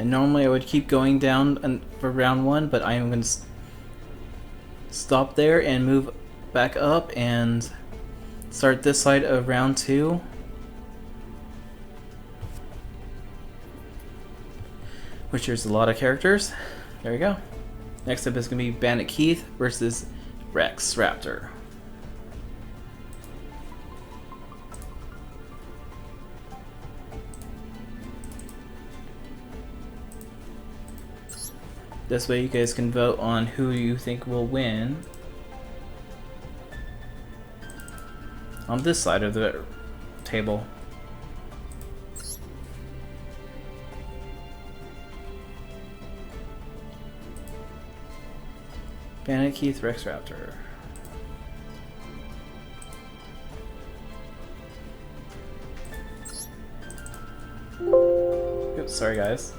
And normally I would keep going down for round 1, but I am going to stop there and move back up and start this side of round 2. Which there's a lot of characters. There we go. Next up is going to be Bandit Keith versus Rex Raptor. This way you guys can vote on who you think will win on this side of the table. Bandit Keith, Rex Raptor. Oops, sorry guys.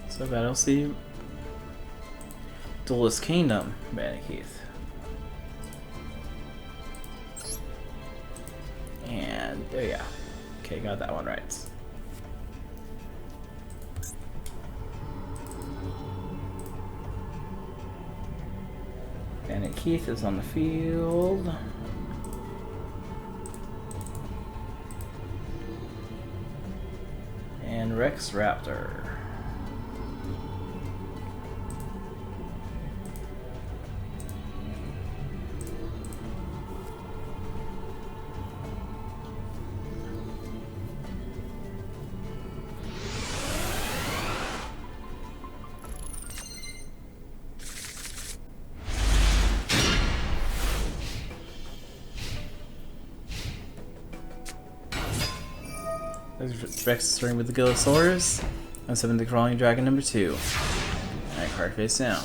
So Battle C, Duelist Kingdom, Bandit Keith. And there you go. Okay, got that one right. Bandit Keith is on the field. And Rex Raptor. Rex starting with the Gillosaurus. I'm summon the Crawling Dragon number 2. Alright, card face down.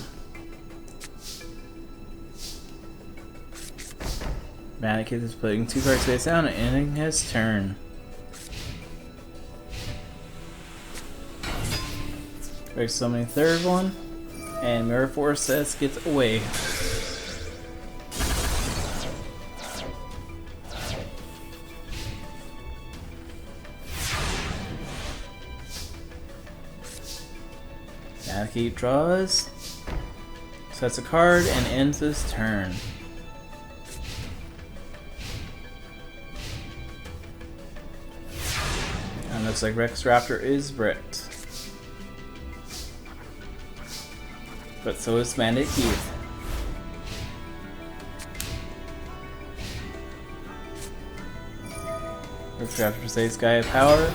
Bandit Keith is putting 2 cards face down and ending his turn. Rex summoning third one, and Mirror Force says get away. Keith draws, sets a card, and ends his turn. And looks like Rex Raptor is bricked. But so is Bandit Keith. Rex Raptor saves Guy of Power,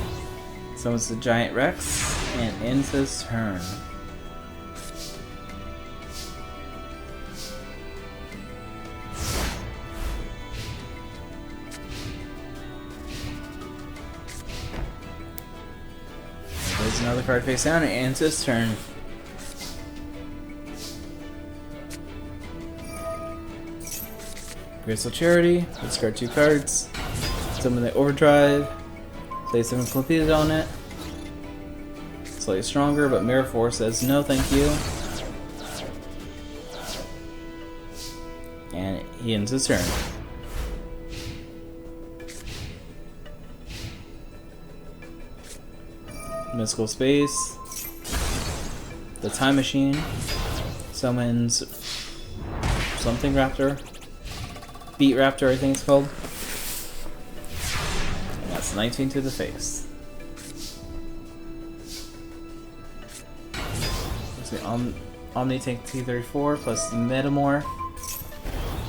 summons the Giant Rex, and ends his turn. There's another card face down and ends his turn. Crystal Charity, discard 2 cards, summon the Overdrive, place something completed on it. Slightly stronger, but Mirror Force says no thank you. And he ends his turn. Mystical Space. The Time Machine summons something Raptor. Beat Raptor, I think it's called. And that's 19 to the face. Omni Tank T34 plus Metamore.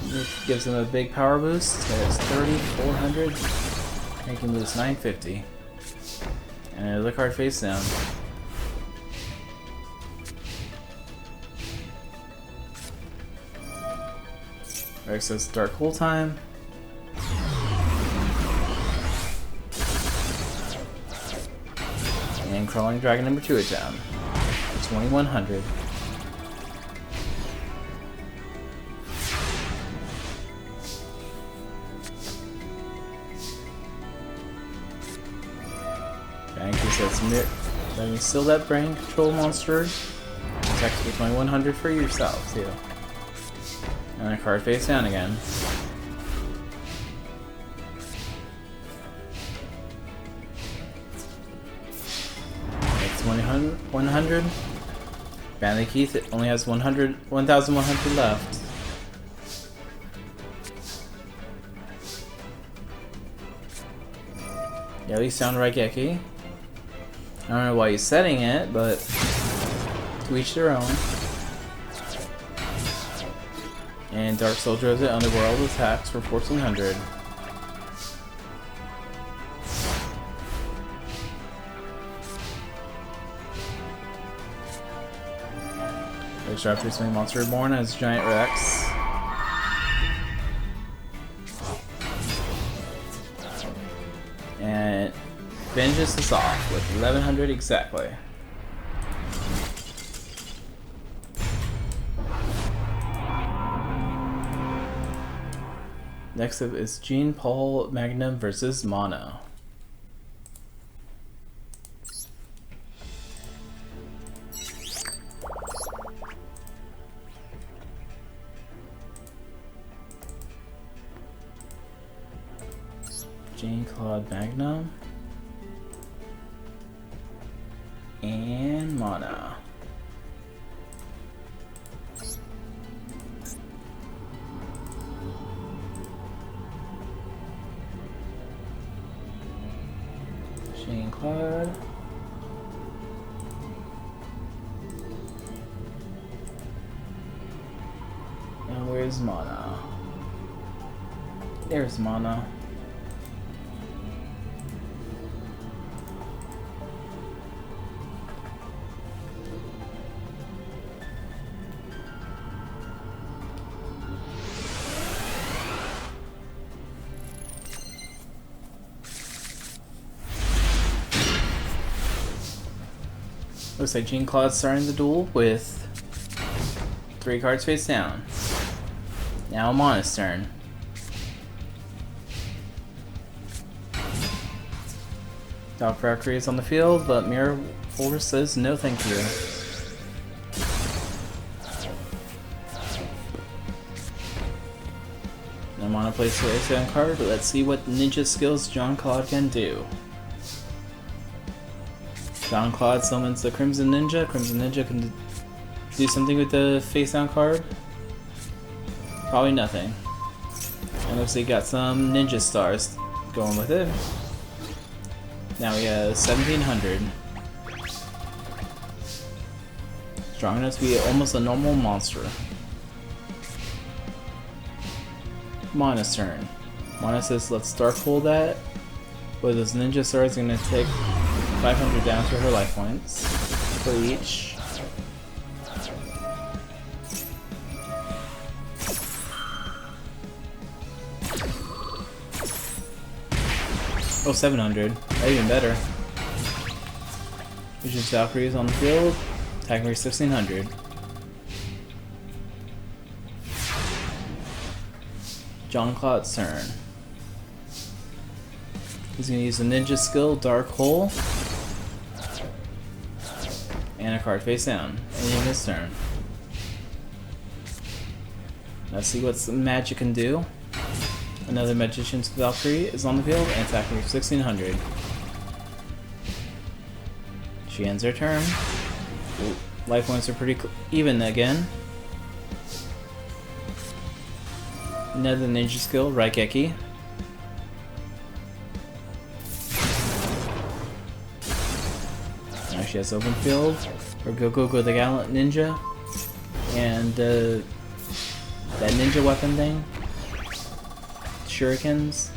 This gives him a big power boost. So it's 3,400. Making boost 950. And another card face down. Rex says Dark Hole Time. And Crawling Dragon number 2 is down. 2,100. Banky says let me steal that brain control monster. Attack with 2,100 for yourself too. And a card face down again. 1,100. Bandy Keith only has 1,100 left. Yeah, we sound Raigeki. I don't know why he's setting it, but to each their own. And Dark Soldier has it Underworld attacks for 1,400. After Swing Monster Reborn as Giant Rex. And Vengeance is off with 1,100 exactly. Next up is Jean Paul Magnum versus Mono. Jean-Claude Magnum and Mana. Jean-Claude and where's Mana? There's Mana. Looks like Jean-Claude's starting the duel with 3 cards face down. Now Mana's turn. Doc Valkyrie is on the field, but Mirror Force says no thank you. Now Mana plays the face down card, but let's see what ninja skills Jean-Claude can do. Jean-Claude summons the Crimson Ninja. Crimson Ninja can do something with the face down card. Probably nothing. And looks like he got some ninja stars going with it. Now we have 1,700. Strong enough to be almost a normal monster. Mana's turn. Mana says let's Dark Hole that. With his ninja stars gonna take 500 down to her life points for each. Oh, 700. Even better. Vision's Valkyrie is on the field. Attacking for 1,600. Jean-Claude's turn. He's going to use the ninja skill, Dark Hole. And a card face down. Ending his turn. Let's see what some magic can do. Another Magician's Valkyrie is on the field and attacking for 1,600. She ends her turn. Ooh, life points are pretty even again. Another ninja skill, Raigeki. Now she has open field. Or Go the Gallant Ninja. And that ninja weapon thing. Shurikens.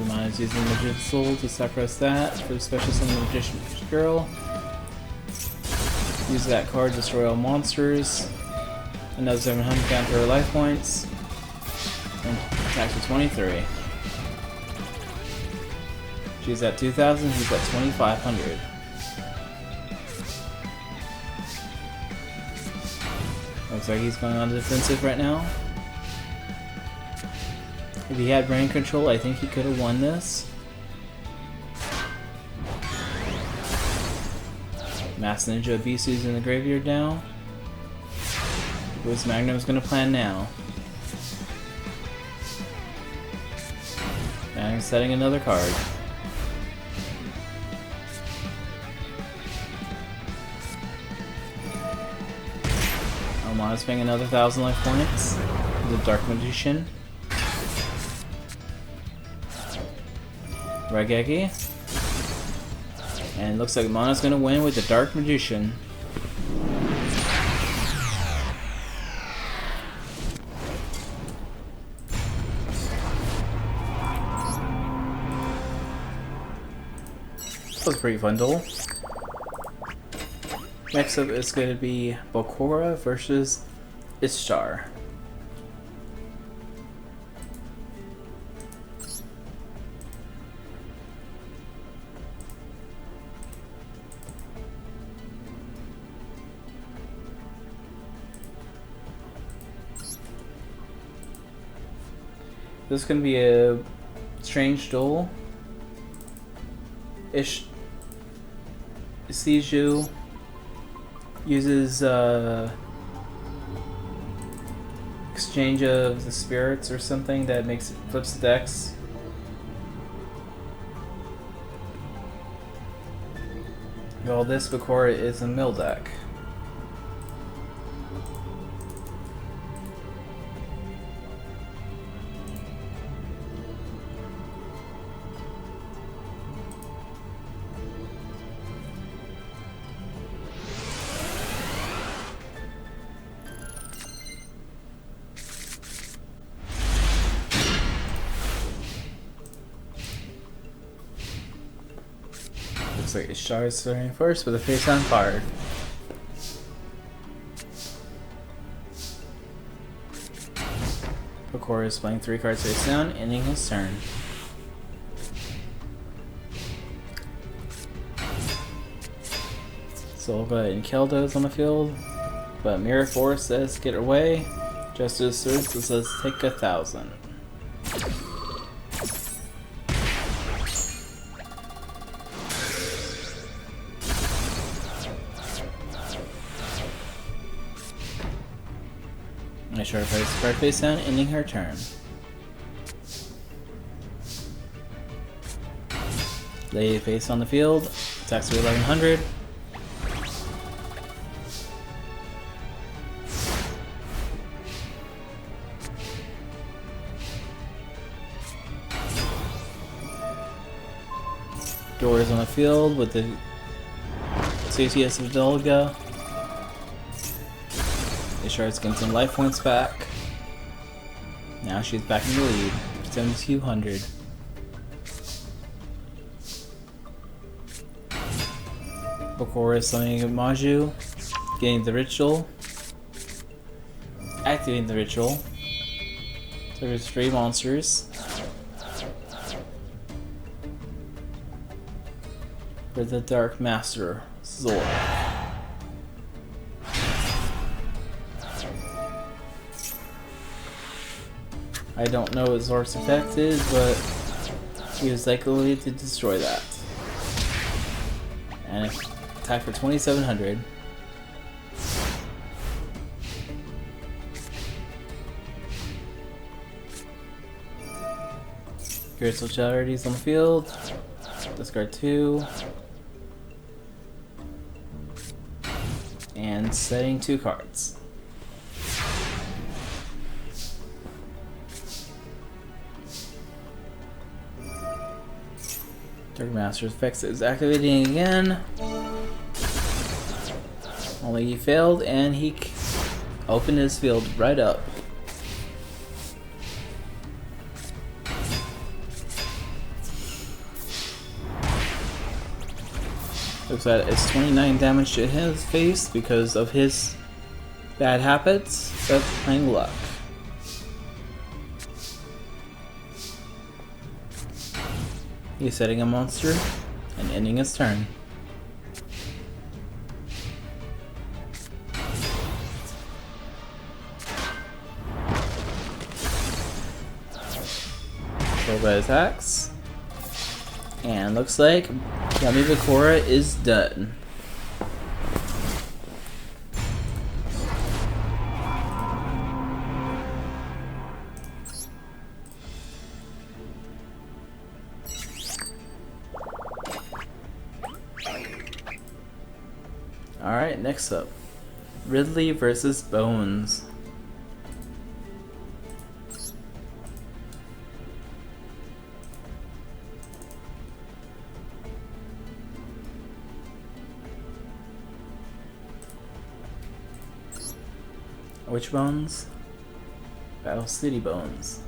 Mine is using Magician's Soul to sacrifice that for the special summon Magician's Girl. Use that card to destroy all monsters. Another 700 down to her life points. And attacks for 23. She's at 2,000, he's at 2,500. Looks like he's going on the defensive right now. If he had brain control, I think he could have won this. Mass Ninja Abisu's in the graveyard now. What's Magnum's gonna plan now? And I'm setting another card. Almona's paying another 1,000 life points. The Dark Magician. Raigeki. And it looks like Mona's gonna win with the Dark Magician. That was a pretty fun duel. Next up is going to be Bakura versus Ishtar. This is going to be a strange duel. Yugioh uses exchange of the spirits or something that makes it flips the decks. Well, this Bakura is a mill deck. Looks like Ishtar is starting first with a face down card. Bakura is playing 3 cards face down, ending his turn. So we'll go ahead and kill those on the field, but Mirror Force says get away. Justice Surge says take 1,000. I sure plays card face down, ending her turn. Lay face on the field, attacks to 1100. Doors on the field with the CCS of Dolga. Ishtar's getting some life points back. Now she's back in the lead, 7,200. Bakura is summoning a Maju, getting the ritual, activating the ritual. So there's 3 monsters. For the Dark Master, Zor. I don't know what Zor's effect is, but he is likely to destroy that. And attack for 2,700. Crystal Charities on the field. Discard 2. And setting 2 cards. Dark Master's effect is activating again. Only he failed, and he opened his field right up. Looks like it's 29 damage to his face because of his bad habits, but playing luck. He's setting a monster and ending his turn. Cobra attacks. And looks like Yami Bakura is done. Alright, next up. Ridley versus Bones. Which Bones? Battle City Bones.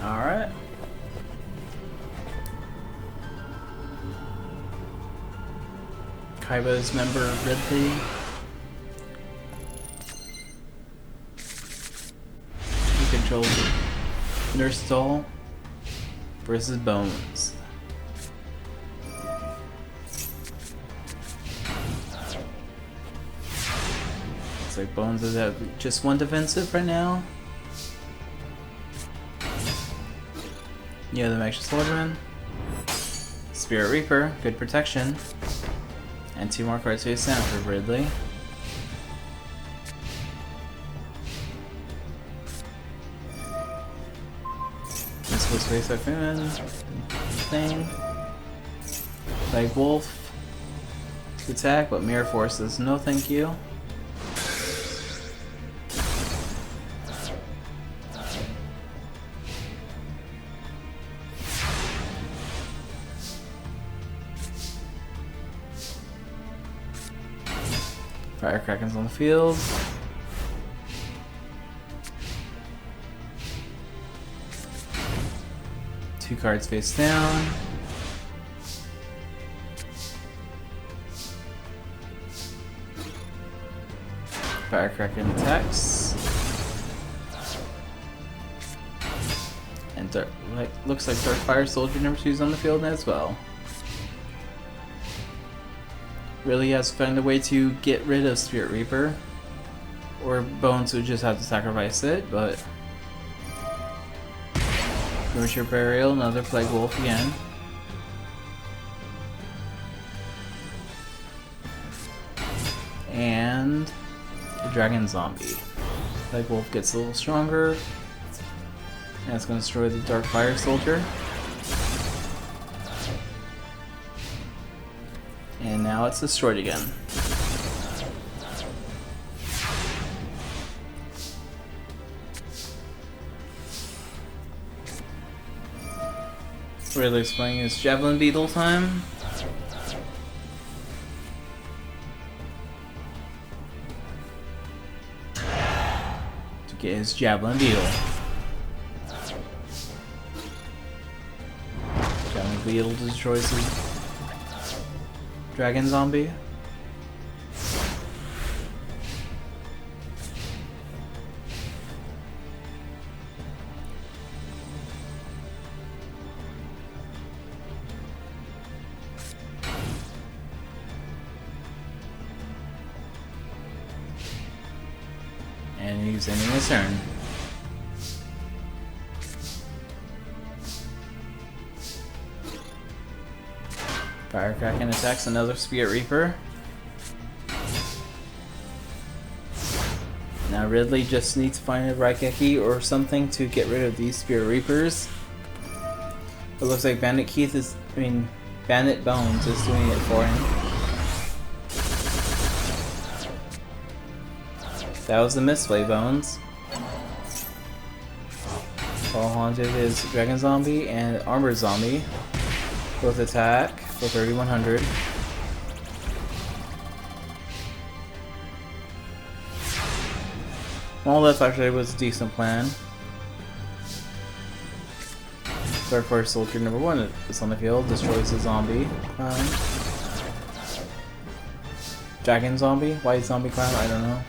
Alright. Kaiba's member Ridley. He controls Nurse Doll versus Bones. Looks like Bones is at just one defensive right now. Yeah, the Magnus Swordsman. Spirit Reaper, good protection. And 2 more cards face down for Ridley. This was face up thing. Like Wolf to attack, but Mirror Force says no thank you. Firecrackers on the field. Two cards face down. Firecracker attacks. And looks like Dark Fire Soldier number 2 is on the field as well. Really has to find a way to get rid of Spirit Reaper, or Bones would just have to sacrifice it, but Premature Burial, another Plague Wolf again. And the Dragon Zombie. Plague Wolf gets a little stronger, and it's going to destroy the Dark Fire Soldier. And now it's destroyed again. Ridley's playing his Javelin Beetle time. To get his Javelin Beetle. Javelin Beetle destroys his Dragon Zombie. And he's ending his turn. Firecracker attacks another Spirit Reaper. Now Ridley just needs to find a Raigeki or something to get rid of these Spirit Reapers. It looks like Bandit Bones is doing it for him. That was the misplay, Bones. All Haunted is Dragon Zombie and Armored Zombie. Both attack for 3100. Well, that actually was a decent plan. Dark Fire Soldier number 1 is on the field, destroys the zombie clown. Dragon Zombie? White Zombie Clown? I don't know.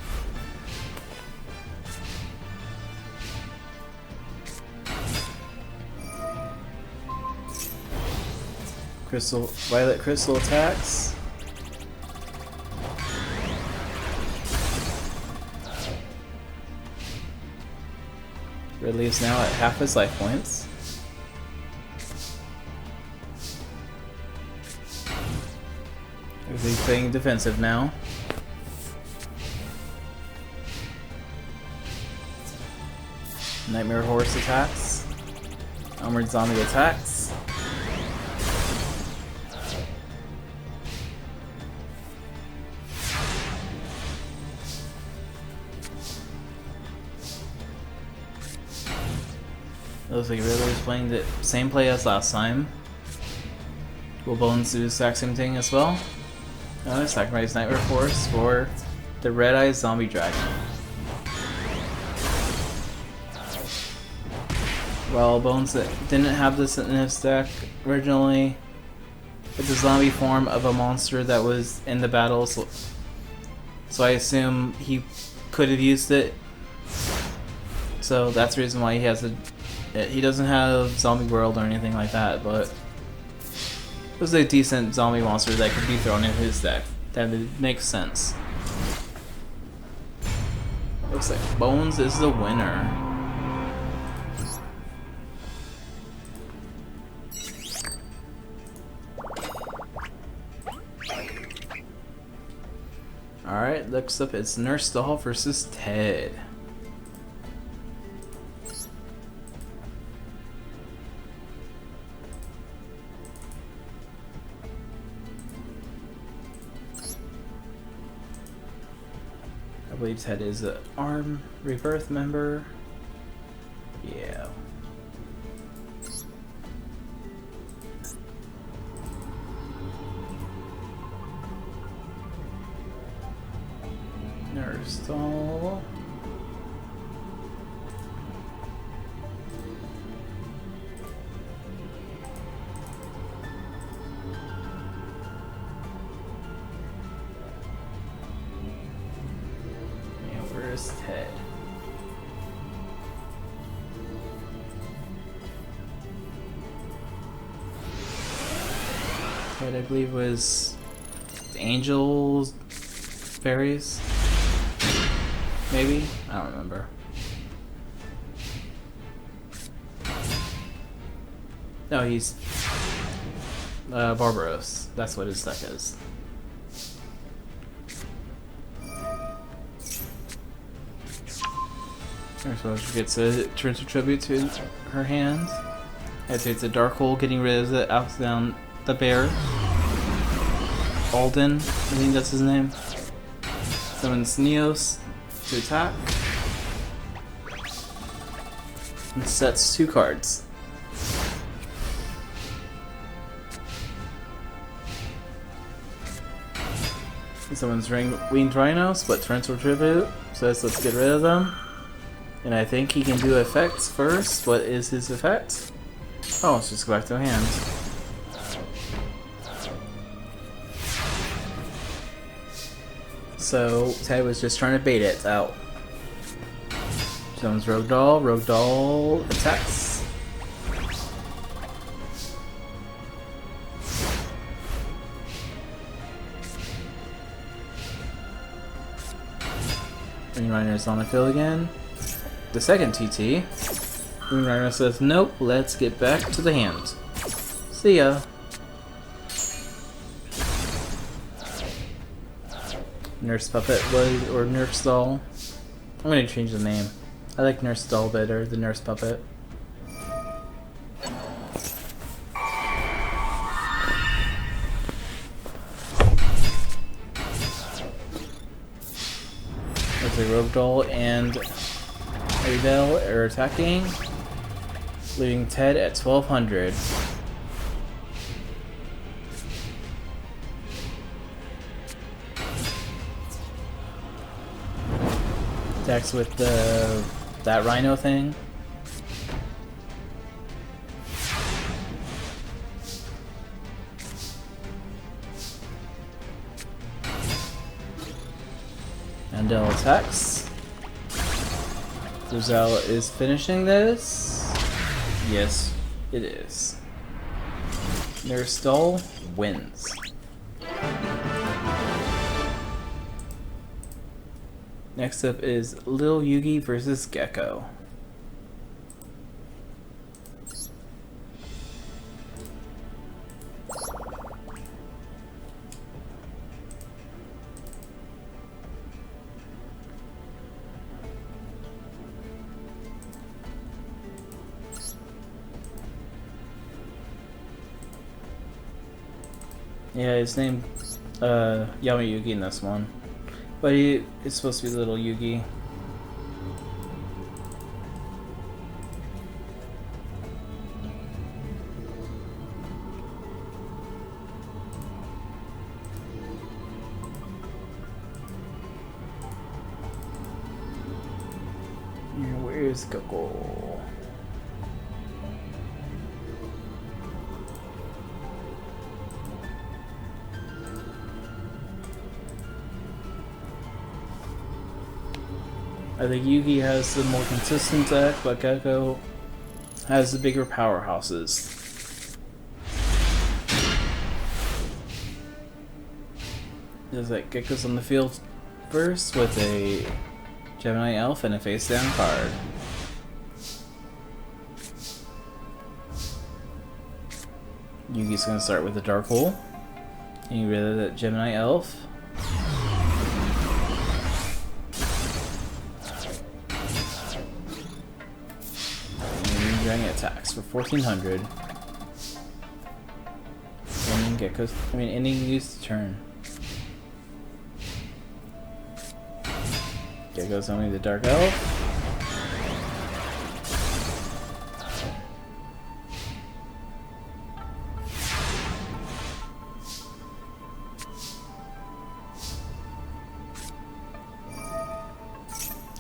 Violet crystal attacks. Ridley is now at half his life points. He's playing defensive now. Nightmare Horse attacks. Armored Zombie attacks. Looks like Riddler's playing the same play as last time. Will Bones do the exact same thing as well? Sacrifice Nightmare Force for the Red Eye Zombie Dragon. Well, Bones didn't have this in his deck originally. It's a zombie form of a monster that was in the battle, so I assume he could have used it. So that's the reason why he has he doesn't have Zombie World or anything like that, but it was a decent zombie monster that could be thrown in his deck. That makes sense. Looks like Bones is the winner. Alright, next up it's Nurse Doll versus Ted. I believe Ted is an ARM Rebirth member. Yeah. Nurse Doll. Where's Ted? Ted, I believe, was Angels Fairies? Maybe? I don't remember. No, he's Barbaros. That's what his deck is. So she gets a Torrential Tribute to her hand. It's a Dark Hole, getting rid of the out down the bear. Alden, I think that's his name. Summons Neos to attack. And sets 2 cards. Someone's Winged Rhinos, but Torrential Tribute says let's get rid of them. And I think he can do effects first. What is his effect? Oh, let's just go back to hand. So Ted was just trying to bait it out. Someone's Rogue Doll attacks. Green Rhino's on the field again. The second TT. Green Rhino says, nope, let's get back to the hand. See ya. Nurse Puppet was, or Nurse Doll. I'm gonna change the name. I like Nurse Doll better than Nurse Puppet. There's a Rogue Doll and Abel are attacking, leaving Ted at 1200. Attacks with that Rhino thing. Andel attacks. Roselle is finishing this. Yes, it is. Their stall wins. Next up is Lil Yugi versus Gecko. Yeah, his name Yugi in this one. But it's supposed to be Little Yugi. Where's Coco? I think Yugi has the more consistent deck, but Gecko has the bigger powerhouses. There's like Gecko's on the field first with a Gemini Elf and a face down card. Yugi's gonna start with a Dark Hole. And you rid of that Gemini Elf. Attacks for 1400. Ending Gecko's. Ending use turn. Gecko's only the Dark Elf.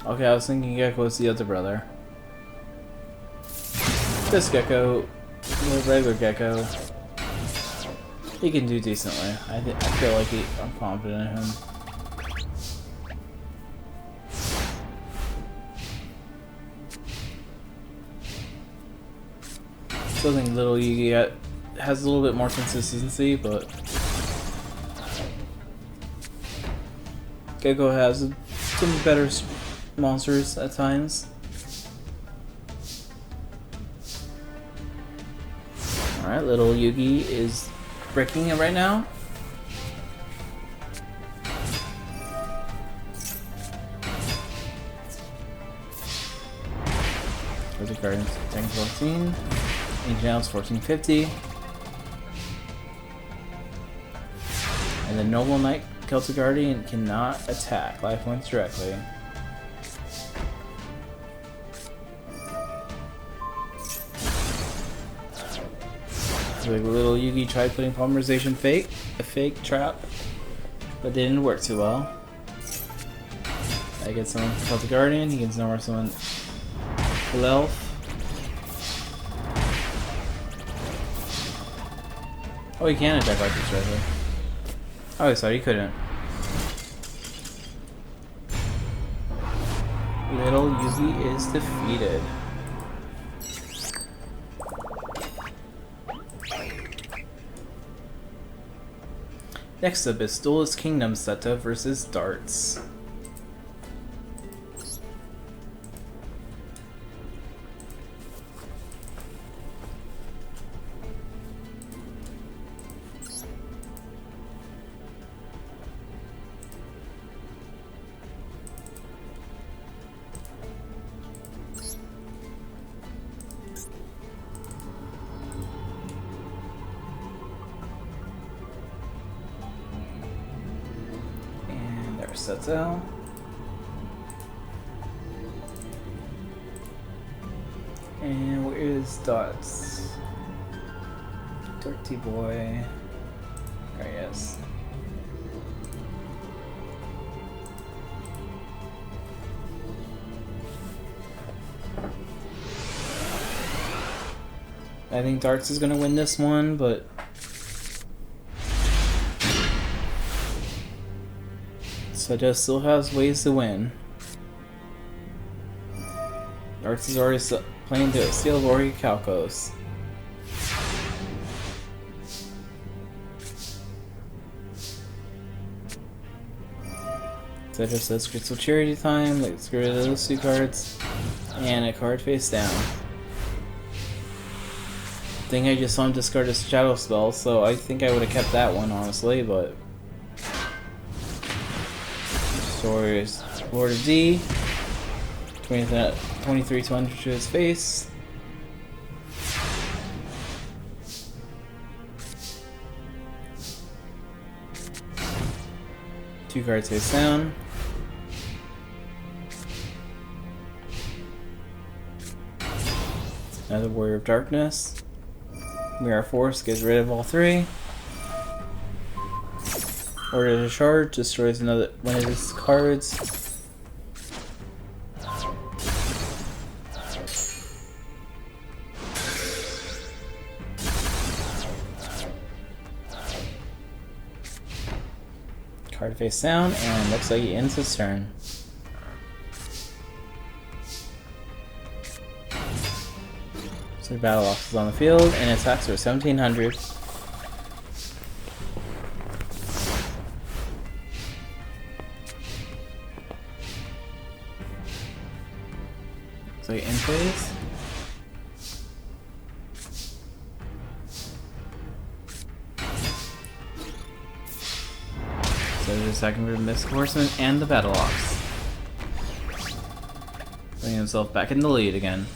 Okay, I was thinking Gecko was the other brother. This Gecko, the regular Gecko, he can do decently. I feel like I'm confident in him. Still think Little Yugi has a little bit more consistency, but Gecko has some better monsters at times. Alright, Little Yugi is breaking it right now. There's a Guardian Tank 14. Ancient Elves 1450. And the Noble Knight Celtic Guardian cannot attack life points directly. Like Little Yugi tried putting polymerization a fake trap, but they didn't work too well. I get someone Celtic Guardian, he gets nowhere someone Full Elf. Oh, he can attack like this directly. Oh, I thought he couldn't. Little Yugi is defeated. Next up is Duelist Kingdom Seta versus Darts. Settle. And where is Dots? Dirty boy. There he is. I think Darts is gonna win this one, but Seta still has ways to win. Darts is already playing the Steel Warrior Calcos. So it just says Crystal Charity Time, let's get rid of those two cards, and a card face down. I think I just saw him discard a Shadow Spell, so I think I would have kept that one, honestly, but... Stories. Lord of D. 23,200 to his face. Two cards face down. Another Warrior of Darkness. Mirror Force gets rid of all three. Order to charge, destroys another one of his cards. Card face down, and looks like he ends his turn. So Battle Ox is on the field, and attacks are 1700. So in phase. So he's attacking with Mystic Horseman and the Battle Ox. Putting himself back in the lead again.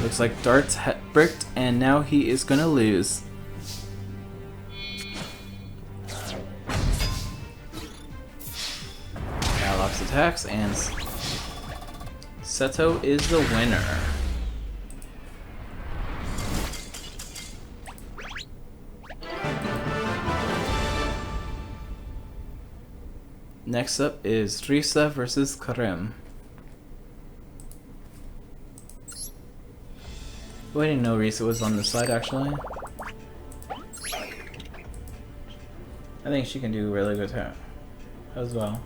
Looks like Dart's bricked, and now he is gonna lose. Battle attacks, and Seto is the winner. Next up is Risa versus Karem. Oh, I didn't know Risa was on this side actually. I think she can do really good here as well.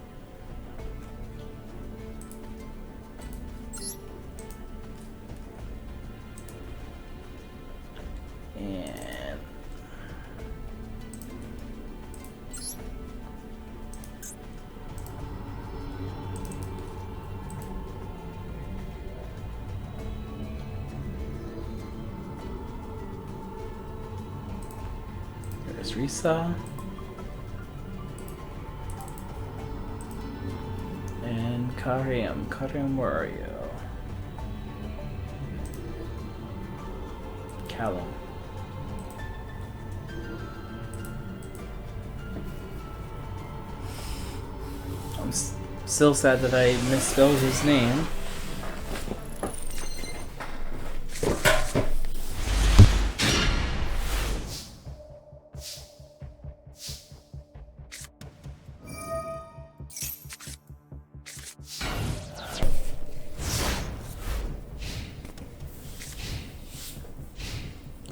And there's Risa. And Karem. Karem, where are you? Callum. I'm still sad that I misspelled his name.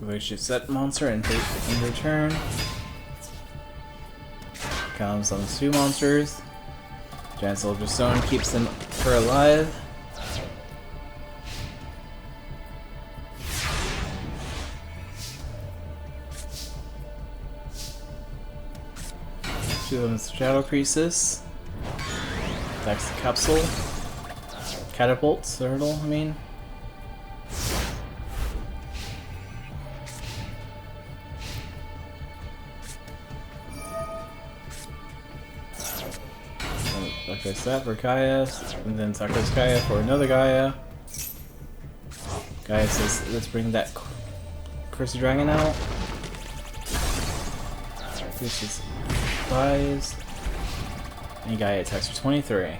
We should set monster and take in return. Comes on the two monsters. Giant Soldier Stone keeps them alive. Two of them is Shadow Priestess. Attacks the capsule. Catapult, turtle, I mean. Sacrifice that for Gaia, and then sacrifice Gaia for another Gaia. Gaia says, let's bring that Cursed Dragon out. This is buys. And Gaia attacks for 23.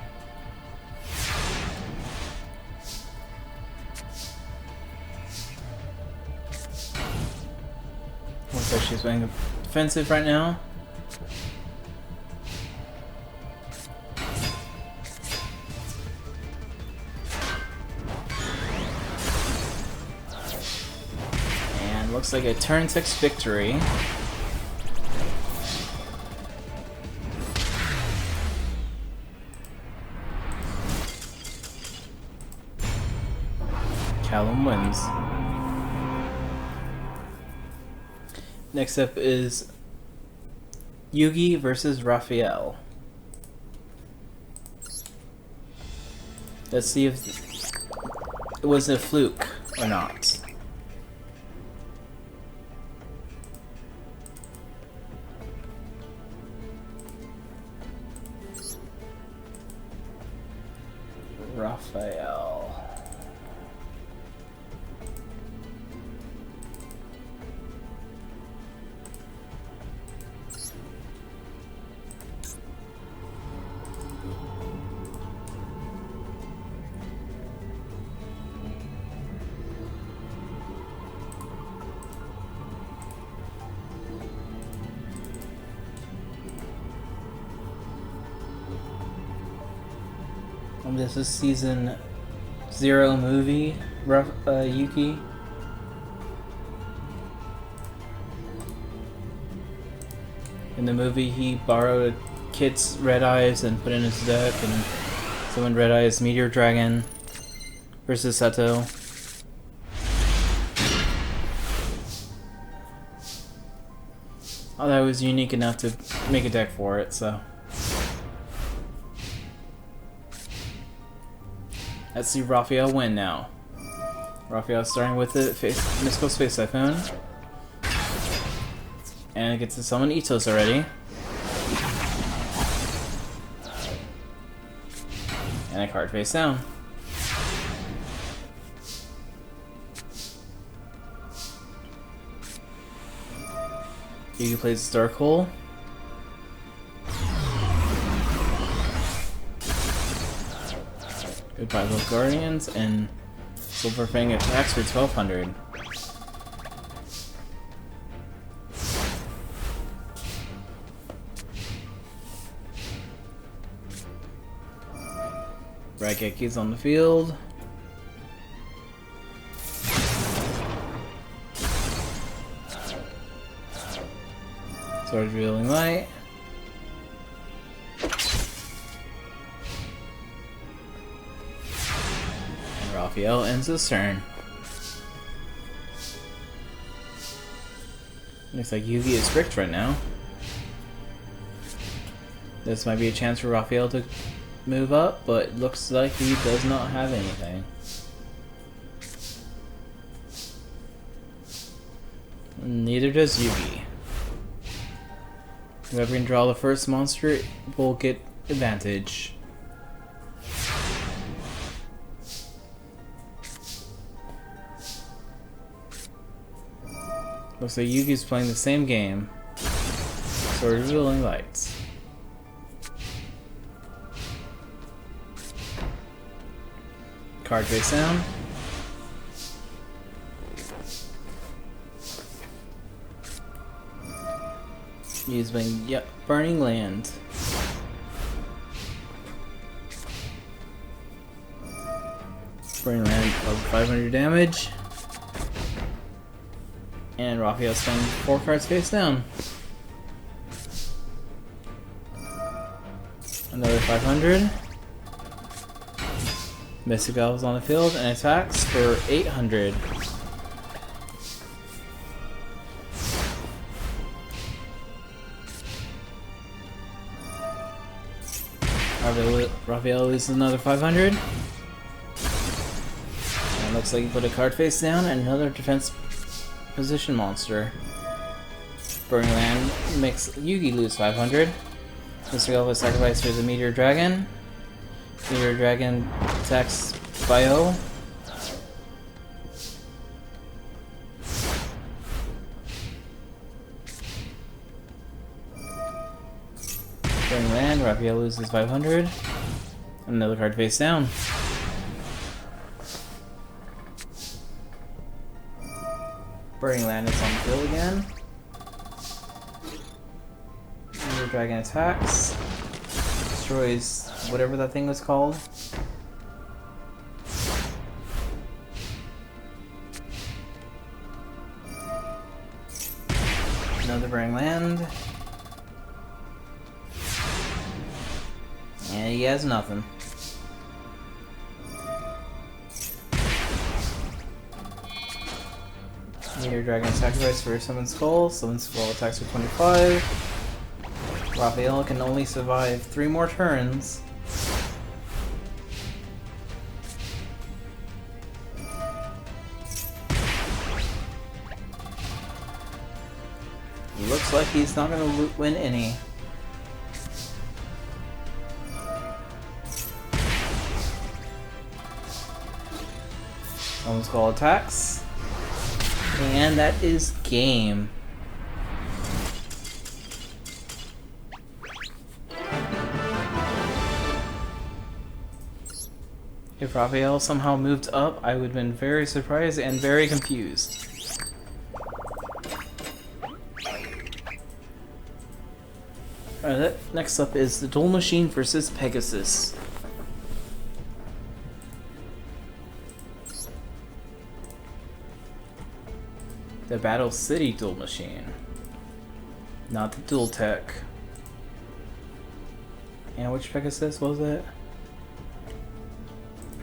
Looks like she's playing defensive right now. Looks like a turn 6 victory. Callum wins. Next up is Yugi versus Raphael. Let's see if it was a fluke or not. Raphael. This is season 0 movie, Yuki. In the movie, he borrowed a kid's red eyes and put in his deck, and summoned red eyes Meteor Dragon versus Seto. Oh, that was unique enough to make a deck for it, so. Let's see Raphael win now. Raphael starting with the Mystical Space Typhoon. And it gets to summon Itos already. And a card face down. Yugi plays Dark Hole. Goodbye both Guardians, and Silver Fang attacks for 1200. Raigeki's on the field. Sword Revealing Light. Raphael ends his turn. Looks like Yugi is bricked right now. This might be a chance for Raphael to move up, but looks like he does not have anything. Neither does Yugi. Whoever can draw the first monster will get advantage. Looks like Yugi's playing the same game. Sword Revealing Lights. Card face down. He's playing Burning Land. Burning Land of 500 damage. And Raphael's playing 4 cards face down. Another 500. Mystic Elf is on the field and attacks for 800. Raphael loses another 500. And it looks like he put a card face down and another defense position monster. Burning Land makes Yugi lose 500. Mr. Elf is sacrificed for the Meteor Dragon. Meteor Dragon attacks Bio. Burning Land, Raphael loses 500. Another card face down. Burning Land is on the field again. Meteor Dragon attacks. Destroys whatever that thing was called. Another Burning Land. And he has nothing. Meteor Dragon sacrifice for Summon Skull. Summon Skull attacks for 25. Raphael can only survive 3 more turns. Looks like he's not going to win any. Summon Skull attacks. And that is game. If Raphael somehow moved up, I would have been very surprised and very confused. Alright, next up is the Duel Machine versus Pegasus. The Battle City Duel Machine. Not the Dual Tech. And which Pegasus was it?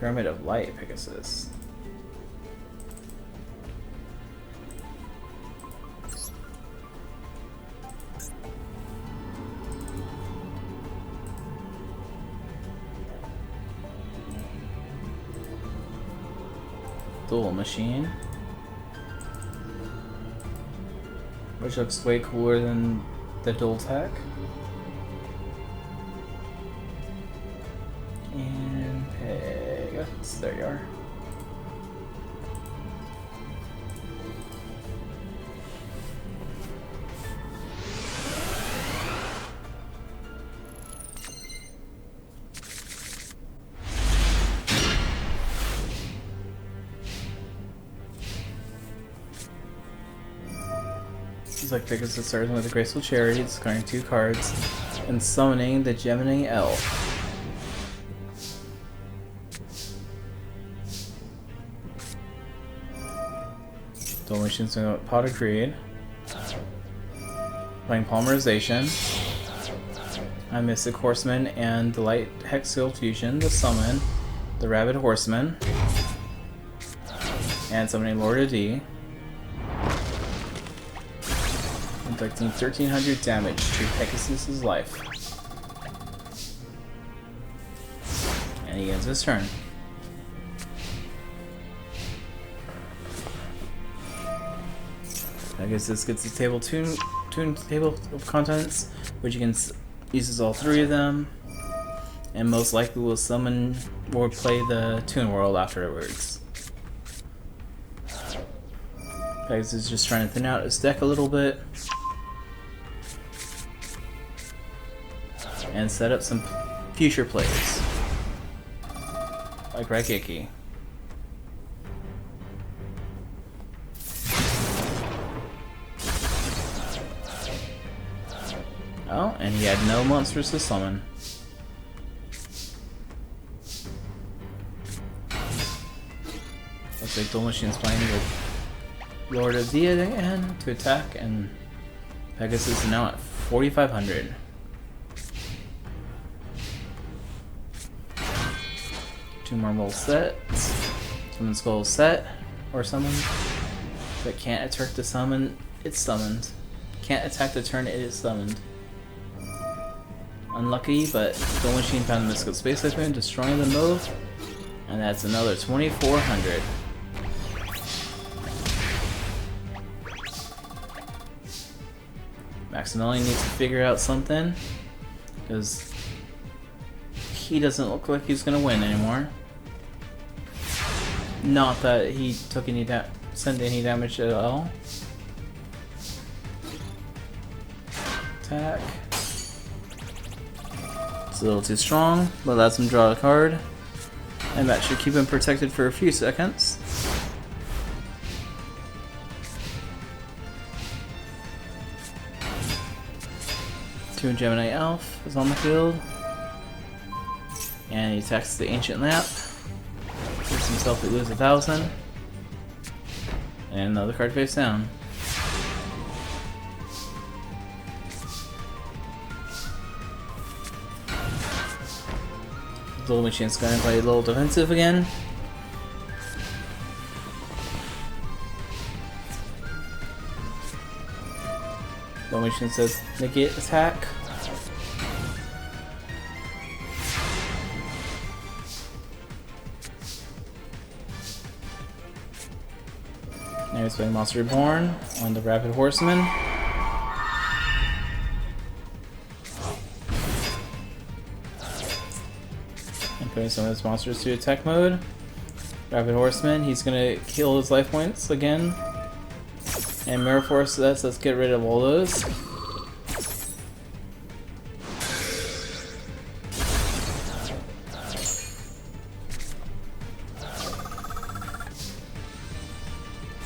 Pyramid of Light Pegasus. Duel Machine. Which looks way cooler than the Dual Tech. And Pegasus, there you are. Like Pegasus starting with a Graceful Charity, discarding 2 cards, and summoning the Gemini Elf. Duel Machine's doing Pot of Greed. Playing Polymerization. I Mystic Horseman and the Light Hex Seal Fusion to summon the Rabid Horseman. And summoning Lord of D. Inflicting 1300 damage to Pegasus' life. And he ends his turn. Pegasus gets the table tune table of contents, which you can uses all 3 of them, and most likely will summon or play the Toon World afterwards. Pegasus is just trying to thin out his deck a little bit. And set up some future plays, like Raigeki. Oh, and he had no monsters to summon. Looks like Duel Machine's playing with Lord of D again to attack, and Pegasus is now at 4,500. 2 Marble sets. Summon Skull set or summon. But can't attack the summon, it's summoned. Can't attack the turn, it is summoned. Unlucky, but Duel Machine found the Mystical Space Siphon, destroying them both. And that's another 2,400. Maximilian needs to figure out something, because he doesn't look like he's gonna win anymore. Not that he took any sent any damage at all. Attack. It's a little too strong, but lets him draw a card. And that should keep him protected for a few seconds. Two Gemini Elf is on the field. And he attacks the Ancient Lamp. Gives himself to lose 1,000. And another card face down. Duel Machine's going to play a little defensive again. Duel Machine says negate attack. Now he's playing Monster Reborn on the Rapid Horseman. And putting some of his monsters to attack mode. Rapid Horseman, he's gonna kill his life points again. And Mirror Force, let's get rid of all those.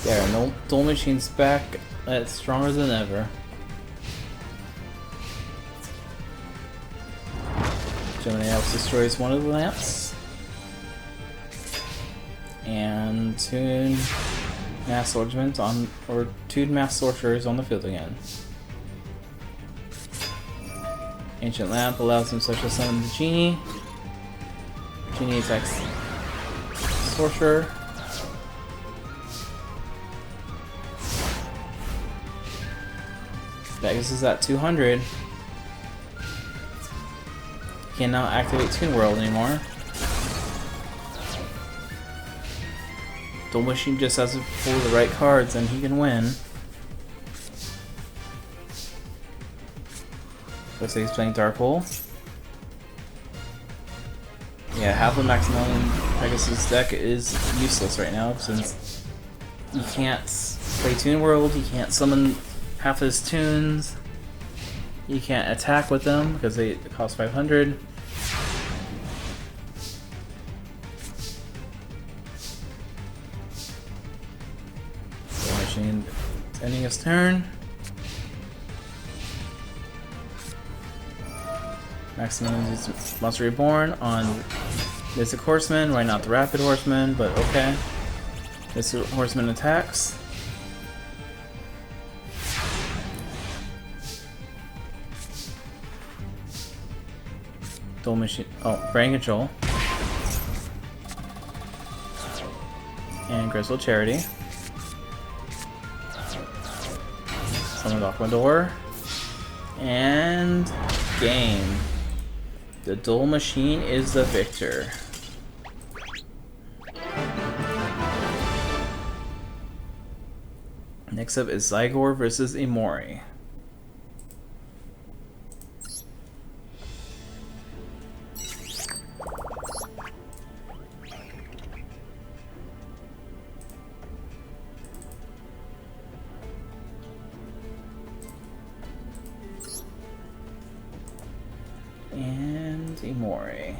There, no Duel Machine's back. That's stronger than ever. Gemini Elf destroys one of the lamps. And Toon Mass Swordsman on, or Toon Mass Sorcerers on the field again. Ancient Lamp allows him special summon the Genie. Genie attacks Sorcerer. Vegas is at 200. Can't now activate Toon World anymore. Duel Machine just has to pull the right cards and he can win. Looks like he's playing Dark Hole. Yeah, half of Maximilian Pegasus' deck is useless right now since you can't play Toon World, you can't summon half his tunes, you can't attack with them because they cost 500. Duel Machine ending his turn. Maximum uses Monster Reborn on Mystic Horseman. Why not the Rapid Horseman? But okay. Mystic Horseman attacks. Duel Machine. Oh, Brain Control. And Griswold Charity. Summon Aquador. And game. The Duel Machine is the victor. Next up is Zygor versus Imori. And Imori.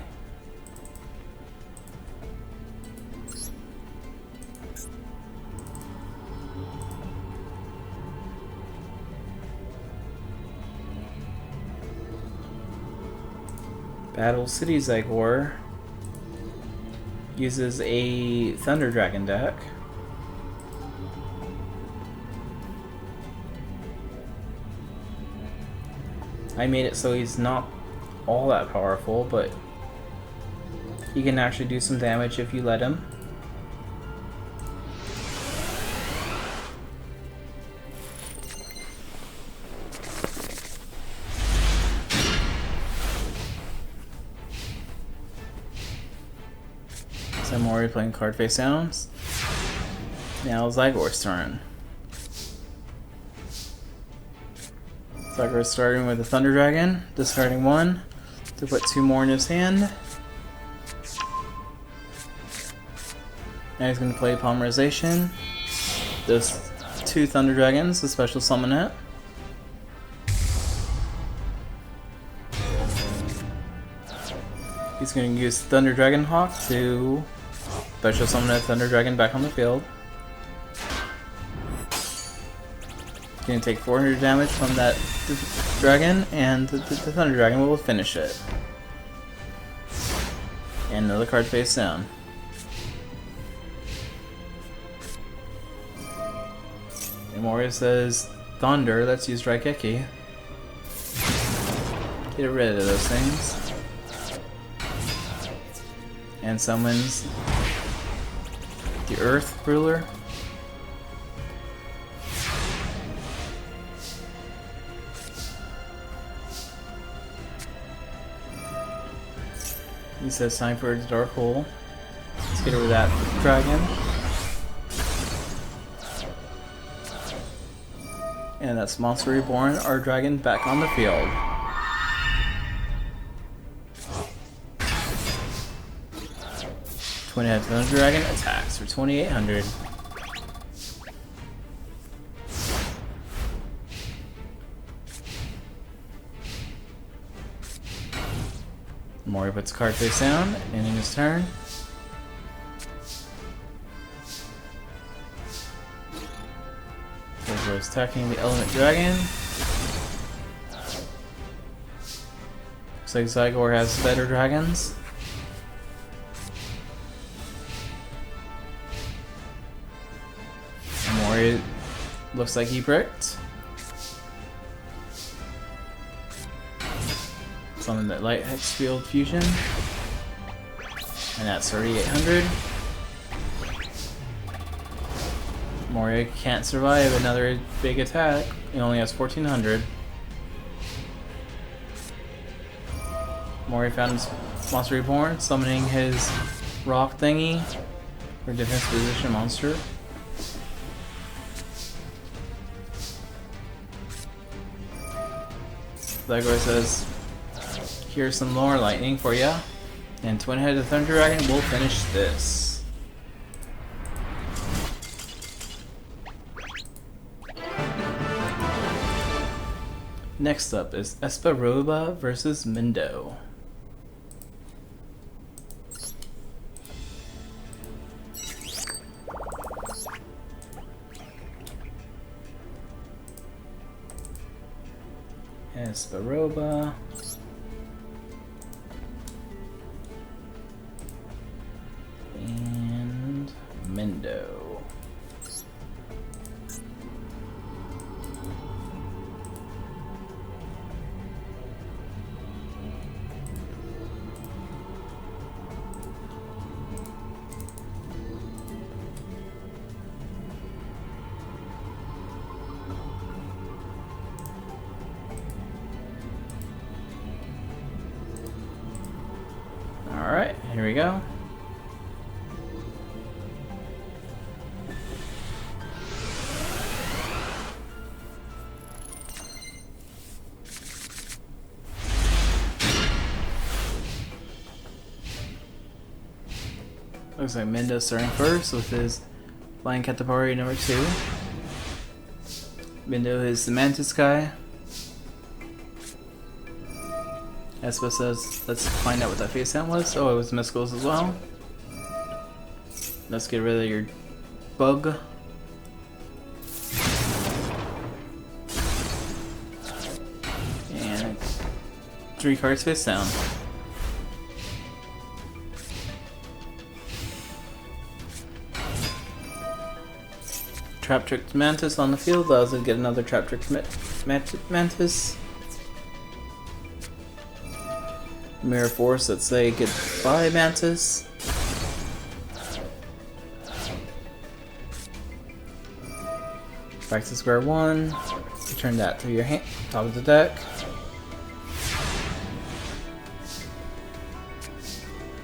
Battle City Zygor uses a Thunder Dragon deck. I made it so he's not all that powerful, but he can actually do some damage if you let him. So I'm already playing card face downs. Now Zygor's turn. Zygor's starting with a Thunder Dragon, discarding one to put two more in his hand. Now he's going to play Polymerization. Those two Thunder Dragons, the special summon it. He's going to use Thunder Dragon Hawk to special summon a Thunder Dragon back on the field. He's going to take 400 damage from that dragon, and the Thunder Dragon will finish it. And another card face down. Imori says, Thunder, let's use Raigeki. Get rid of those things. And summons the Earth Ruler. He says time for the dark hole. Let's get rid of that dragon. And that's Monster Reborn, our dragon, back on the field. Twin-headed Thunder Dragon attacks for 2,800. Mori puts a card face down, ending his turn. Goes attacking the Element Dragon. Looks like Zygor has better dragons. Mori looks like he bricked. Summon that Light Hex Field Fusion. And that's 3,800. Mori can't survive another big attack. He only has 1,400. Mori found his Monster Reborn, summoning his rock thingy for defense position monster. Zygor says, here's some more lightning for ya. And Twin-headed Thunder Dragon will finish this. Next up is Pharoah versus Mendo. Pharoah. And Mendo. Alright, here we go. Looks like Mendo's starting first with his Flying Katapari number 2. Mendo is the Mantis guy. Espa says, let's find out what that face down was. Oh, it was Myskos as well. Let's get rid of your bug. And 3 cards face down. Trap Tricked Mantis on the field allows it to get another Trap Tricked Mantis. Mirror Force, let's say goodbye Mantis. Back to square one. Return that to your hand, top of the deck.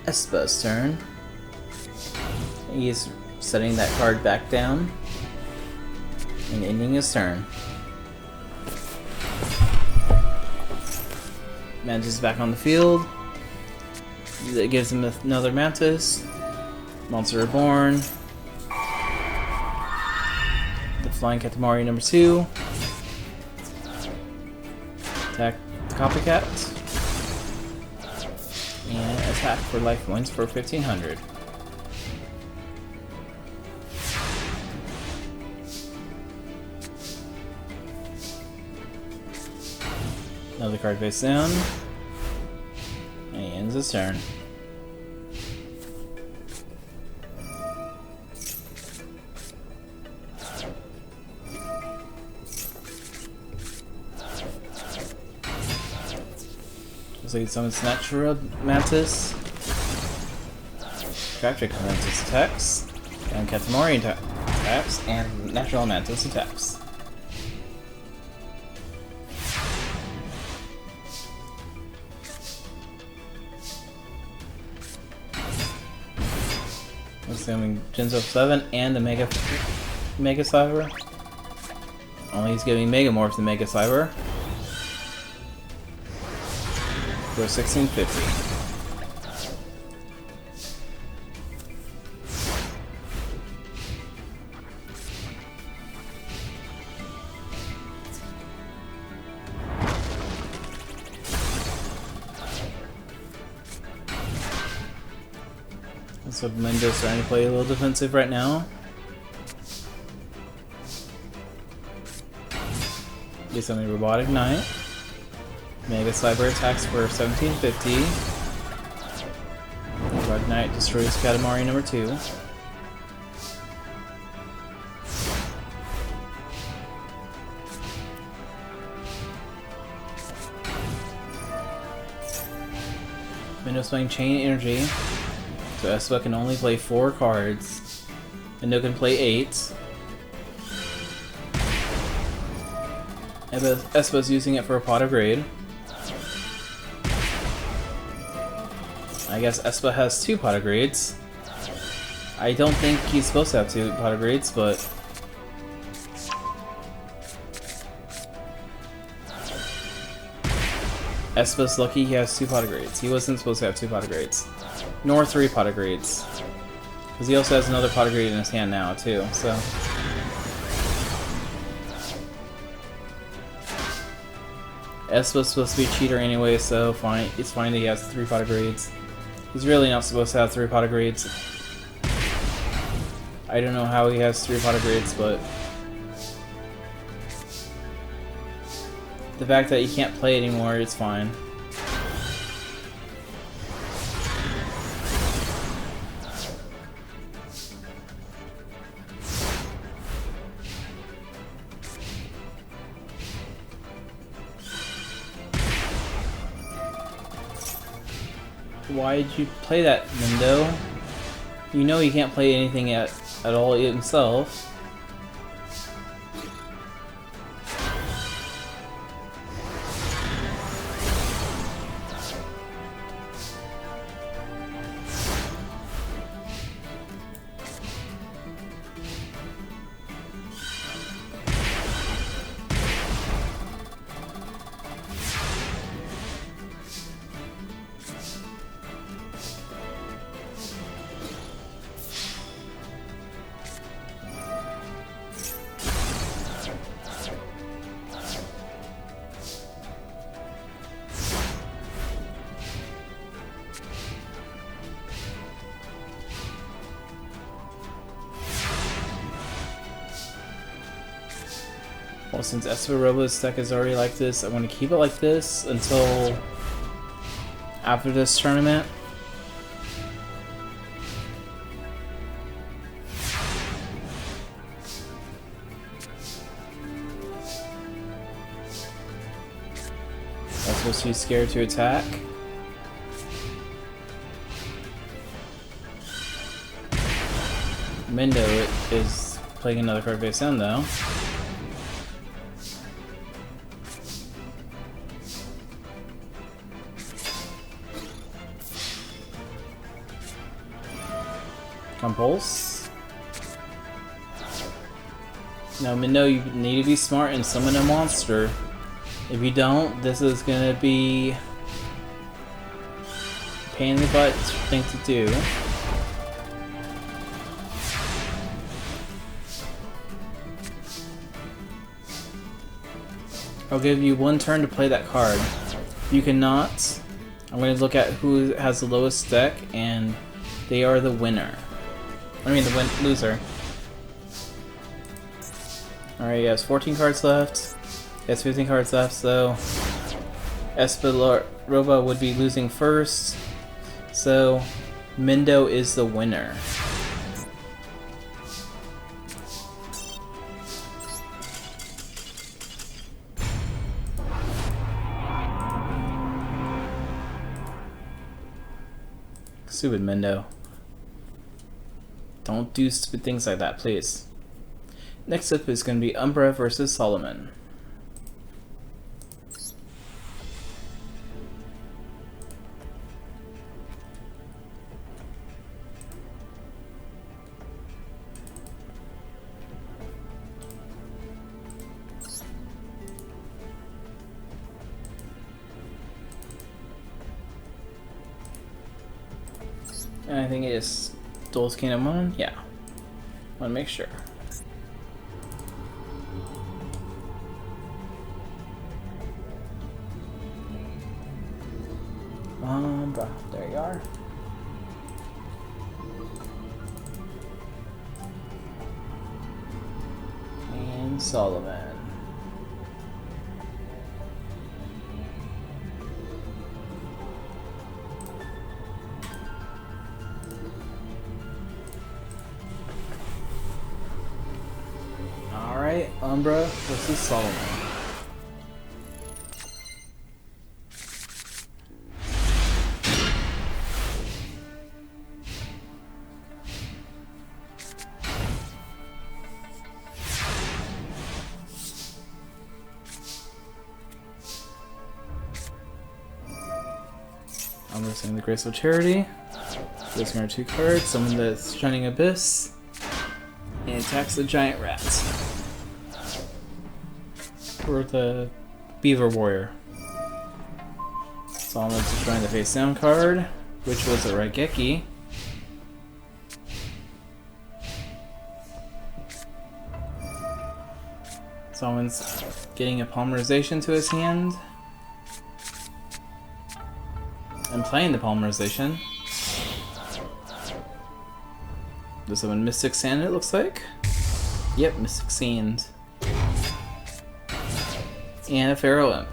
Espa's turn. He's setting that card back down and ending his turn. Mantis is back on the field. That gives him another Mantis. Monster Reborn. The Flying Katamari number 2. Attack the Copycat. And attack for life points for 1,500. Another card face down. And he ends his turn. Looks like he summons Natural Mantis. Trap Trick Mantis attacks. And Katamari attacks. And Natural Mantis attacks. Assuming Jinzo 7 and the Mega Cyber. Only he's giving Megamorph the Mega Cyber. For 1650. So Mendo's trying to play a little defensive right now. Get something Robotic Knight. Mega Cyber attacks for 1750. Robotic Knight destroys Katamari number 2. Mendo's playing Chain Energy. So Espa can only play 4 cards. Mendo can play 8. Espa's using it for a pot of grade. I guess Espa has 2 pot of grades. I don't think he's supposed to have 2 pot of grades, but... Espa's lucky he has 2 pot of grades. He wasn't supposed to have 2 pot of grades. Nor 3 pot of grades. Because he also has another pot of grade in his hand now, too, so... Espa's supposed to be a cheater anyway, so fine. It's fine that he has 3 pot of grades. He's really not supposed to have 3 pot of grades. I don't know how he has 3 pot of grades, but... the fact that he can't play anymore, it's fine. Why did you play that, Mendo? You know he can't play anything at all himself. Well, since Robo's deck is already like this, I'm going to keep it like this until after this tournament. Espo's too scared to attack. Mendo is playing another card face down though. Compulse. Now, Mendo, you need to be smart and summon a monster. If you don't, this is gonna be a pain in the butt thing to do. I'll give you 1 turn to play that card. If you cannot, I'm going to look at who has the lowest deck, and they are the winner. I mean the loser. Alright, he has 14 cards left. He has 15 cards left, so Roba would be losing first. So Mendo is the winner. Stupid Mendo. Don't do stupid things like that, please. Next up is going to be Umbra versus Solomon. And I think it is Duelist Kingdom 1? Yeah. Wanna make sure. There you are. And Solomon. Alright, Umbra versus Solomon. I'm listening to Graceful Charity. Losing our 2 cards, summon the Shining Abyss, and attacks the Giant Rat. Or the Beaver Warrior. Solomon's destroying the face down card, which was a Raigeki. Solomon's getting a polymerization to his hand. And playing the polymerization. Does someone Mystic Sand, it looks like? Yep, Mystic Sand. And a Pharoah Imp.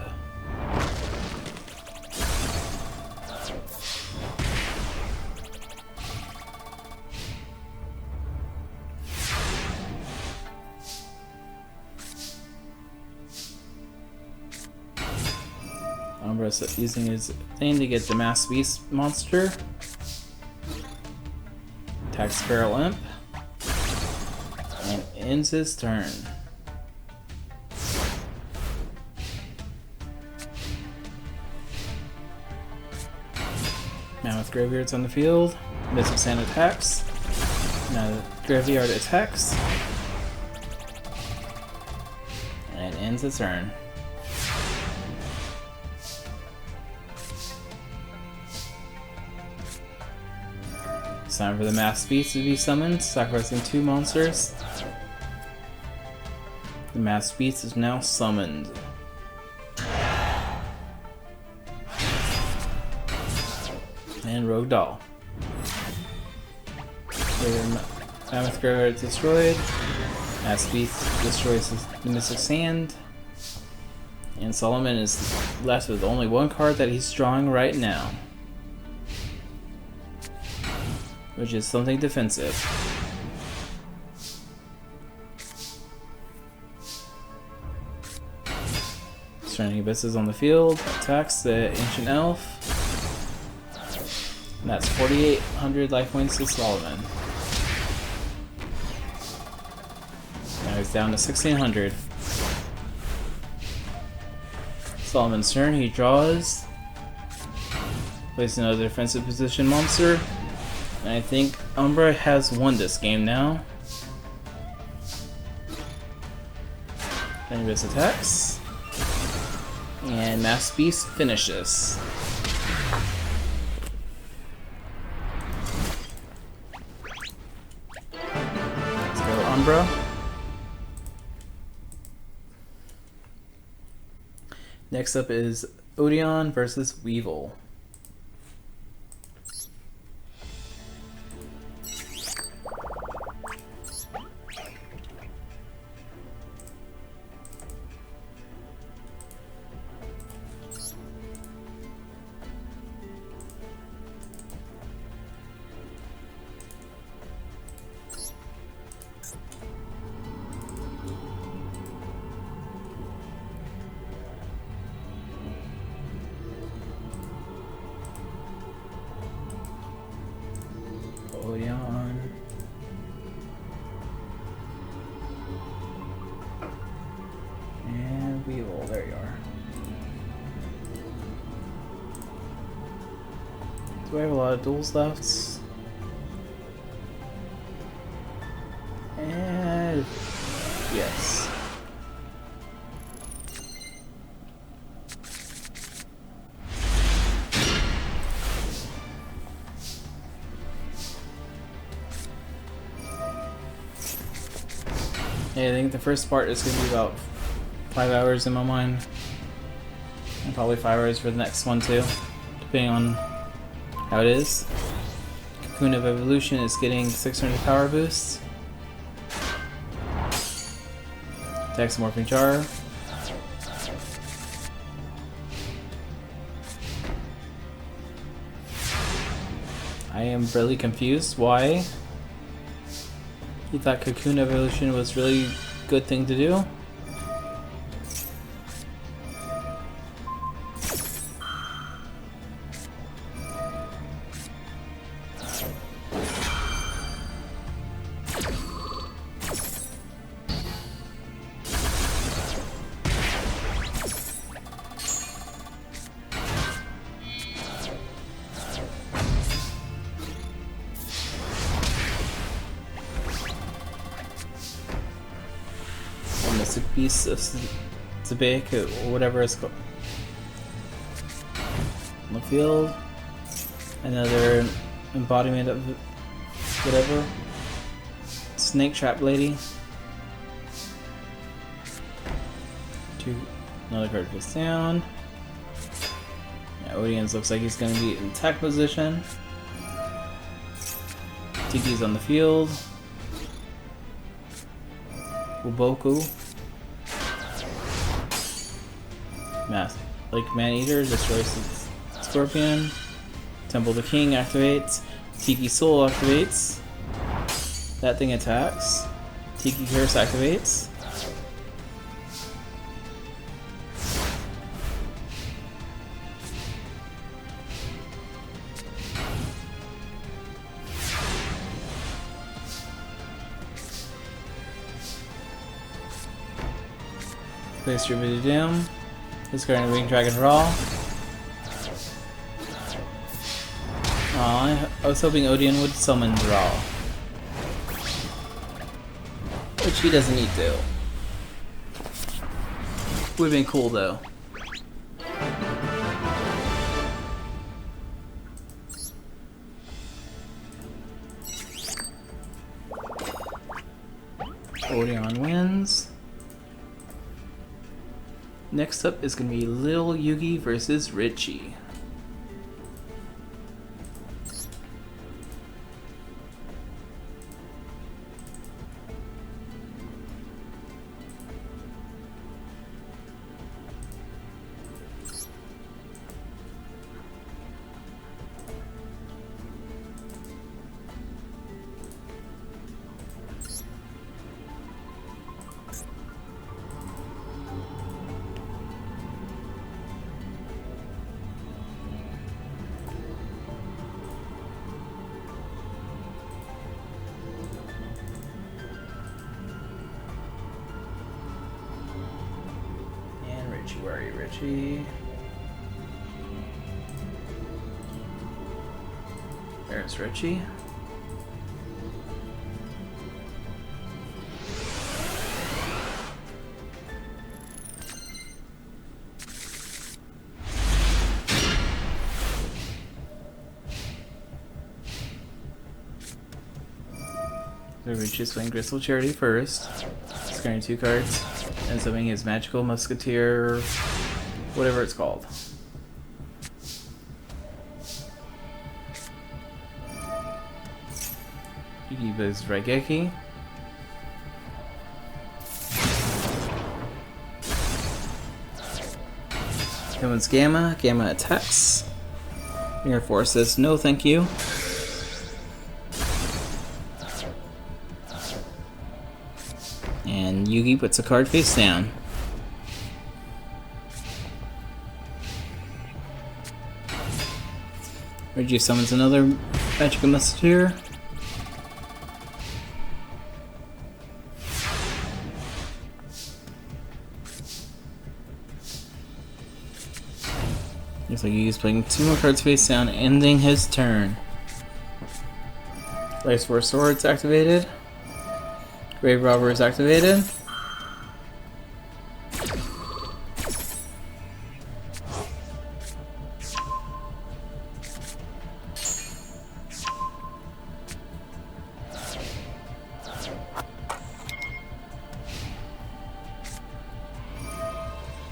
Umbra using his thing to get the Mass Beast monster. Attacks Pharoah Imp. And ends his turn. Mammoth Graveyard's on the field. Mystic Sand attacks. Now the Graveyard attacks. And ends his turn. It's time for the Mass Beast to be summoned, sacrificing 2 monsters. The Mass Beast is now summoned. And Rogue Doll. Mammoth Graveyard destroyed. Mass Beast destroys the Mystic Sand. And Solomon is left with only 1 card that he's drawing right now. Which is something defensive. Shining Abyss is on the field. Attacks the Ancient Elf. And that's 4,800 life points to Solomon. Now he's down to 1,600. Solomon's turn, he draws. Places another defensive position monster. And I think Umbra has won this game now. Shining Abyss attacks. And Mass Beast finishes. Umbra. Next up is Odeon versus Weevil. Odeon. And Weevil, there you are. Do I have a lot of duels left? And yes. Yeah, I think the first part is going to be about 5 hours in my mind. And probably 5 hours for the next one too, depending on how it is. Cocoon of Evolution is getting 600 power boosts. Attacks Morphing Jar. I am really confused why you thought Cocoon Evolution was really good thing to do. Piece of Zabek or whatever it's called on the field. Another embodiment of whatever. Snake Trap Lady. Another card goes down. Yeah, Odian's looks like he's going to be in attack position. Tiki's on the field. Uboku. Man-Eater destroys the Scorpion. Temple the King activates. Tiki Soul activates. That thing attacks. Tiki Curse activates. Place your Video Doom. Discarding Winged Dragon Raw. Aw, I was hoping Odian would summon Raw. Which he doesn't need to. Would've been cool though. Odian wins. Next up is going to be Lil Yugi versus Richie. Where are you, Richie? There's Richie. So Richie's playing Crystal Charity first. Discarding 2 cards. And summoning his Magical Musketeer, whatever it's called. Yugi's Raigeki. Comes Gamma. Gamma attacks. Mirror Force says no thank you. And Yugi puts a card face down. Reggie summons another Magical Musketeer. Looks like Yugi's playing 2 more cards face down, ending his turn. Life's Force Swords activated. Grave Robber is activated.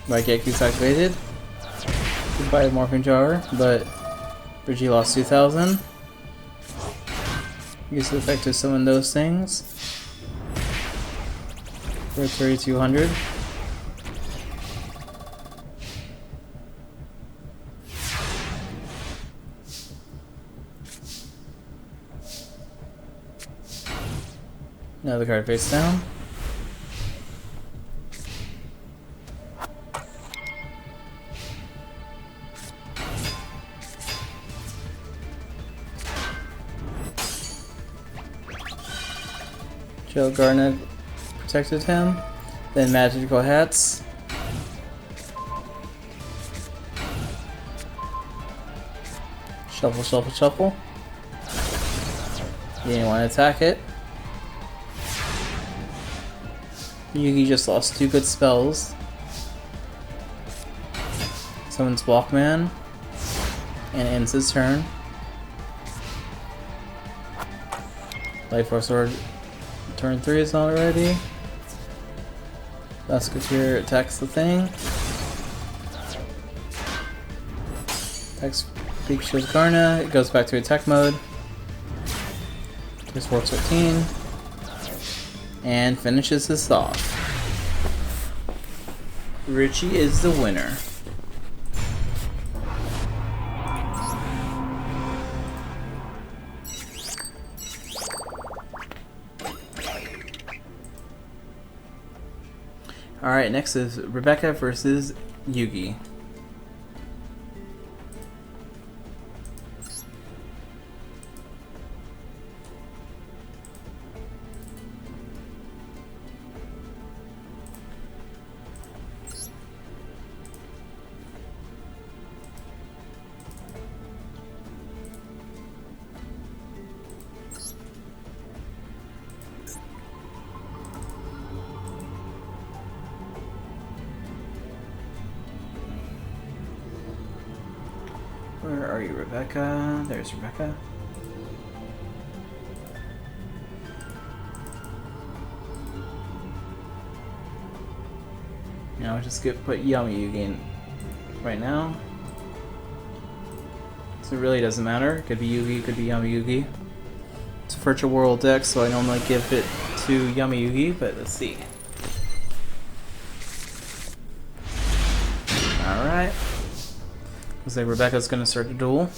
Raigeki's activated. Goodbye Morphing Jar, but Reggie lost 2,000. Use the effect to summon those things. For 3,200. Another card face down. Joe Garnet protected him. Then magical hats. Shuffle, shuffle, shuffle. You didn't want to attack it. Yugi just lost 2 good spells. Summons Walkman. And ends his turn. Life Force Sword. Turn 3 is already. Musketeer attacks the thing. Attacks Big Shield Karna. It goes back to attack mode. Takes 413. And finishes this off. Richie is the winner. Alright, next is Rebecca versus Yugi. Where are you, Rebecca? There's Rebecca. Now just put Yami Yugi in right now. So it really doesn't matter. It could be Yugi, it could be Yami Yugi. It's a virtual world deck, so I normally give it to Yami Yugi, but let's see. Alright. Looks like Rebecca's gonna start the duel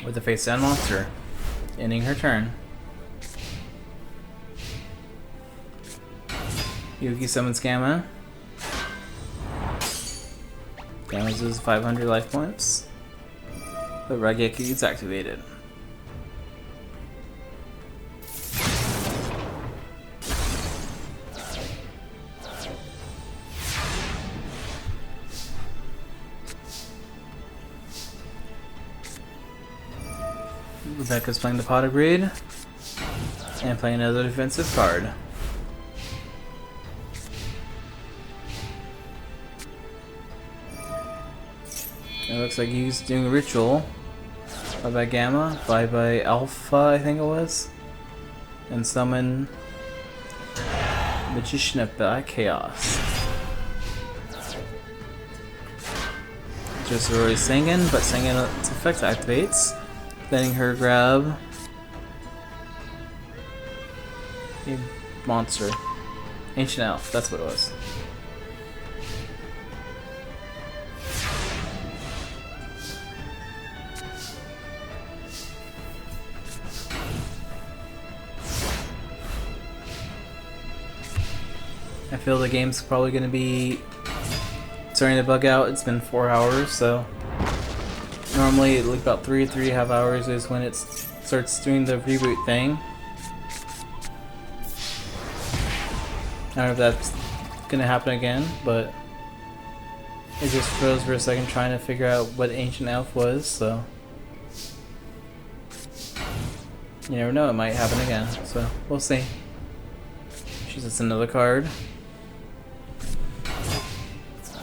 with the face down monster, ending her turn. Yugi summons Gamma. Gamma loses 500 life points. But Raigeki is activated. Rebecca's playing the Pot of Greed and playing another defensive card. It looks like he's doing a ritual. Bye bye Gamma, bye bye Alpha, I think it was. And summon Magician of Black Chaos. Just already singing, but singing its effect activates, letting her grab a monster. Ancient Elf, that's what it was. I feel the game's probably going to be starting to bug out. It's been 4 hours, so normally like about 3.5 hours is when it starts doing the reboot thing. I don't know if that's going to happen again, but it just froze for a second trying to figure out what Ancient Elf was, so you never know, it might happen again, so we'll see. She's just another card.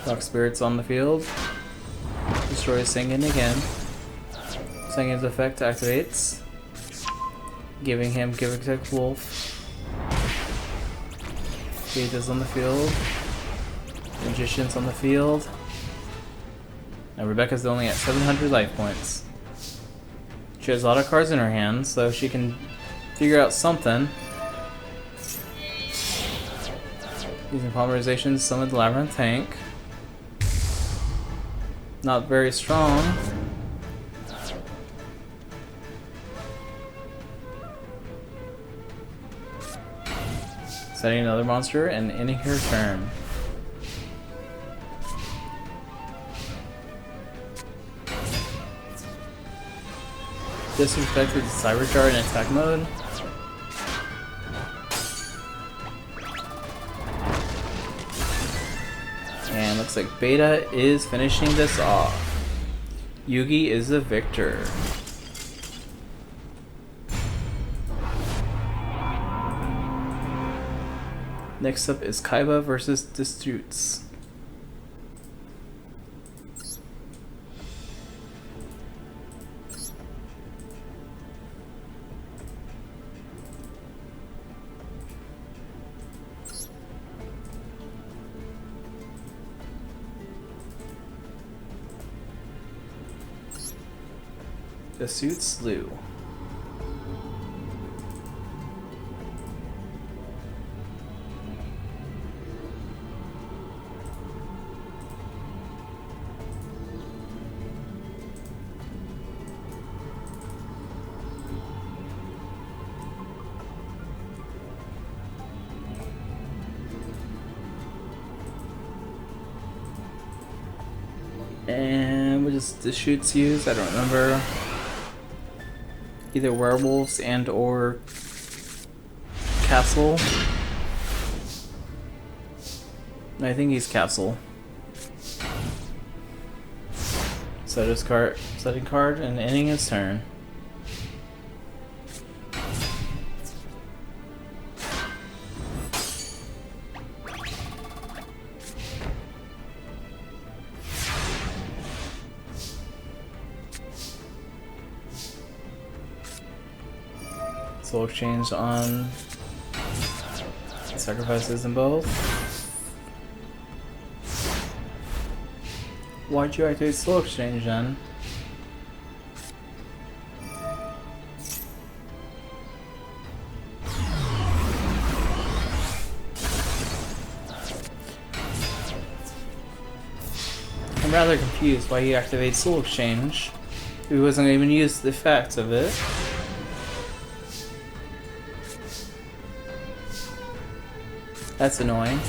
Dark Spirits on the field. Destroy Singen again. Singen's effect activates, giving him Give Attack Wolf. Faith is on the field. magicians on the field. Now Rebecca's only at 700 life points. She has a lot of cards in her hand, so she can figure out something. Using polymerization to summon the Labyrinth Tank. Not very strong. Setting another monster and ending her turn. Disrespected Cyberjar in attack mode. And looks like Beta is finishing this off. Yugi is the victor. Next up is Kaiba versus Disputes. Disputes slew. And what does the shoots use? I don't remember. Either werewolves and or castle. I think he's castle. Set his card, setting card, and ending his turn. Soul exchange on sacrifices in both. Why'd you activate soul exchange then? I'm rather confused why he activates soul exchange. He wasn't even use the effect of it. That's annoying.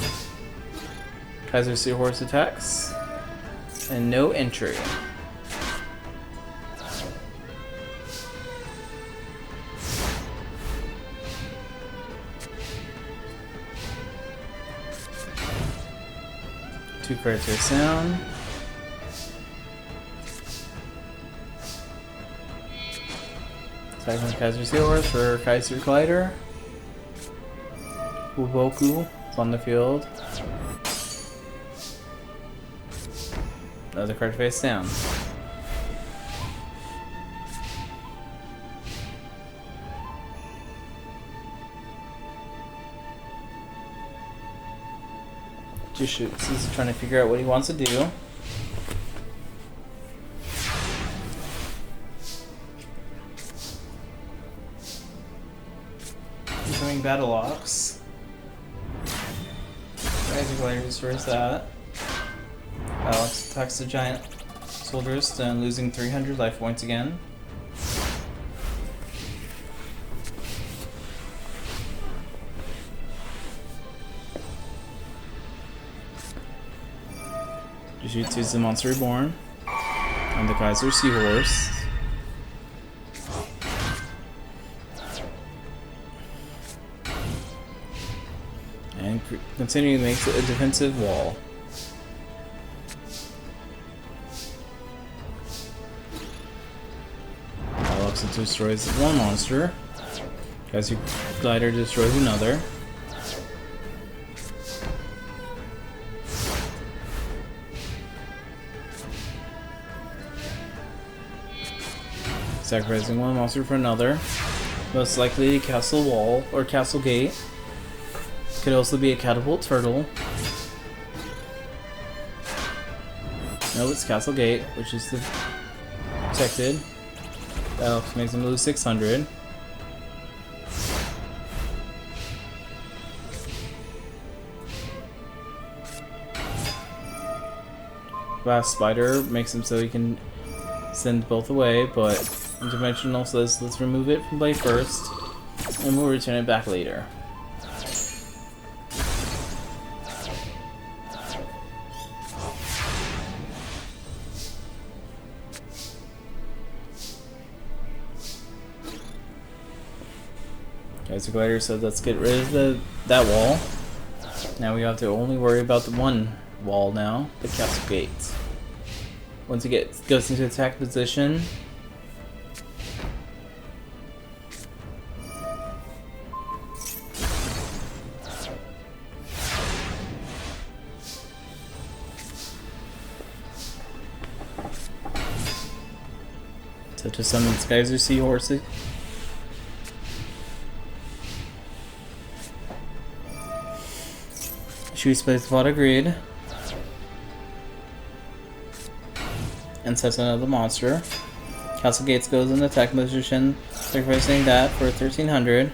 Kaiser Seahorse attacks. And no entry. Two cards face down. Attacking Kaiser Seahorse for Kaiser Glider. Uboku is on the field. Another card face down. Just shoots. He's trying to figure out what he wants to do. Incoming Battle Ox. Kaiser Glider destroys that. Alex attacks the giant soldierist and losing 300 life points again. Jujutsu is the Monster Reborn and the Kaiser Seahorse. And continuing to make a defensive wall. Alex destroys one monster. Kaiser Glider destroys another. Sacrificing one monster for another. Most likely a castle wall or castle gate. Could also be a catapult turtle. No, it's Castle Gate, which is the protected. That makes him lose 600. Glass Spider makes him so he can send both away, but Interdimensional says let's remove it from play first, and we'll return it back later. Geyser Glider said let's get rid of that wall. Now we have to only worry about the one wall now, the Castle Gate. Once it goes into attack position, so to summon Geyser Seahorse. Shoots plays the Vada Greed and sets another monster. Castle Gates goes in attack position, sacrificing that for 1300.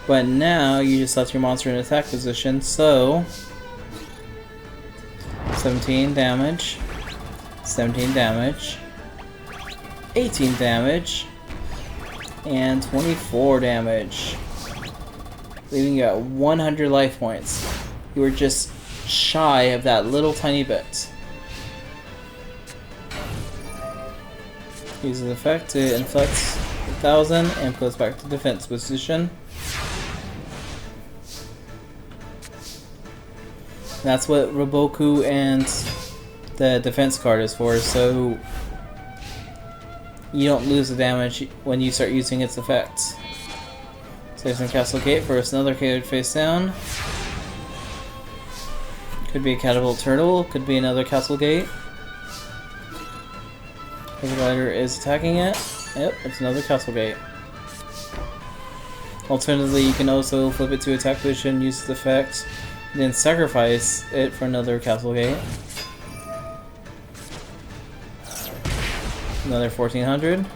But now you just left your monster in attack position, so 17 damage, 17 damage, 18 damage, and 24 damage. Leaving you at 100 life points. You were just shy of that little tiny bit. Uses the effect to inflict 1000 and goes back to defense position. That's what Roboku and the defense card is for, so you don't lose the damage when you start using its effects. Saves in Castle Gate for another card face down. Could be a Catapult Turtle, could be another Castle Gate. The Glider is attacking it. Yep, it's another Castle Gate. Alternatively, you can also flip it to attack position, use its effect, then sacrifice it for another Castle Gate. Another 1400.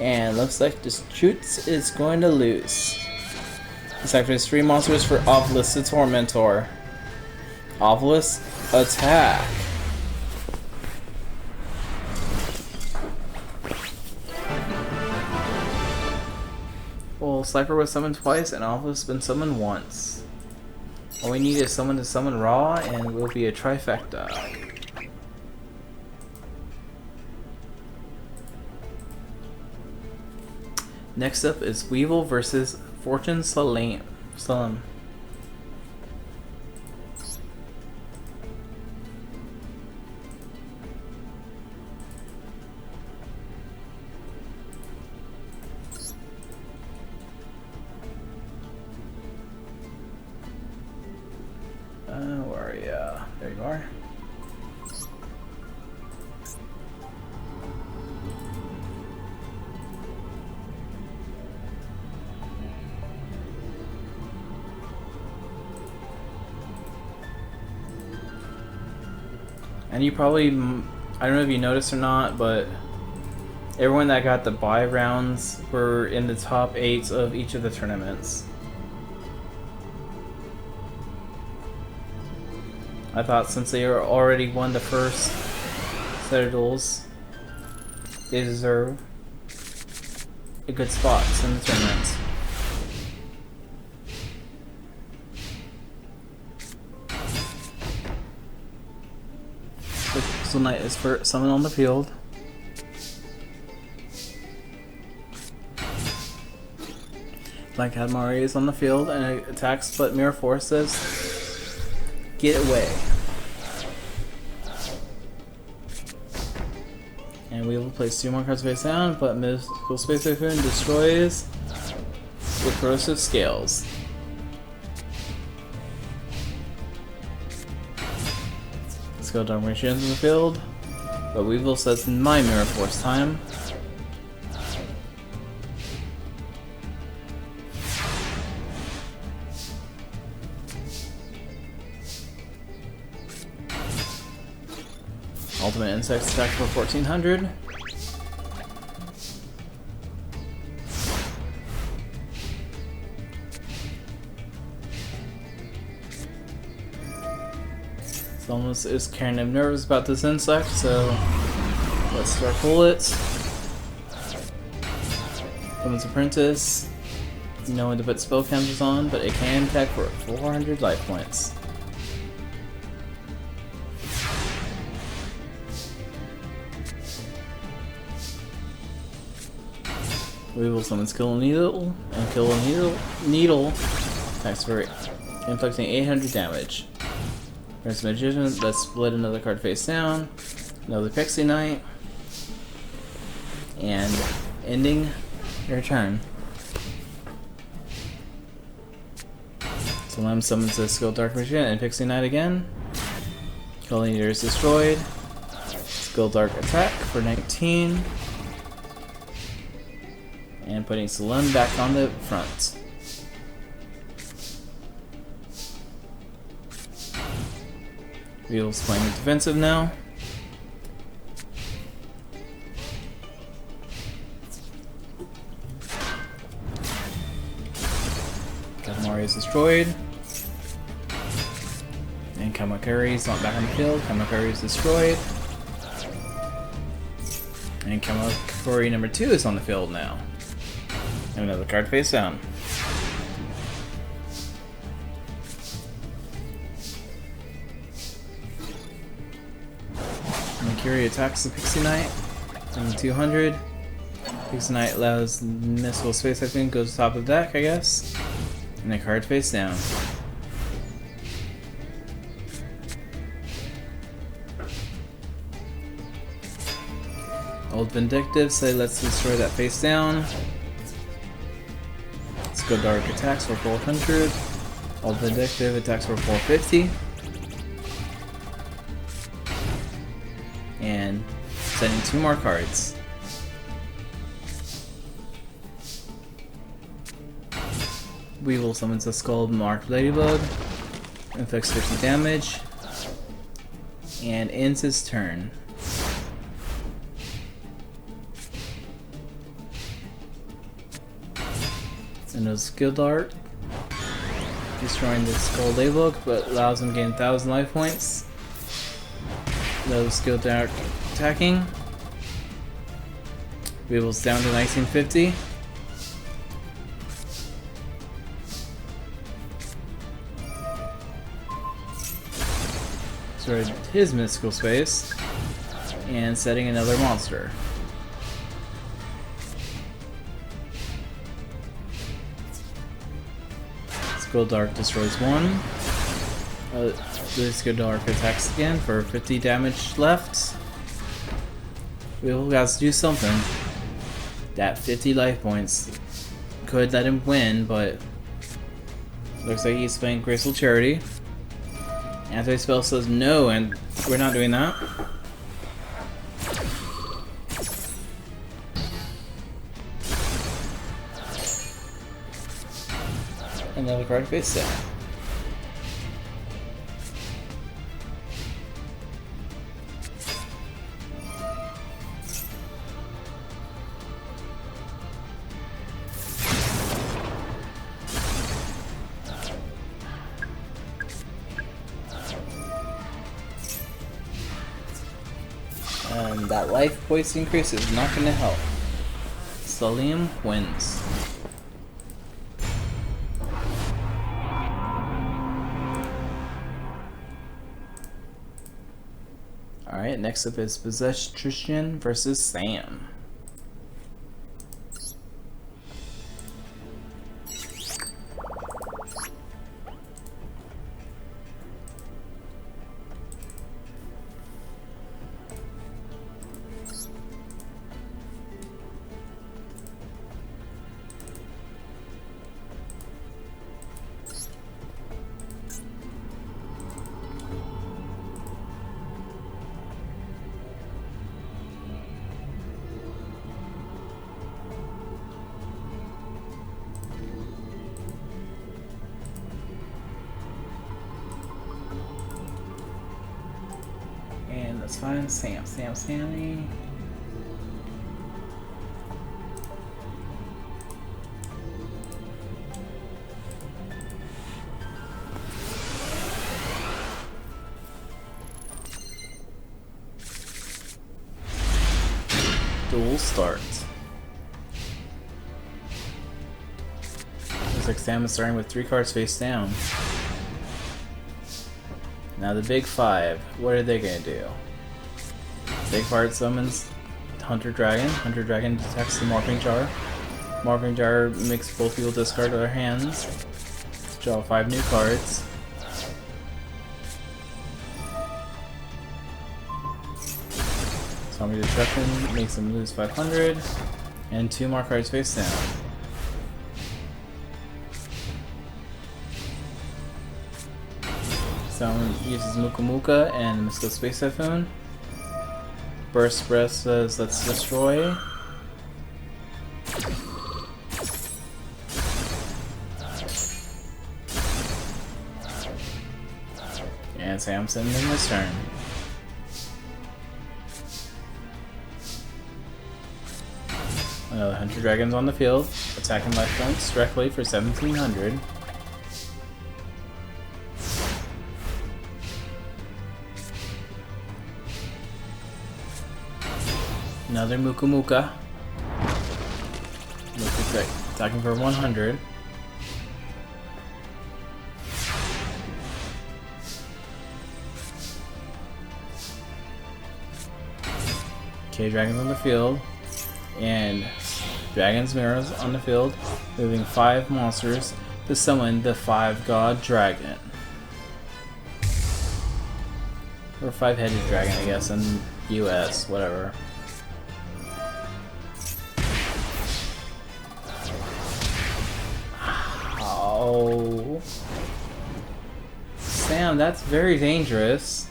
And looks like Distrutes is going to lose. Sacrifice 3 monsters for Obelisk the Tormentor. Obelisk, attack! Well, Cypher was summoned twice and Obelisk been summoned once. All we need is someone to summon Ra and it will be a trifecta. Next up is Weevil versus Fortune Salam. Where are you? There you are. And you probably, I don't know if you noticed or not, but everyone that got the bye rounds were in the top 8 of each of the tournaments. I thought since they already won the first set of duels, they deserve a good spot in the tournaments. So Knight is for summon on the field. Black Admari is on the field and it attacks, but Mirror Force says, get away. And we will place 2 more cards face down, but Mystical Space Typhoon destroys with Corrosive Scales. Let's go Darmarian into the field, but Weevil says my Mirror Force time. Ultimate Insect attack for 1400. Someone is kind of nervous about this insect, so let's start bullets. Someone's Apprentice. No one to put spell counters on, but it can attack for 400 life points. We will summons Kill a Needle, and Kill a Needle attacks for inflicting 800 damage. There's a Magician, let's split another card face down, another Pixie Knight, and ending your turn. Someone summons a Skill Dark Magician and Pixie Knight again. Kill Leader is destroyed. Skill Dark attack for 19. And putting Salem back on the front. Wheel's playing defensive now. Katamari is destroyed. And Kamakuri is not back on the field. Kamakuri is destroyed. And Kamakuri number 2 is on the field now. And another card face down. Kamakuri attacks the Pixie Knight. On 200. Pixie Knight allows Mystical Space Typhoon goes to the top of the deck, I guess. And a card face down. Old Vindictive say let's destroy that face down. Let's go Dark attacks for 400. Old Vindictive attacks for 450. And sending 2 more cards. Weevil summons a Skull Marked Ladybug, inflicts 50 damage, and ends his turn. And no Skill Dart, destroying the Skull Ladybug, but allows him to gain 1000 life points. No Skill Dart attacking. Weevil's down to 1950. Destroyed his mystical space and setting another monster. Skill Dark destroys 1. The Skill Dark attacks again for 50 damage left. We'll have to do something. That 50 life points could let him win, but looks like he's playing Graceful Charity. Anti-spell says no, and we're not doing that. Another card face down. And that life points increase is not going to help. Salim wins. Alright, next up is Possessed Tristan versus Sam. Let's find Sammy. Duel starts. Looks like Sam is starting with 3 cards face down. Now the big 5. What are they gonna do? Big part summons Hunter Dragon. Hunter Dragon detects the Morphing Jar. Morphing Jar makes both people discard their hands. Draw 5 new cards. Zombie Destruction makes them lose 500. And 2 more cards face down. Someone uses Muka Muka and Mystical Space Typhoon. Burst Breath says let's destroy. And Samson in his turn. Another Hunter Dragon's on the field, attacking life points directly for 1700. Another Muka Muka. Attacking for 100. Okay, Dragon's on the field. And Dragon's Mirrors on the field, moving 5 monsters to summon the 5-God Dragon. Or 5-headed dragon, I guess, in US, whatever. Oh. Sam, that's very dangerous.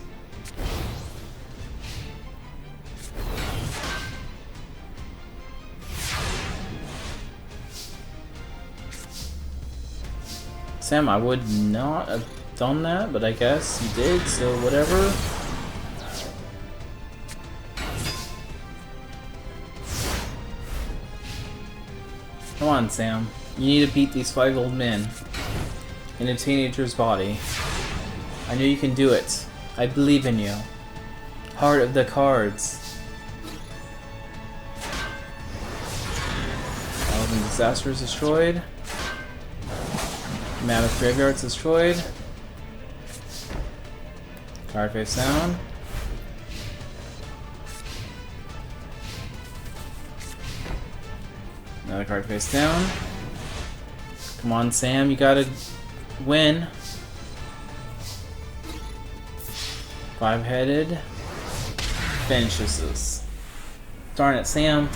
Sam, I would not have done that, but I guess you did, so whatever. Come on, Sam. You need to beat these 5 old men in a teenager's body. I know you can do it. I believe in you. Heart of the cards. Eleven Disaster is destroyed. Mammoth Graveyard's destroyed. Card face down. Another card face down. Come on, Sam, you gotta win. 5-headed. Finishes this. Darn it, Sam.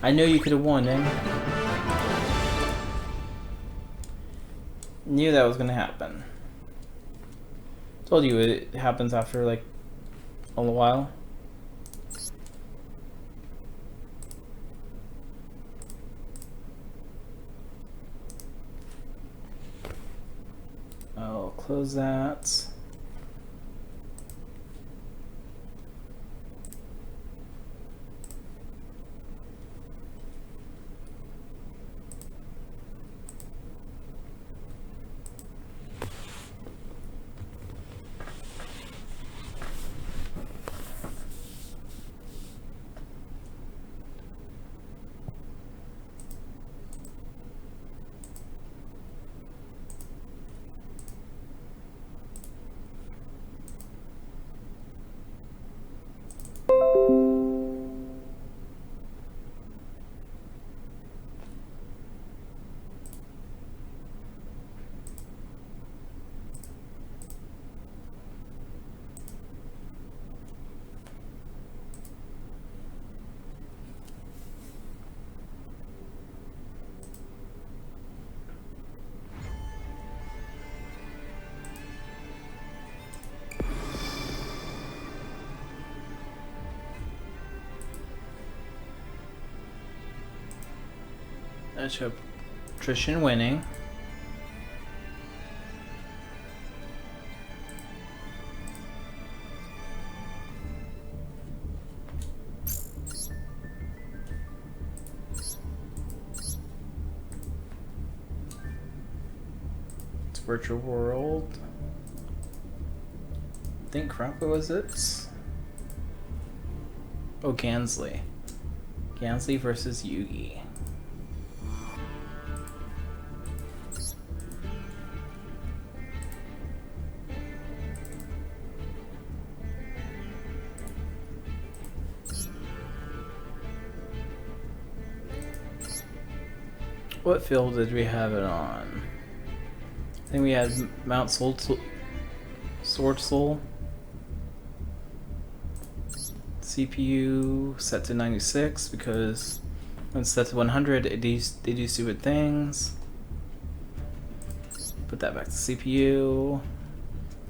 I know you could have won, dang. Knew that was gonna happen. Told you it happens after like a while. I'll close that. I show Trishan winning. Virtual World. I think Krappa was it? Oh, Gansley. Gansley versus Yugi. What field did we have it on? I think we had Mount Sword Soul. CPU set to 96 because when set to 100 they do stupid things. Put that back to CPU.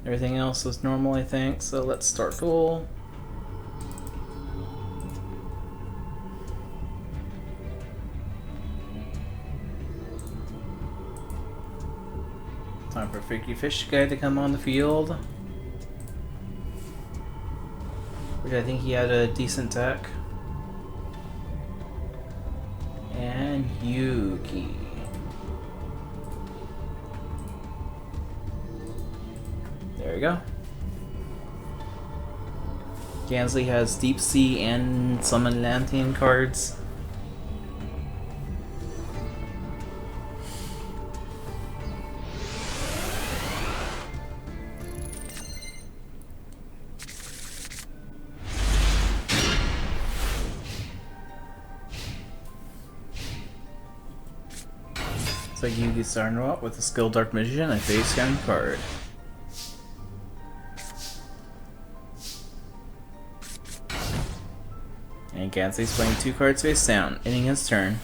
Everything else was normal, I think. So let's start Duel. Time for Freaky Fish Guy to come on the field. Which I think he had a decent deck. And Yugi. There we go. Gansley has Deep Sea and some Atlantean cards. Like Yugi starting out with a Skilled Dark Magician and face scan card. And Gansley's playing 2 cards face down, ending his turn.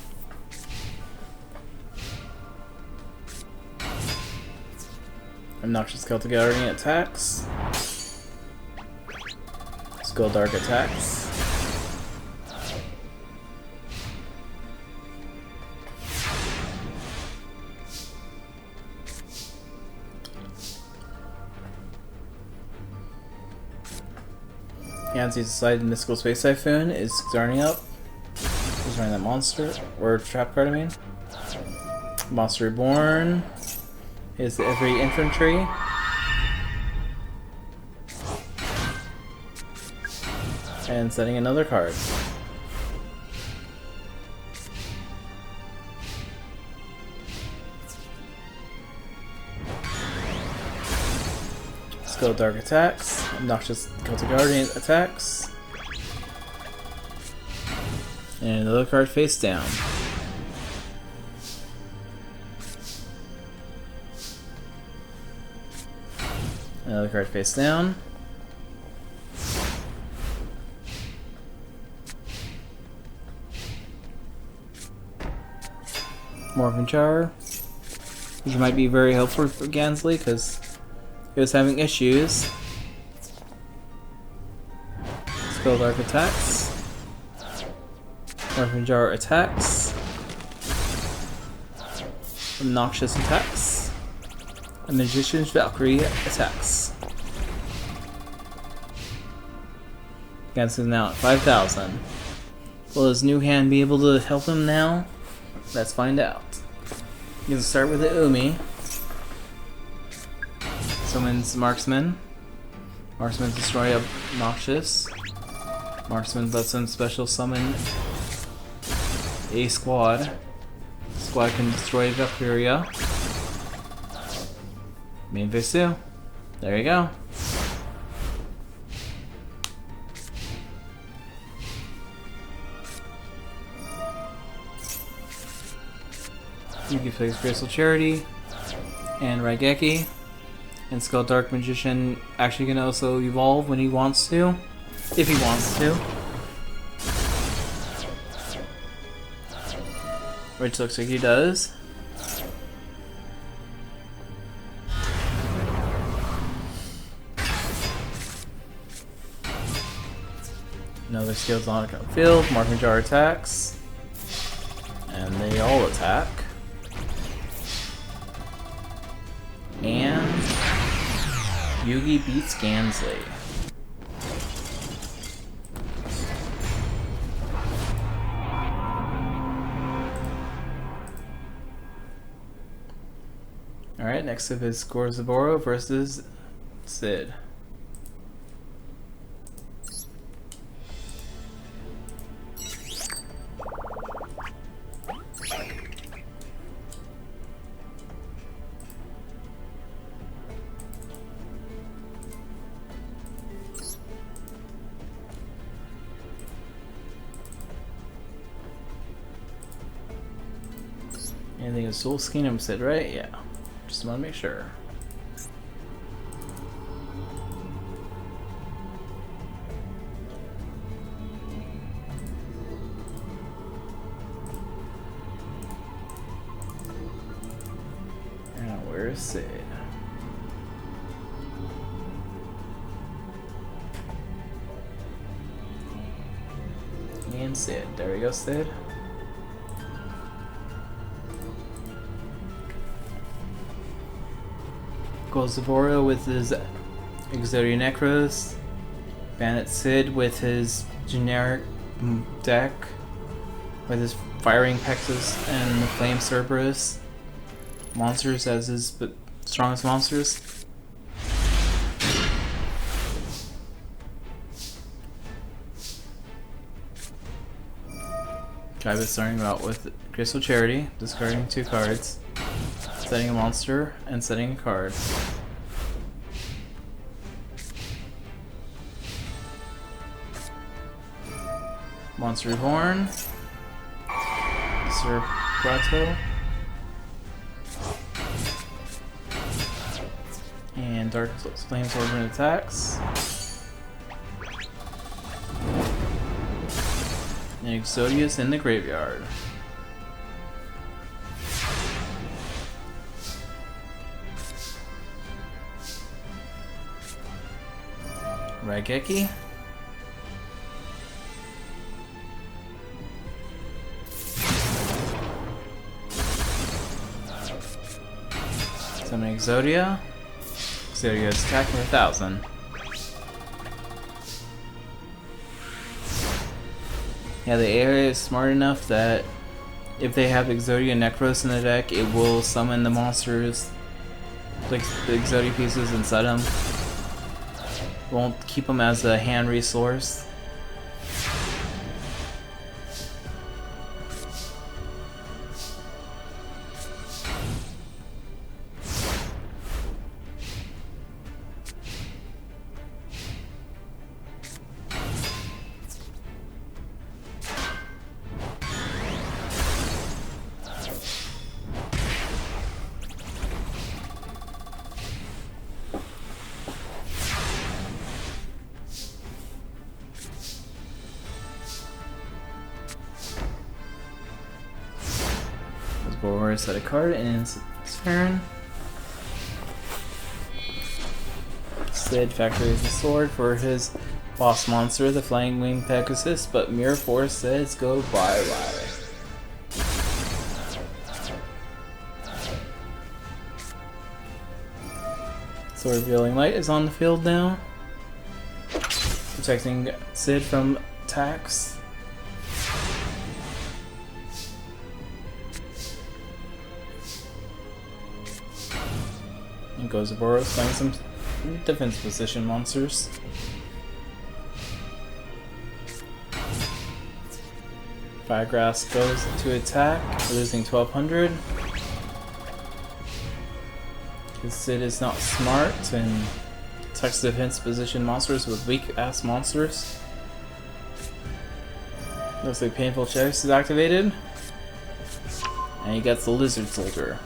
Obnoxious Celtic Guardian attacks. Skilled Dark attacks. Yancy's decided Mystical Space Typhoon is starting up. He's running that monster, or trap card, I mean. Monster Reborn is every infantry. And setting another card. Skilled Dark attacks, Obnoxious Celtic Guardian attacks, and another card face down. Another card face down. Morphin Jar, which might be very helpful for Gansley because he was having issues. Spell Dark attacks. Morphin Jar attacks. Obnoxious attacks. And Magician's Valkyrie attacks. Gansley's now at 5,000. Will his new hand be able to help him now? Let's find out. You can start with the Umi. Summons Marksman. Marksman destroy Obnoxious. Marksman lets him special summon a squad. Squad can destroy Valkyria. Main phase 2. There you go. Yugi plays Graceful Charity and Raigeki. And Skull Dark Magician actually can also evolve when he wants to. If he wants to. Which looks like he does. Another skilled on the field. Morphin Jar attacks. And they all attack. And Yugi beats Gansley. Alright, next up is Gorzaboro versus Sid. Anything is Duelist Kingdom said, right? Yeah. Just want to make sure. Now, where's Sid? Me and Sid. There we go, Sid. Gorzaboro with his Exodia Necros, Bandit Sid with his generic deck, with his Firing Pexus and the Flame Cerberus monsters as his strongest monsters. Kaiba starting out with Crystal Charity, discarding 2 cards. Setting a monster and setting a card. Monster Reborn. Sir Prato. And Dark Flame Swordsman attacks. And Exodius in the graveyard. Raigeki. Summon Exodia. Exodia is attacking 1,000. Yeah, the AI is smart enough that if they have Exodia Necros in the deck, it will summon the monsters, like the Exodia pieces inside them. Won't keep them as a hand resource. Or set a card and it's turn. Sid factories the sword for his boss monster, the Flying Wing Pegasus, but Mirror Force says go bye-bye. Sword Revealing Light is on the field now, protecting Sid from attacks. And Gorzaboro playing some defense position monsters. Firegrass goes to attack, losing 1200. Because Sid is not smart and attacks defense position monsters with weak ass monsters. Looks like Painful Checks is activated. And he gets the Lizard Soldier,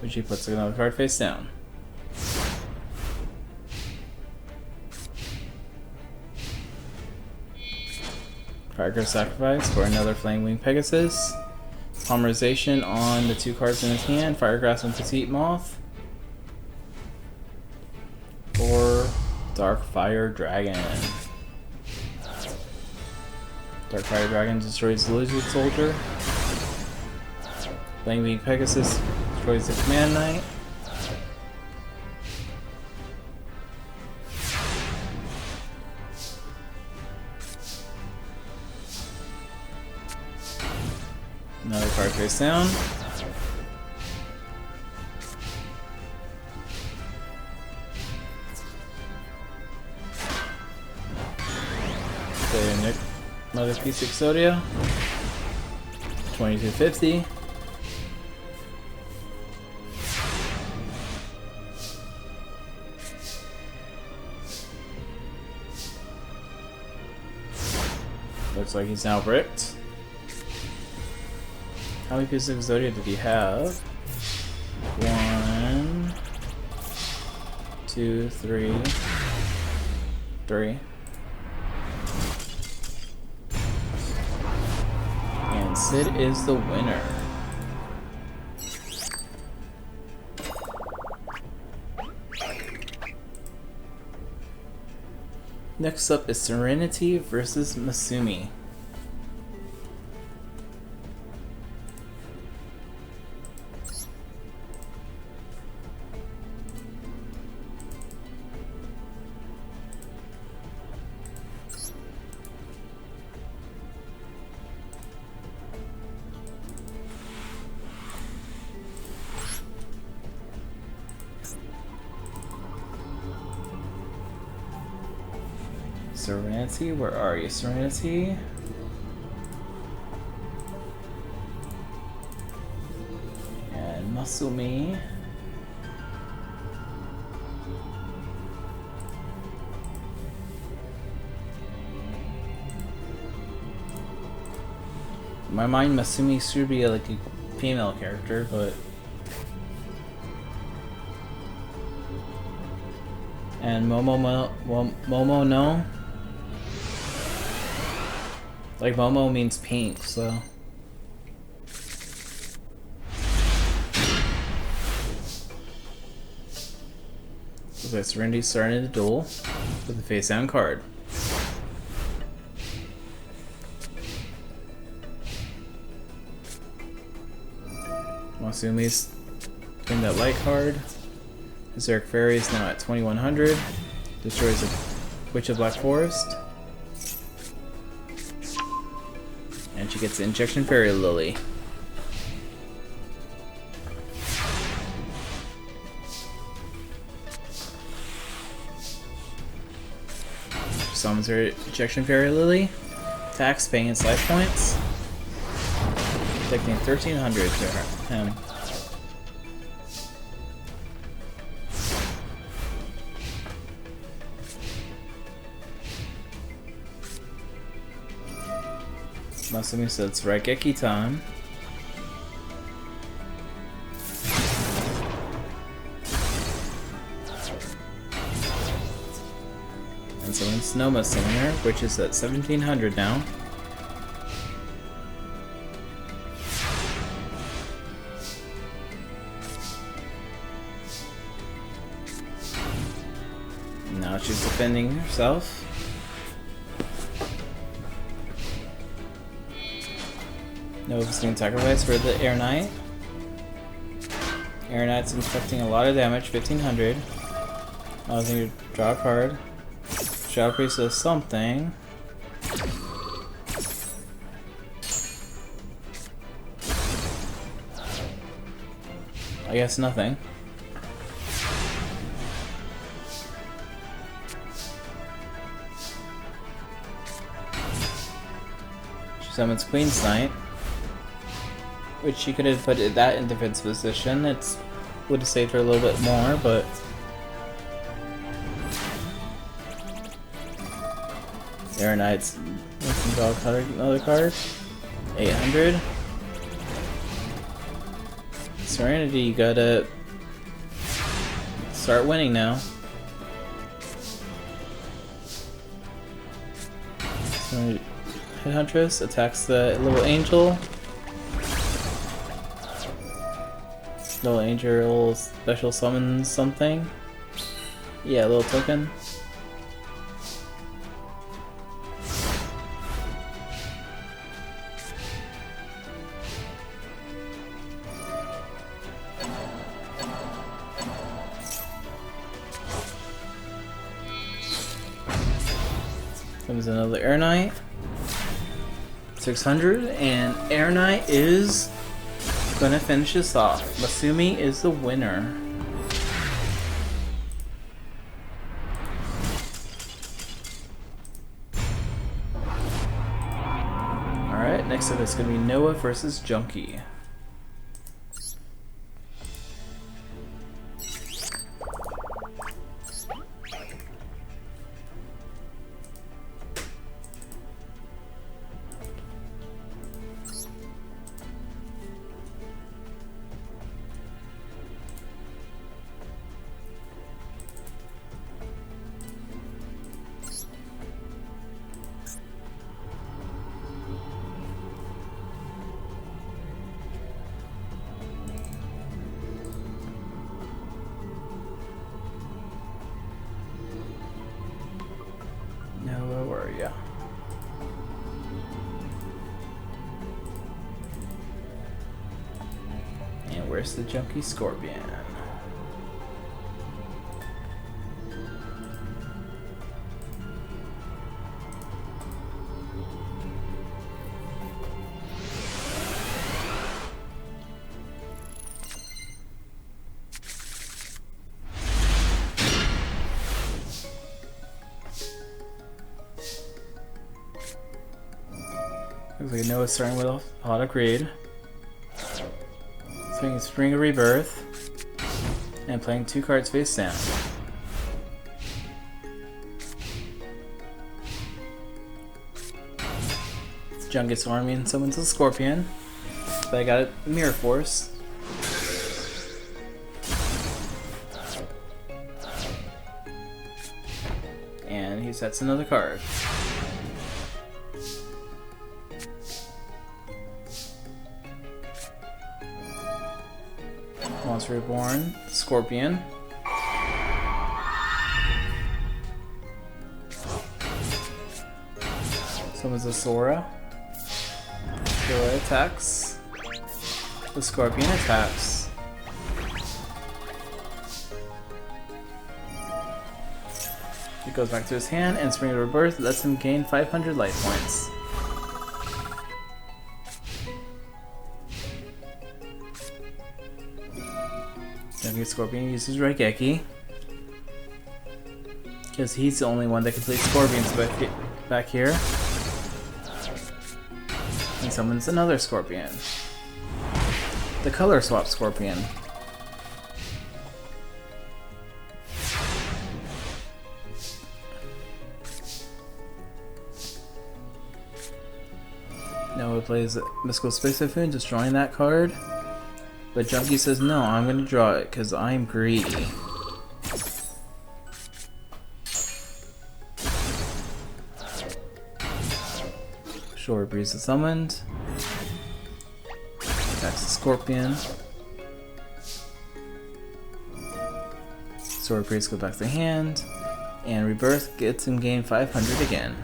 which he puts another card face down. Firegrass sacrifice for another Flame Wing Pegasus. Polymerization on the 2 cards in his hand, Firegrass and Petite Moth. Or Dark Fire Dragon. Dark Fire Dragon destroys the Lizard Soldier. Flame Wing Pegasus destroys the Command Knight. Another card face down. Another piece of Exodia. 2250. Looks like he's now bricked. How many pieces of Exodia did he have? 1, 2, 3. 3. And Sid is the winner. Next up is Serenity versus Masumi. Serenity, where are you, Serenity? And Masumi. In my mind, Masumi should be like a female character, but... And Momo no? Like, Momo means pink, so... So Serenity's starting the duel with the face down card. Masumi's getting that light card. Berserk Fairy is now at 2100. Destroys a Witch of Black Forest. And she gets the Injection Fairy Lily. Summons her Injection Fairy Lily. Attacks, paying its life points. Taking 1300 to him. Masumi said it's Raigeki time. And summons Noma Summoner, which is at 1700 now. Now she's defending herself. No existing sacrifice for the Air Knight. Air Knight's inflicting a lot of damage, 1500. Causing you to draw a card. Shadow Priest does something. I guess nothing. She summons Queen's Knight. Which she could have put that in defense position. It would have saved her a little bit more, but... Air Knight's draw another card. 800. Serenity, you gotta start winning now. So, Headhuntress attacks the little angel. Little angel special summons something. Yeah, a little token. Comes another Air Knight. 600, and Air Knight is gonna finish this off. Masumi is the winner. Alright, next up it's going to be Noah versus Junkie. Noah, where are ya? And where's the Junkie Scorpion? Looks like Noah's starting with Auto Creed. Swinging Spring of Rebirth. And playing 2 cards face down. Jung gets Army and summons a Scorpion. But I got a Mirror Force. And he sets another card. Monster Reborn, Scorpion. Summons a Sora. Sora attacks. The Scorpion attacks. It goes back to his hand, and Spring of Rebirth lets him gain 500 life points. Junkie Scorpion uses Raigeki, because he's the only one that can play Scorpions back here. And summons another Scorpion. The color swap Scorpion. Noah plays Mystical Space Typhoon, destroying that card. But Junkie says, no, I'm going to draw it because I'm greedy. Shore Breeze is summoned. Attacks the Scorpion. Sword Breeze goes back to the hand. And Rebirth gets him gain 500 again.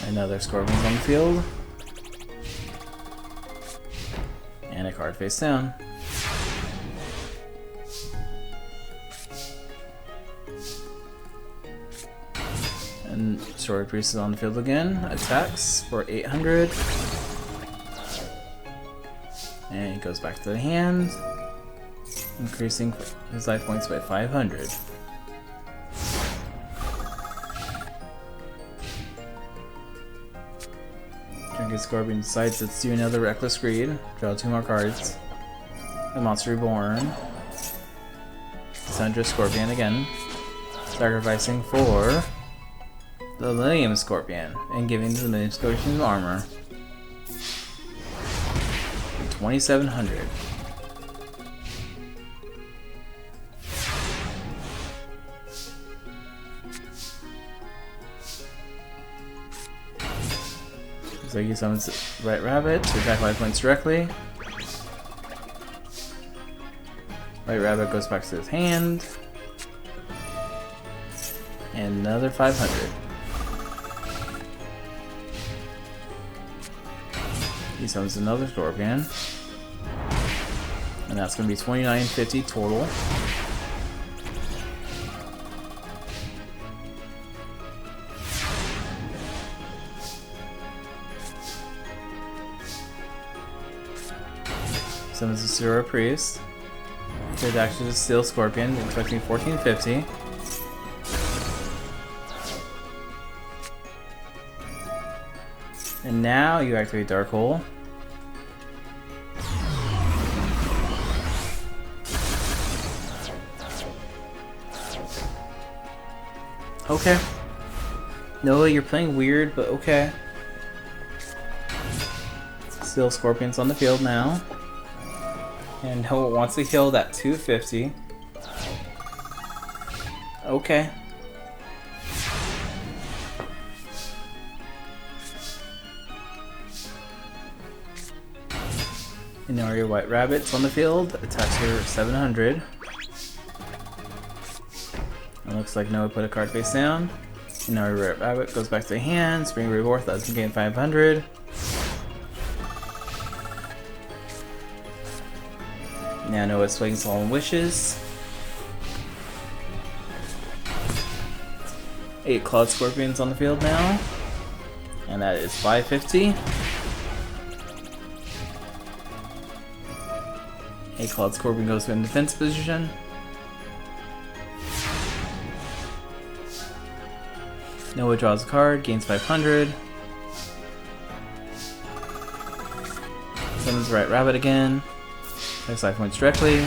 Another Scorpion's on the field. And a card face down. And Sword Priest is on the field again. Attacks for 800. And he goes back to the hand. Increasing his life points by 500. Junkie Scorpion decides let's do another Reckless Greed. Draw 2 more cards. The Monster Reborn. Sundra Scorpion again. Sacrificing for the Millennium Scorpion and giving the Millennium Scorpion armor. 2700. So he summons White Rabbit to attack 5 points directly. White Rabbit goes back to his hand. And another 500. He summons another Scorpion. And that's going to be 2950 total. Summons a Zero Priest. His action is Steel Scorpion, expecting 1450. And now you activate Dark Hole. Okay. Noah, you're playing weird, but okay. Still Scorpions on the field now. And Noah wants to kill that 250. Okay. And now your White Rabbit's on the field. Attacks her 700. It looks like Noah put a card face down. And now your Red Rabbit goes back to the hand. Spring Rebirth doesn't gain 500. Now Noah swings Solemn Wishes. 8 Clawed Scorpions on the field now. And that is 550. 8 Clawed Scorpion goes in defense position. Noah draws a card, gains 500. Summons the Right Rabbit again. Takes 5 points directly.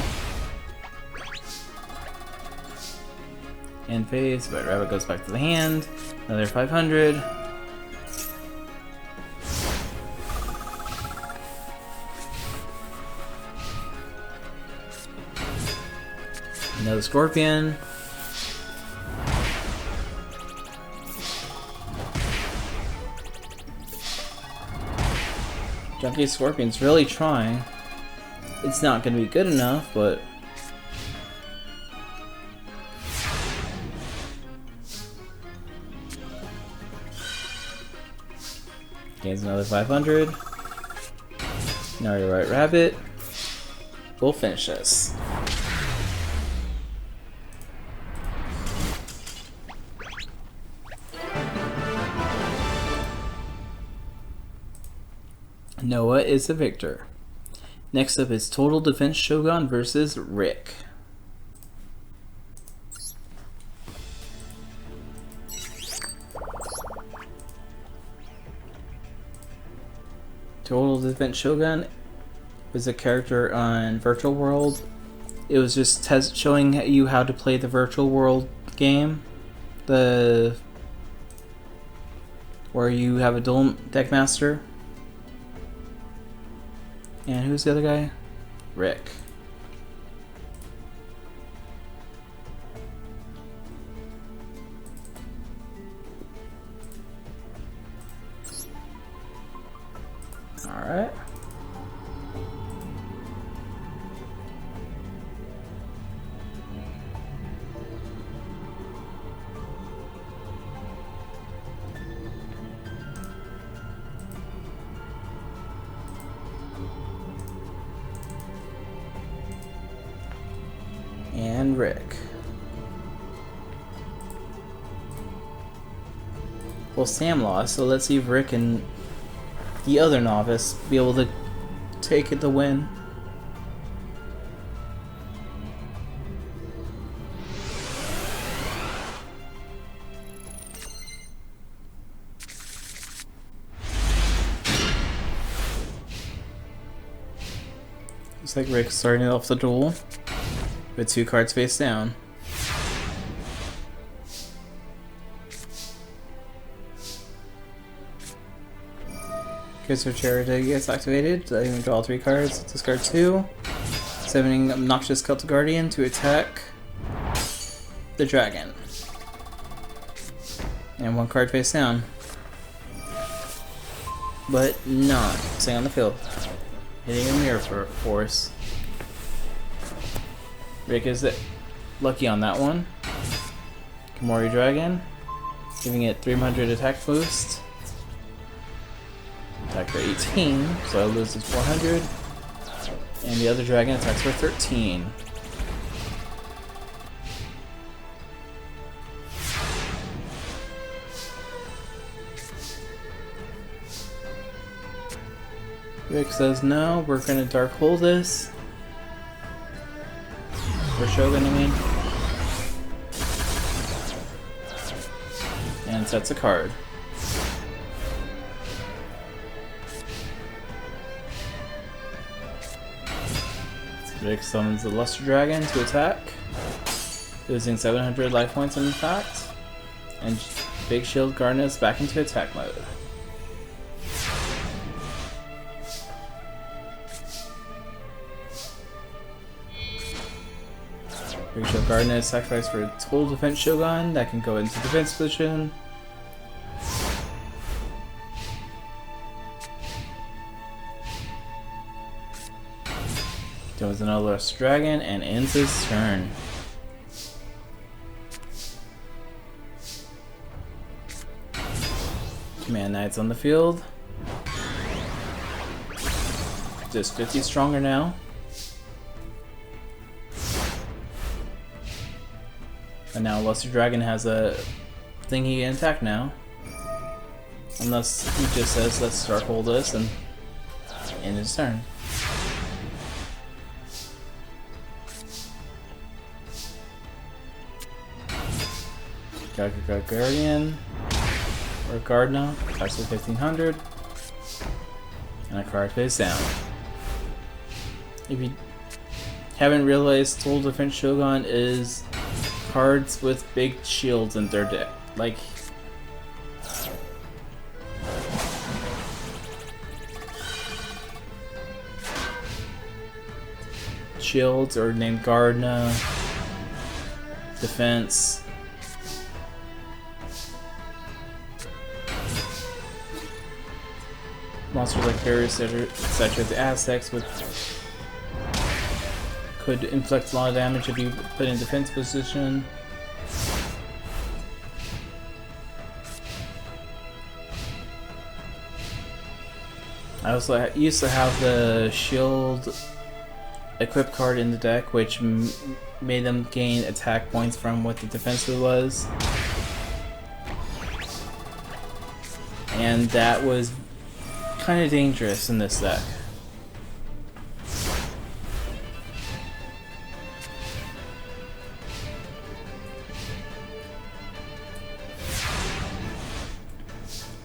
End phase, White Rabbit goes back to the hand. Another 500. Another Scorpion. Junkie Scorpion's really trying. It's not going to be good enough, but gains another 500. Now your White Rabbit. We'll finish this. Noah is the victor. Next up is Total Defense Shogun versus Rick. Total Defense Shogun was a character on Virtual World. It was just showing you how to play the Virtual World game. Where you have a dual deck master. And who's the other guy? Rick. Alright. And Rick. Well, Sam lost, so let's see if Rick and the other novice be able to take it to win. Looks like Rick's starting off the duel with 2 cards face down. Kisser Charity gets activated, letting him draw 3 cards, discard 2, summoning Obnoxious Celtic Guardian to attack the dragon. And 1 card face down. But not staying on the field. Hitting a Mirror Force. Rick is lucky on that one. Kimori Dragon, giving it 300 attack boost. Attack for 18, so it loses 400. And the other dragon attacks for 13. Rick says no, we're gonna Dark Hole this. For Shogun, I mean. And sets a card. Rick summons the Luster Dragon to attack, losing 700 life points in fact, and Big Shield Garnet back into attack mode. Big Shield Garnet is sacrificed for a total defense Shogun that can go into defense position. Does another Luster Dragon and ends his turn. Command Knights on the field. Just 50 stronger now. And now Luster Dragon has a thing he can attack now. Unless he just says, let's circle this and end his turn. Guardian or Gardna, attacks with 1500, and a card face down. If you haven't realized, Total Defense Shogun is cards with big shields in their deck. Like, shields are named Gardna, defense. Monsters like Pharoah, such as the Aztecs, could inflict a lot of damage if you put in defense position. I also used to have the shield equip card in the deck, which made them gain attack points from what the defense was. And that was kind of dangerous in this deck.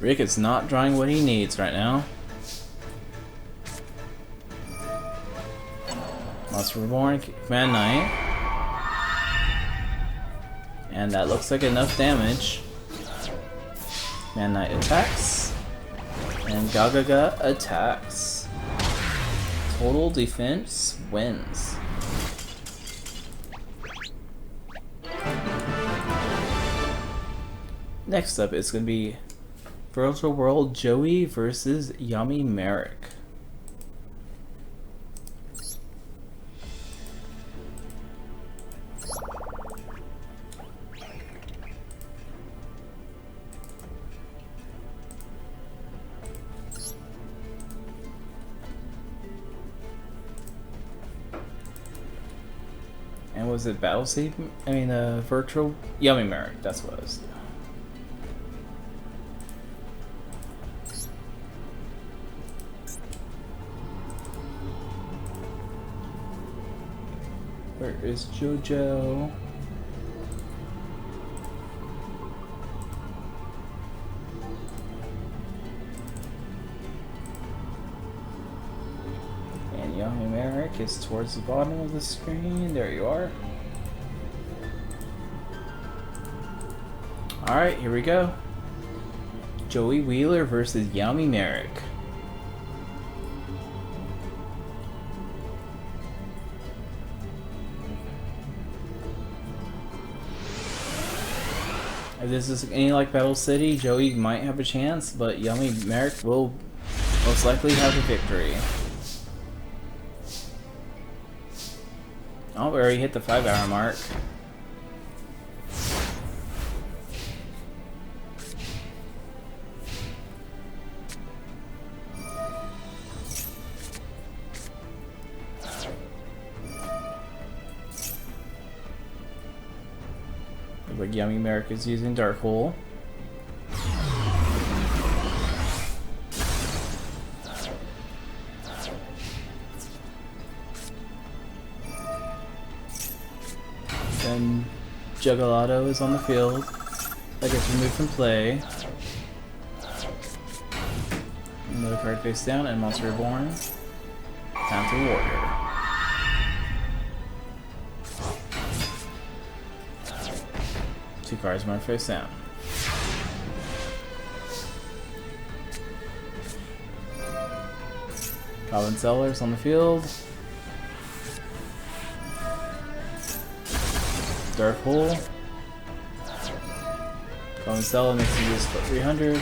Rick is not drawing what he needs right now. Monster Reborn, Command Knight. And that looks like enough damage. Command Knight attacks. And Gagaga attacks. Total defense wins. Next up is going to be Virtual World Joey versus Yami Merrick. And was it Battle Seed? I mean, Virtual Yami Merrick, that's what it was. Where is Jojo? And Yami Merrick is towards the bottom of the screen. There you are. Alright, here we go. Joey Wheeler versus Yami Merrick. If this is any like Battle City, Joey might have a chance, but Yami Merrick will most likely have the victory. Oh, we already hit the 5-hour mark. Looks like Yami Merrick is using Dark Hole. Then Juggalato is on the field. That gets removed from play. Another card face down and Monster Reborn. Time to Warrior. cards marked face down. Common Sellers on the field. Dark Hole. Common Seller makes you use for 300.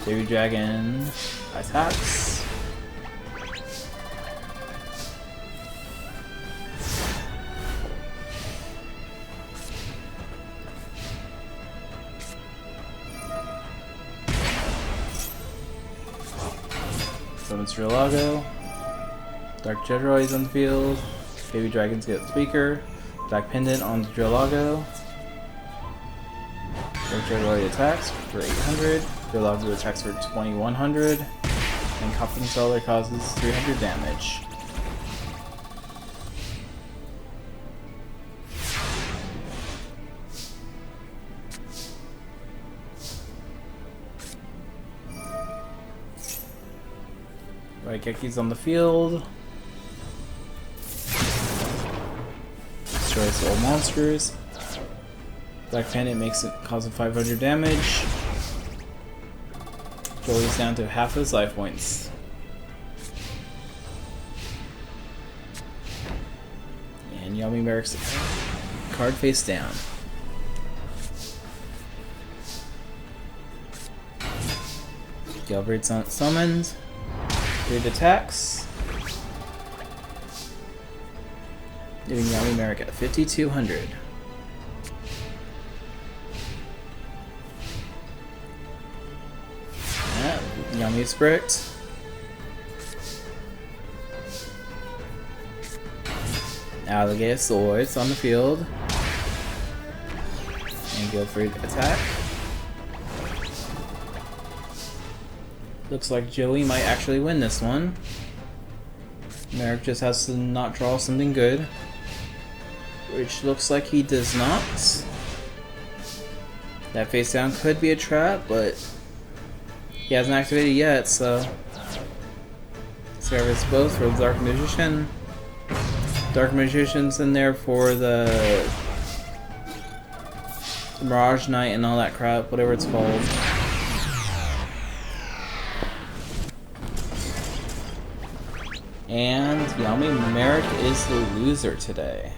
Baby Dragon attacks. Summons Drillago. Dark Jedroid is on the field. Baby Dragons get Speaker. Black Pendant on the Drillago. Dark Jedroid attacks for 800. Drillago attacks for 2100. And Coffin Seller causes 300 damage. Raigeki's on the field. Destroys all monsters. Black Pendant makes it cause 500 damage. Joey's down to half his life points. And Yummy Merrick's card face down. Galbraith's summoned. Great attacks. Giving Yummy Merrick at 5,200. Yeah, Yummy's bricked. Alligator Swords on the field. And Guildford attack. Looks like Joey might actually win this one. Merrick just has to not draw something good. Which looks like he does not. That face down could be a trap, but he hasn't activated yet, so service both for the Dark Magician. Dark Magician's in there for the Mirage Knight and all that crap, whatever it's called. And Yummy Merrick is the loser today.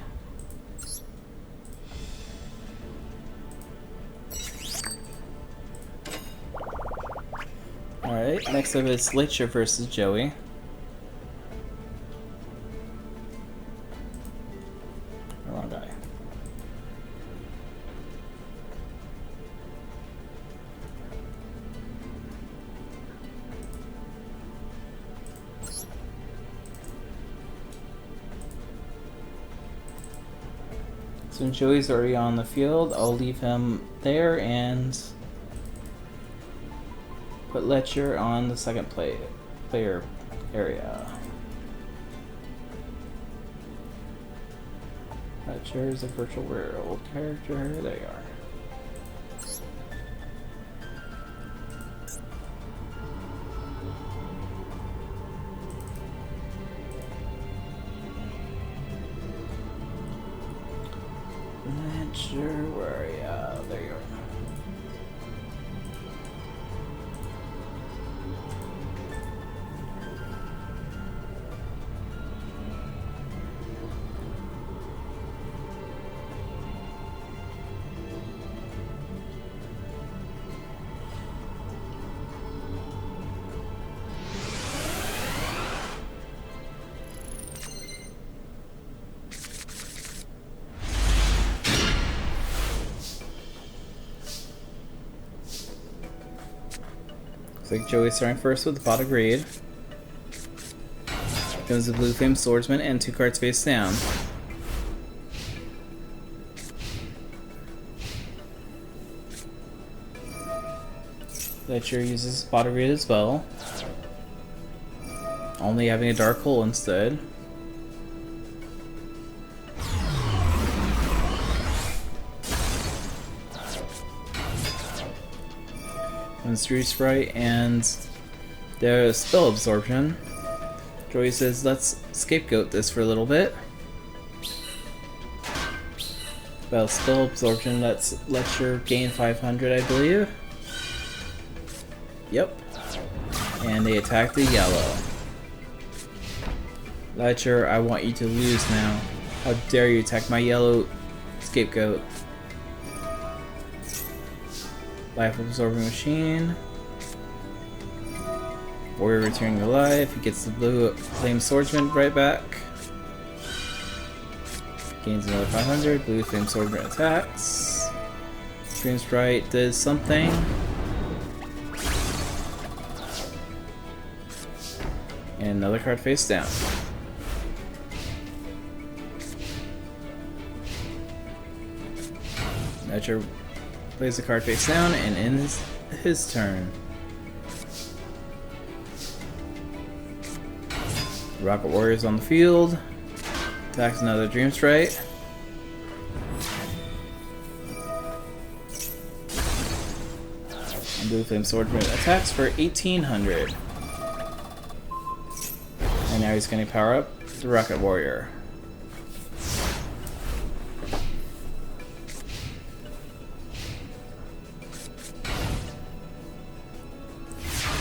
Alright, next up is Litcher versus Joey. Wrong guy. So Joey's already on the field. I'll leave him there and put Letcher on the second player area. Letcher is a virtual world character. There you are. Letcher, where are you? There you are. Looks like Joey's starting first with the Pot of Greed. Comes the Blue Flame Swordsman and 2 cards face down. Letcher uses Pot of Greed as well. Only having a Dark Hole instead. And Street Sprite and the Spell Absorption. Joey says, let's scapegoat this for a little bit. Spell Spell Absorption, lets your gain 500, I believe. Yep. And they attack the yellow. Ledger, I want you to lose now. How dare you attack my yellow scapegoat. Life Absorbing Machine. Warrior returning to life. He gets the blue Flame Swordsman right back. Gains another 500. Blue Flame Swordsman attacks. Dream Sprite does something. And another card face down. Ledger plays the card face down and ends his turn. Rocket Warrior's on the field. Attacks another Dream Sprite. And Blue Flame Swordsman attacks for 1800. And now he's going to power up the Rocket Warrior.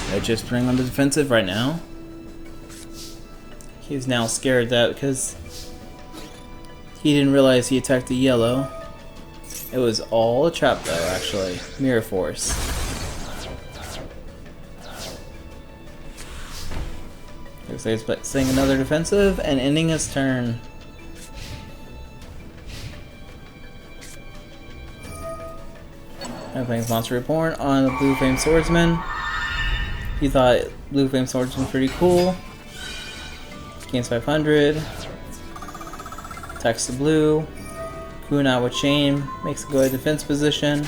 They're just putting on the defensive right now. He's now scared that because he didn't realize he attacked the yellow. It was all a trap though, actually. Mirror Force. Looks like he's playing another defensive and ending his turn. I'm playing Monster Reborn on the Blue Flame Swordsman. He thought Blue Flame Swordsman was pretty cool. Gains 500. Attacks the blue. Kunai with Chain. Makes a good defense position.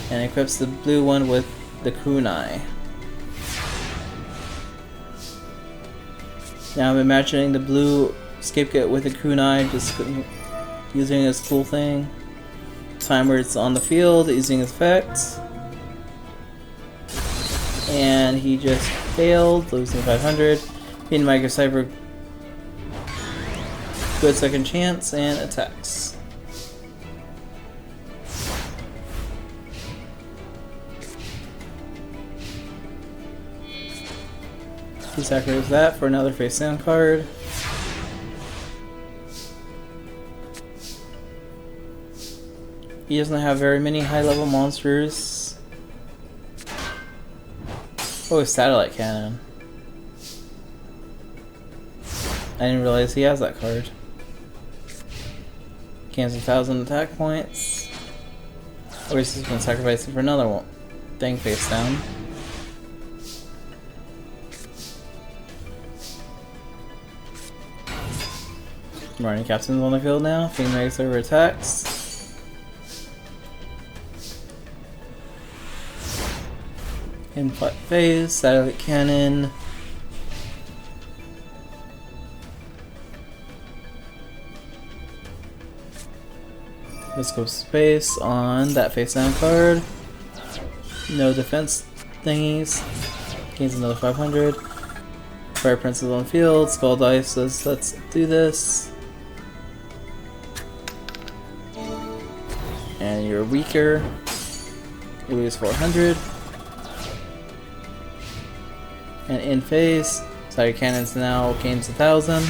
And equips the blue one with the Kunai. Now I'm imagining the blue scapegoat with the Kunai just using his cool thing. Time where it's on the field, using his effects. And he just failed, losing 500. Being Micro Cyber. Good second chance and attacks. He sacrifices that for another face down card. He doesn't have very many high level monsters. Oh, Satellite Cannon. I didn't realize he has that card. Gains 1,000 attack points. Or he's just been sacrificing for another one. Thing face down. Marine Captain's on the field now. Fiend Mega Server attacks. In phase, Satellite Cannon. Let's go space on that face down card. No defense thingies. Gains another 500. Fire Prince is on field. Skull Dice says, let's do this. And you're weaker. You lose 400. And in phase, Satellite Cannons now gains 1,000.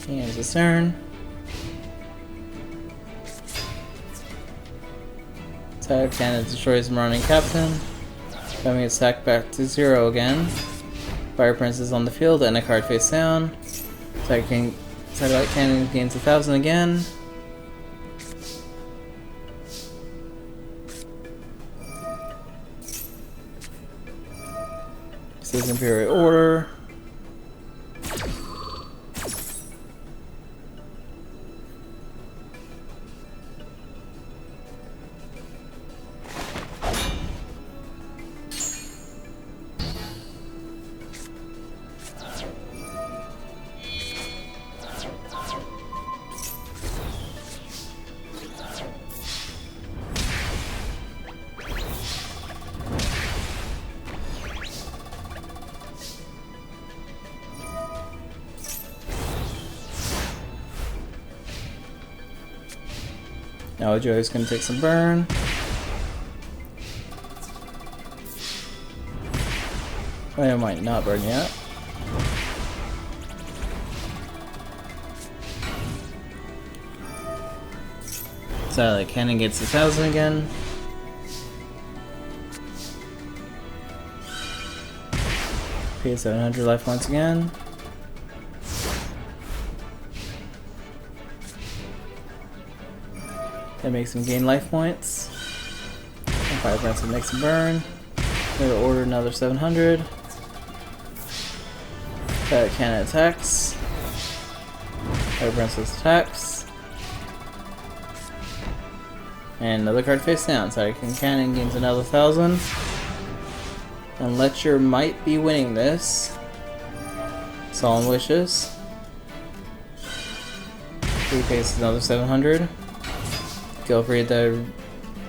Ends his turn. Satellite Cannon destroys Marine Captain. Coming its attack back to 0 again. Fire Prince is on the field and a card face down. Satellite Cannon gains 1,000 again. This is Imperial Order. Now Joey's gonna take some burn. I might not burn yet. So like cannon gets 1,000 again. Pay 700 life points again. That makes him gain life points. And Fire Princess makes him burn. We're gonna order another 700. That cannon attacks. Fire Princess attacks. And another card face down. So cannon gains another 1,000. And Letcher might be winning this. Solemn Wishes. He pays another 700. Go for the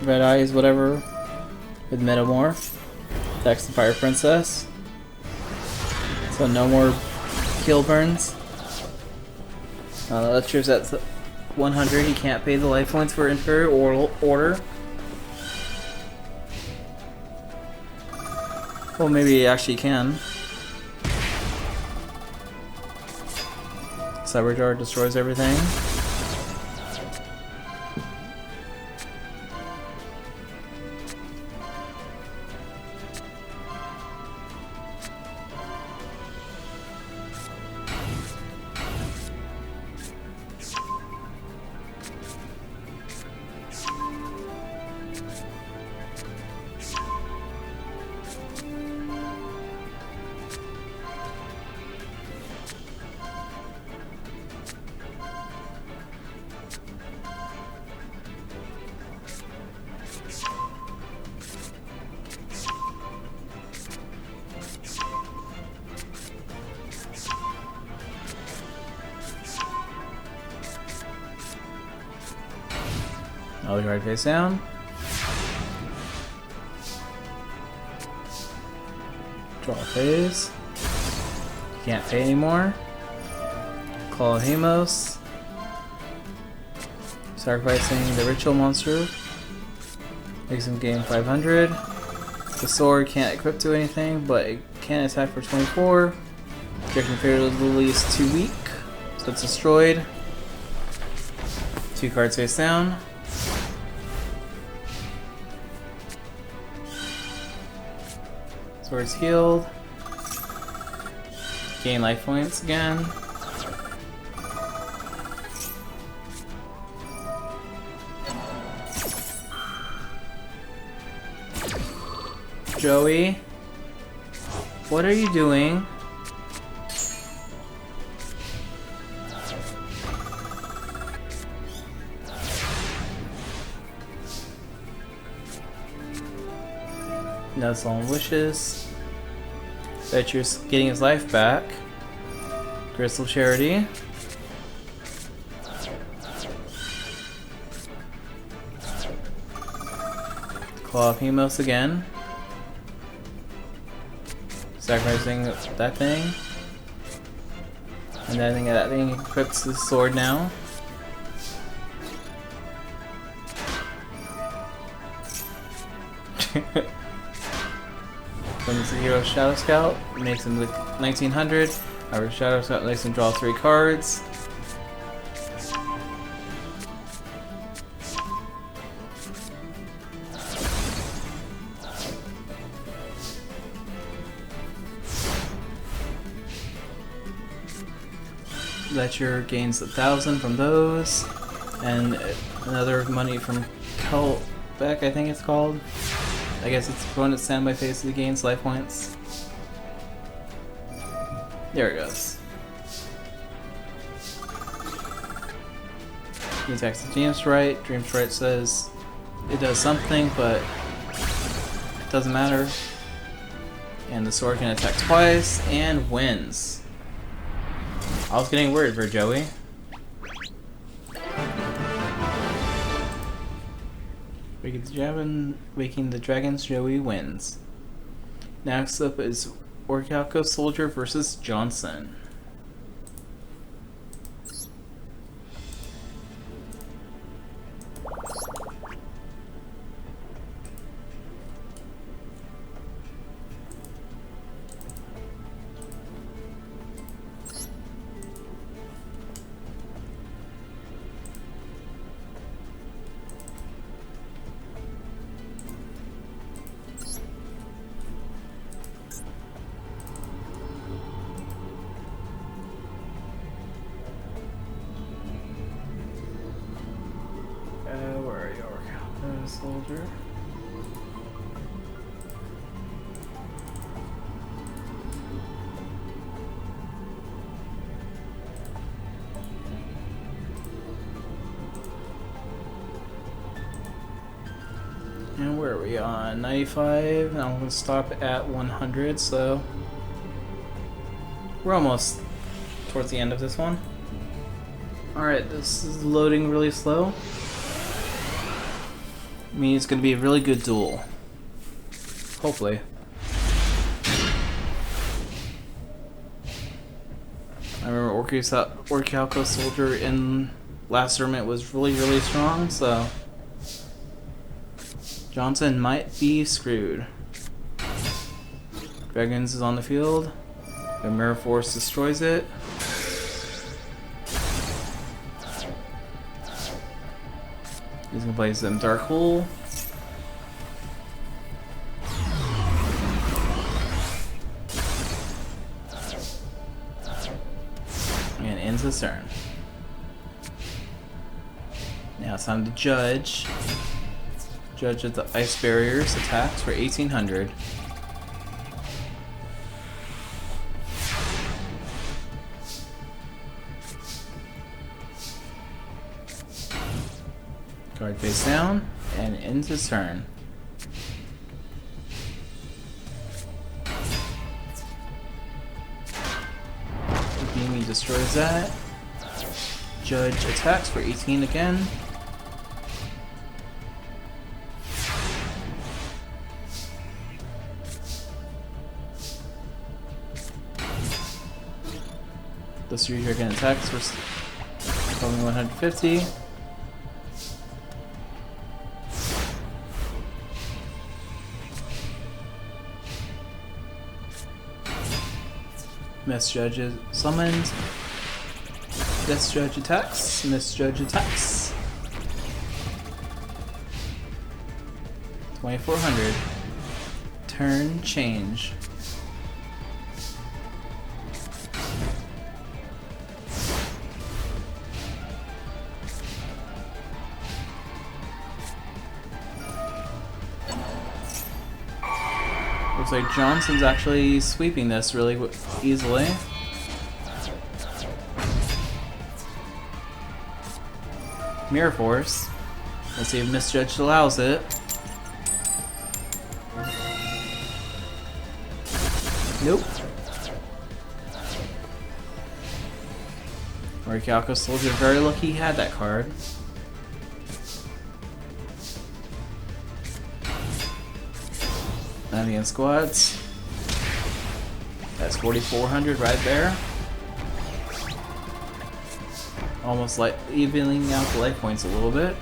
Red Eyes, whatever, with Metamorph. Attacks the Fire Princess. So no more heal burns. Letcher's at 100. He can't pay the life points for Imperial Order. Well, maybe he actually can. Cyberjar destroys everything. Another card face down. Draw a phase. Can't pay anymore. Claw of Hemos. Sacrificing the Ritual Monster. Makes him gain 500. The sword can't equip to anything, but it can attack for 24. Objection Fatal Lily is too weak, so it's destroyed. 2 cards face down. Sword's healed. Gain life points again. Joey, what are you doing? No Solemn Wishes. Bet you're getting his life back. Crystal Charity. Claw of Hemos again. Sacrificing that thing. And I think that thing equips the sword now. Comes the hero Shadow Scout, makes him with 1900. Our Shadow Scout lets him draw 3 cards. Letcher gains 1,000 from those, and another money from Beck, I think it's called. I guess it's opponent standby phase that gains life points. There it goes. He attacks the Dream Strike. Dream Strike says it does something, but it doesn't matter. And the sword can attack twice and wins. I was getting worried for Joey. Waking the Dragons, Joey wins. Next up is Orichalco Soldier versus Johnson. soldier. And where are we on? 95. Now I'm going to stop at 100, so we're almost towards the end of this one. Alright, this is loading really slow. I mean, it's going to be a really good duel. Hopefully. I remember Orichalco Soldier in last tournament was really strong, so Johnson might be screwed. Dragons is on the field. The Mirror Force destroys it. He's gonna play some Dark Hole. And ends his turn. Now it's time to judge. Judge of the Ice Barriers attacks for 1800. Card face down and ends his turn. Beamy destroys that. Judge attacks for 18 again. The Three Dragon attacks for only 150. Misjudge is summoned. Misjudge attacks. Misjudge attacks. 2400. Turn change. Looks like Johnson's actually sweeping this really easily. Mirror Force. Let's see if Misjudged allows it. Nope. Orichalco Soldier, very lucky he had that card. Indian squads. That's 4,400 right there. Almost like evening out the life points a little bit.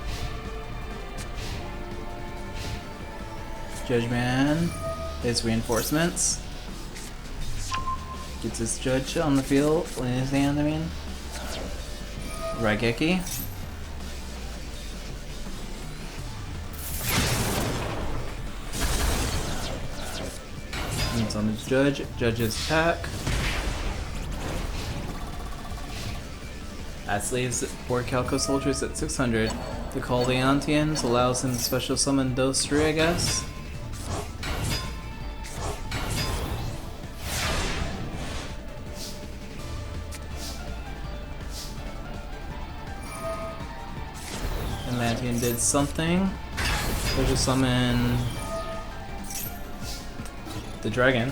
Judge Man hits reinforcements. Gets his judge on the field in his hand, I mean. Raigeki. It's on the judge. Judge's attack. That leaves Orichalco Soldiers at 600. To call the Antians allows him to special summon those three, I guess. And Lantian did something. Special summon the dragon.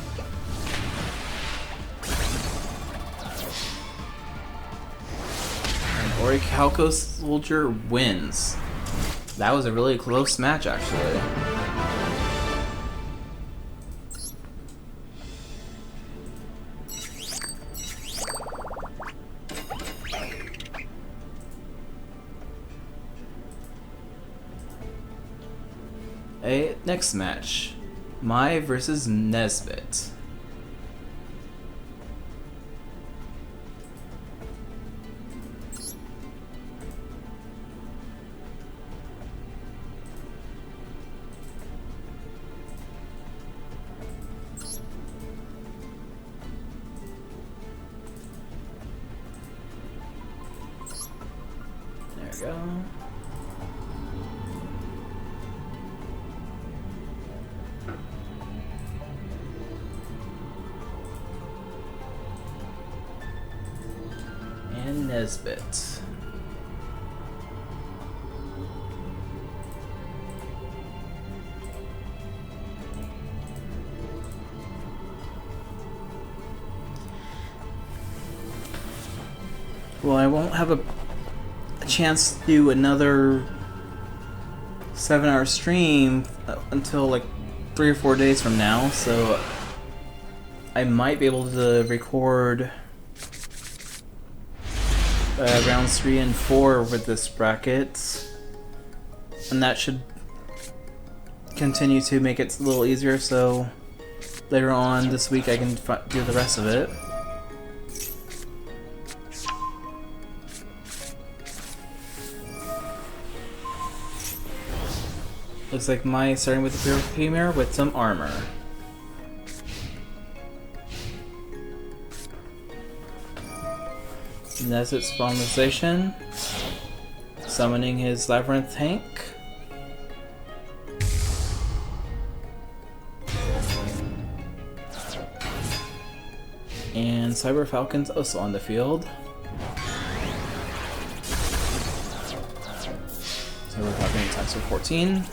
And Orichalco Soldier wins. That was a really close match, actually. Next match. Mai versus Nesbit. There we go. Nesbit. Well, I won't have a chance to do another 7-hour stream until like 3 or 4 days from now, so I might be able to record rounds 3 and 4 with this bracket, and that should continue to make it a little easier, so later on this week I can do the rest of it. Looks like Mai is starting with the femur with some armor. Nesbit's Spawnization, summoning his Labyrinth tank. And Cyber Falcon's also on the field. Cyber Falcon attacks for 14.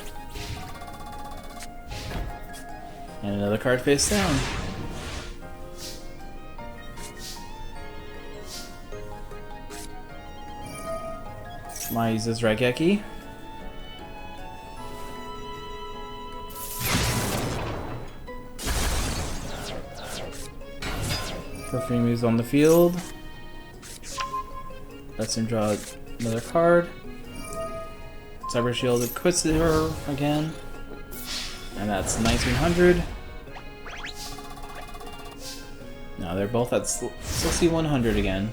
And another card face down. Mai uses Raigeki. Perfume moves on the field. Lets him draw another card. Cyber Shield equips her again. And that's 1900. Now they're both at 6100 again.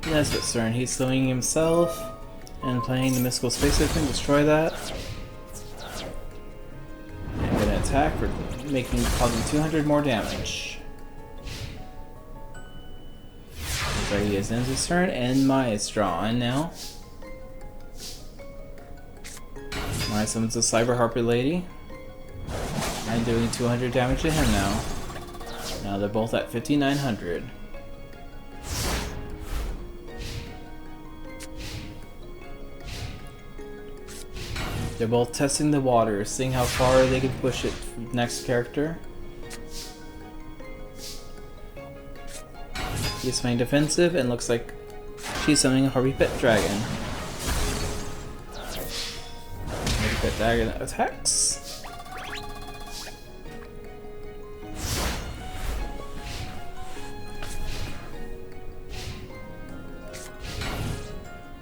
Nesbit's turn. He's swinging himself and playing the Mystical Space Open. Destroy that. And gonna attack for causing 200 more damage. So he is ends his turn, and Mai is drawn now. Mai summons a Cyber Harpy Lady. And doing 200 damage to him now. Now they're both at 5900. They're both testing the waters, seeing how far they can push it for the next character. He's playing defensive and looks like she's summoning a Harpy Pet Dragon. Harpy Pet Dragon attacks.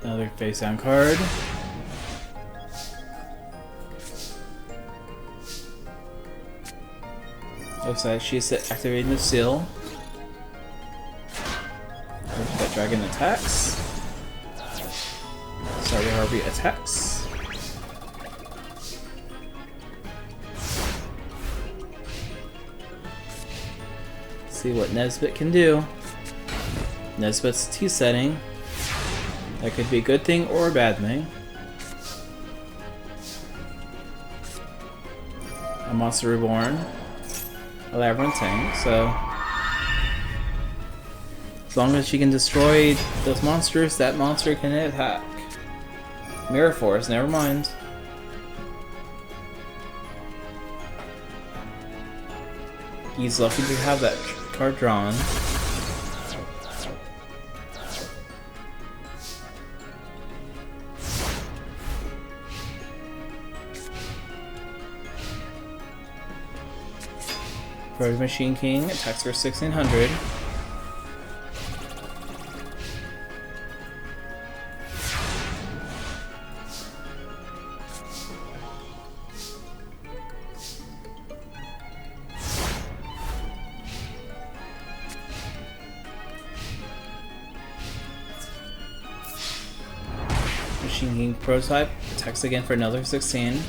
Another face down card. Looks like she's activating the seal. That dragon attacks. Cyber Harpy attacks. See what Nesbit can do. Nesbit's T setting. That could be a good thing or a bad thing. A Monster Reborn. A Labyrinth tank, so as long as she can destroy those monsters, that monster can attack. Mirror Force, never mind. He's lucky to have that card drawn. Machine King attacks for 1600. Machine King Prototype attacks again for another 16.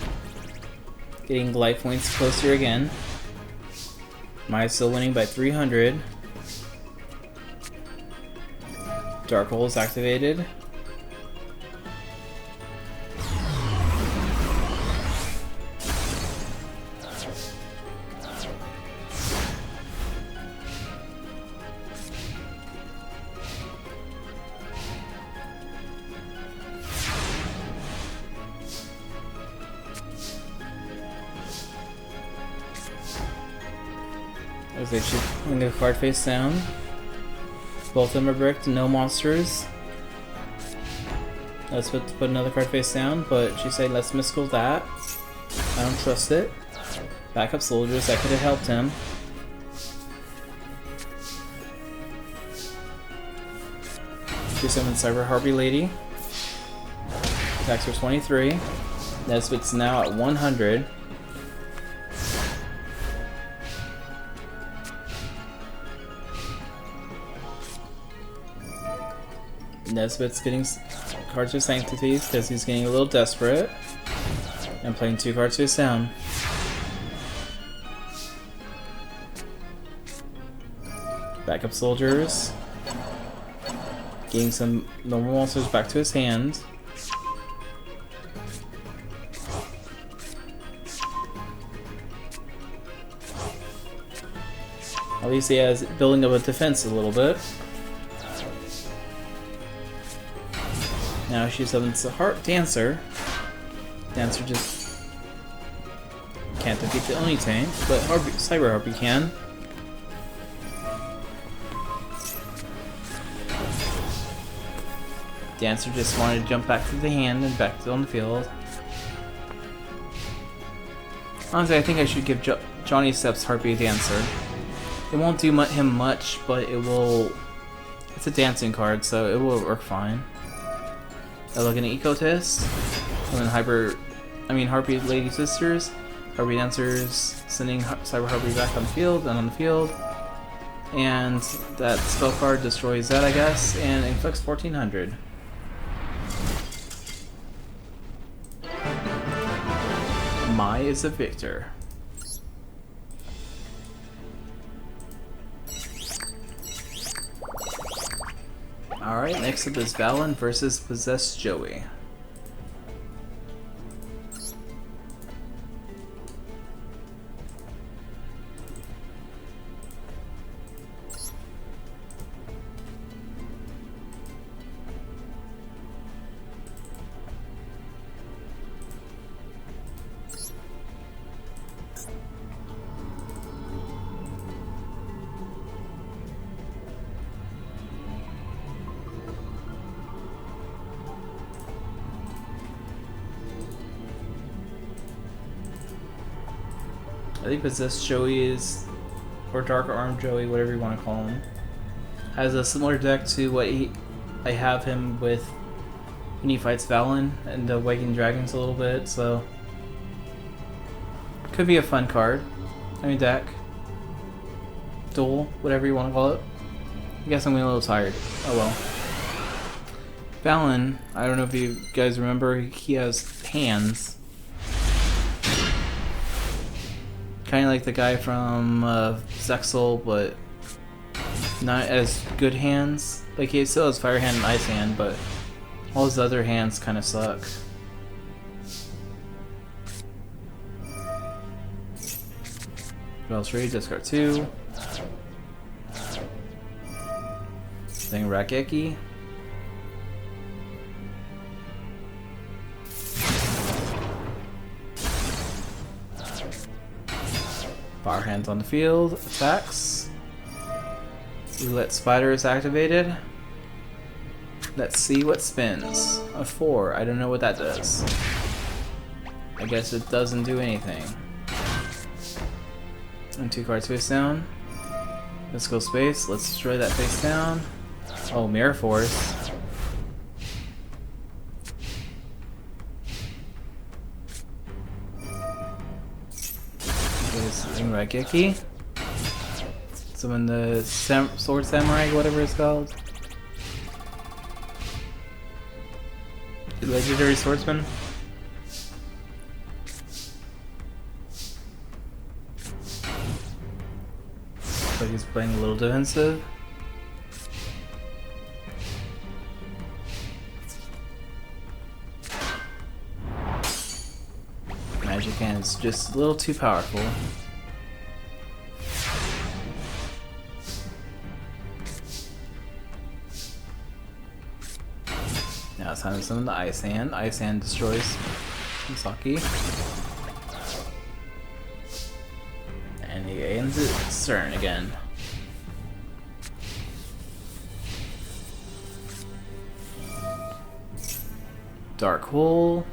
Getting life points closer again. Mai's still winning by 300. Dark Hole is activated. As they should bring the card face down. Both of them are bricked, no monsters. Let's put another card face down, but she said let's miscall that. I don't trust it. Backup soldiers, that could have helped him. She summoned Cyber Harpy Lady. Attacks for 23. Nesbit's now at 100. Nesbit's getting cards of Sanctities because he's getting a little desperate. And playing 2 cards face down. Backup soldiers. Getting some normal monsters back to his hand. At least he has building up a defense a little bit. Now she summons the Heart Dancer. Dancer just can't defeat the Oni tank, but Cyber Harpy can. Dancer just wanted to jump back to the hand and back on the field. Honestly, I think I should give Johnny Steps Harpy a Dancer. It won't do him much, but it will. It's a dancing card, so it will work fine. I look at an Ecotist, and then Harpy Lady Sisters, Harpy Dancers, sending Cyber Harpy back on the field and on the field, and that spell card destroys that, I guess, and inflicts 1400. Mai is a victor. Alright, next up is Valen versus Possessed Joey. I think Possessed Joey is, or Dark Arm Joey, whatever you want to call him, has a similar deck to what I have him with when he fights Valen and the Awakening Dragons a little bit, so could be a fun card. Deck. Duel, whatever you want to call it. I guess I'm getting a little tired. Oh well. Valen, I don't know if you guys remember, he has hands. Kind of like the guy from Zexal, but not as good hands. Like, he still has Fire Hand and Ice Hand, but all his other hands kind of suck. Duel 3, discard 2. Thing Rakeki. Fire Hands on the field, attacks. Roulette Spider is activated. Let's see what spins. A 4, I don't know what that does. I guess it doesn't do anything. And 2 cards face down. Let's go space, let's destroy that face down. Oh, Mirror Force. Rakeki. Summon the Sword Samurai, whatever it's called. The Legendary Swordsman. Looks like he's playing a little defensive. Magic Hand is just a little too powerful. Now it's time to summon the Ice Hand. Ice Hand destroys Misaki. And he gains ends its turn again. Dark Hole.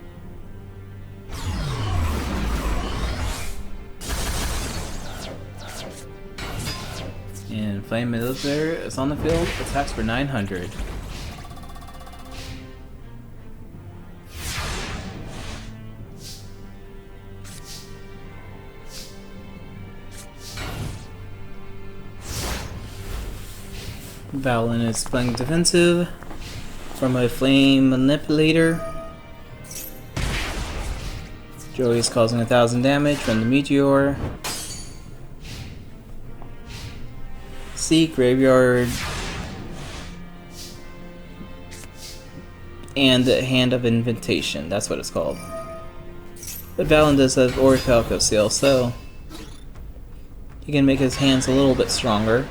And Flame Military is on the field, attacks for 900. Valen is playing defensive from a Flame Manipulator. Joey is causing 1000 damage from the Meteor. C, Graveyard, and Hand of Invitation. That's what it's called. But Valen does have Orichalco Seal, so he can make his hands a little bit stronger.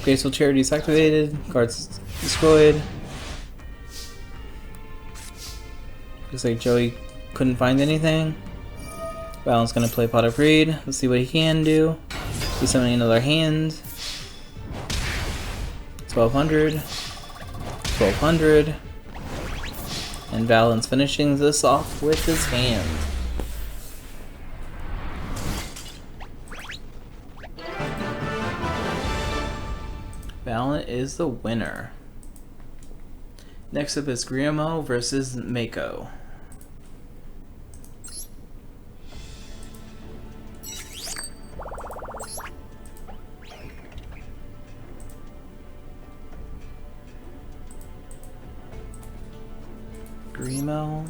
Graceful Charity is activated, cards destroyed. Looks like Joey couldn't find anything. Valen's gonna play Pot of Greed. Let's see what he can do. He's summoning another hand. 1200. 1200. And Valen's finishing this off with his hand. Valen is the winner. Next up is Griamo versus Mako. Griamo.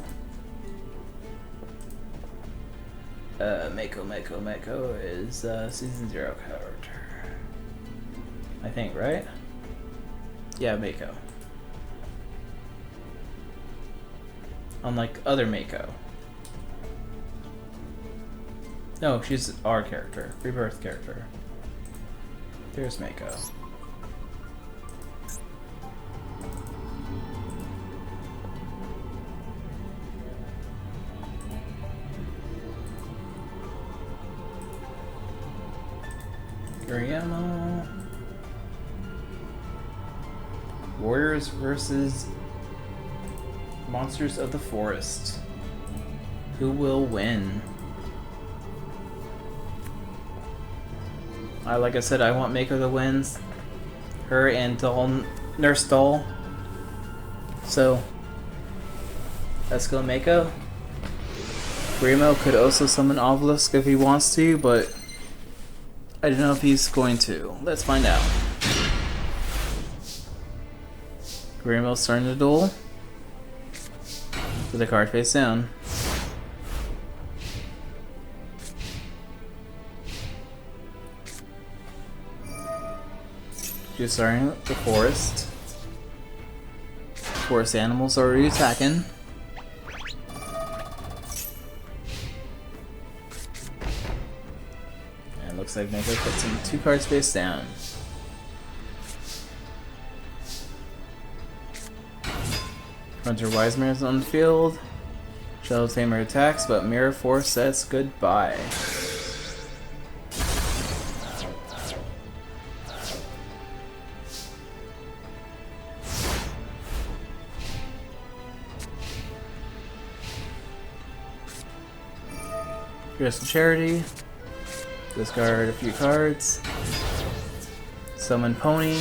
Mako is Season 0 character. I think, right? Yeah, Mako. Unlike other Mako. No, she's our character. Rebirth character. There's Mako. Griamo. Warriors versus Monsters of the Forest. Who will win? Like I said, I want Mako to win. Her and Nurse Doll. So, let's go Mako. Griamo could also summon Obelisk if he wants to, but I don't know if he's going to. Let's find out. Griamo's starting the duel with the card face down. She's starting the forest. Forest animals are already attacking. And looks like Mako puts in 2 cards face down. Hunter Wisemere is on the field. Shadow Tamer attacks, but Mirror Force says goodbye. Crystal Charity. Discard a few cards. Summon Pony.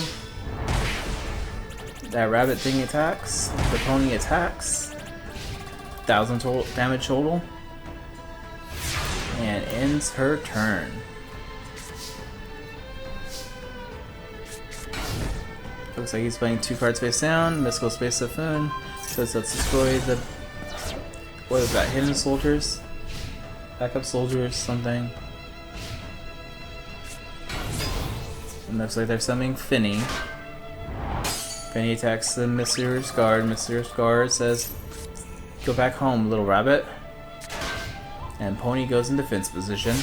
That rabbit thing attacks. The pony attacks. 1000 total damage total. And ends her turn. Looks like he's playing 2 cards face down. Mystical Space Typhoon. Says let's destroy the... what is that? Hidden soldiers? Backup soldiers, something. And looks like they're summoning Finny. Finny attacks the Mysterious Guard. Mysterious Guard says, go back home, little rabbit. And Pony goes in defense position.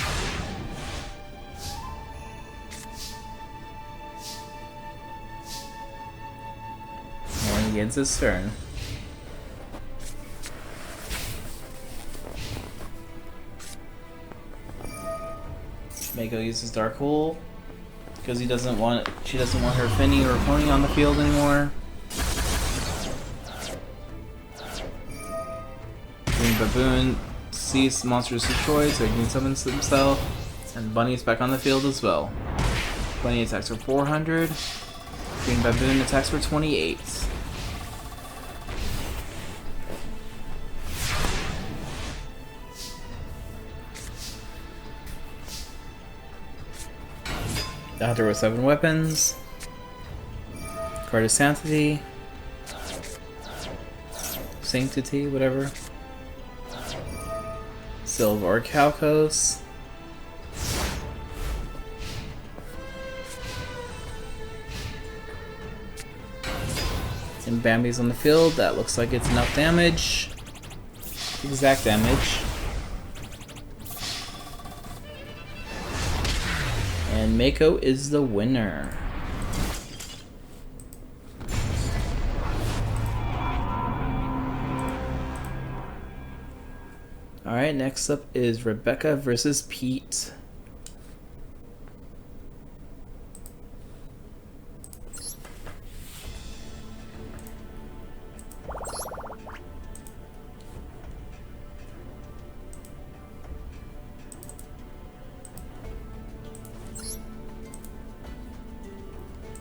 begins his turn. Mako uses Dark Hole because she doesn't want her Finny or Pony on the field anymore. Green Baboon sees monsters destroyed, so he can summon himself. And Bunny's back on the field as well. Bunny attacks for 400. Green Baboon attacks for 28. The Hunter with 7 weapons. Card of Sanctity. Sanctity, whatever. Silver Calcos. And Bambi's on the field. That looks like it's enough damage. Exact damage. And Mako is the winner. Alright, next up is Rebecca versus Pete.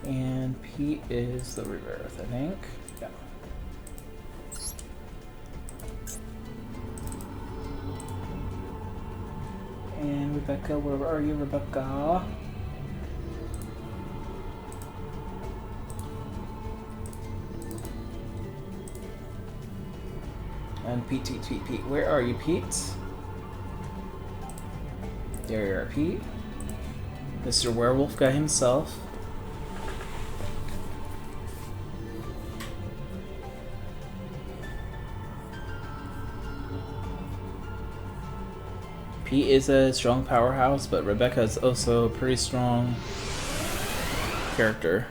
And Pete is the rebirth, I think. Yeah. And Rebecca, where are you, Rebecca? And Pete, where are you, Pete? There you are, Pete. Mr. Werewolf guy himself. Pete is a strong powerhouse, but Rebecca is also a pretty strong character.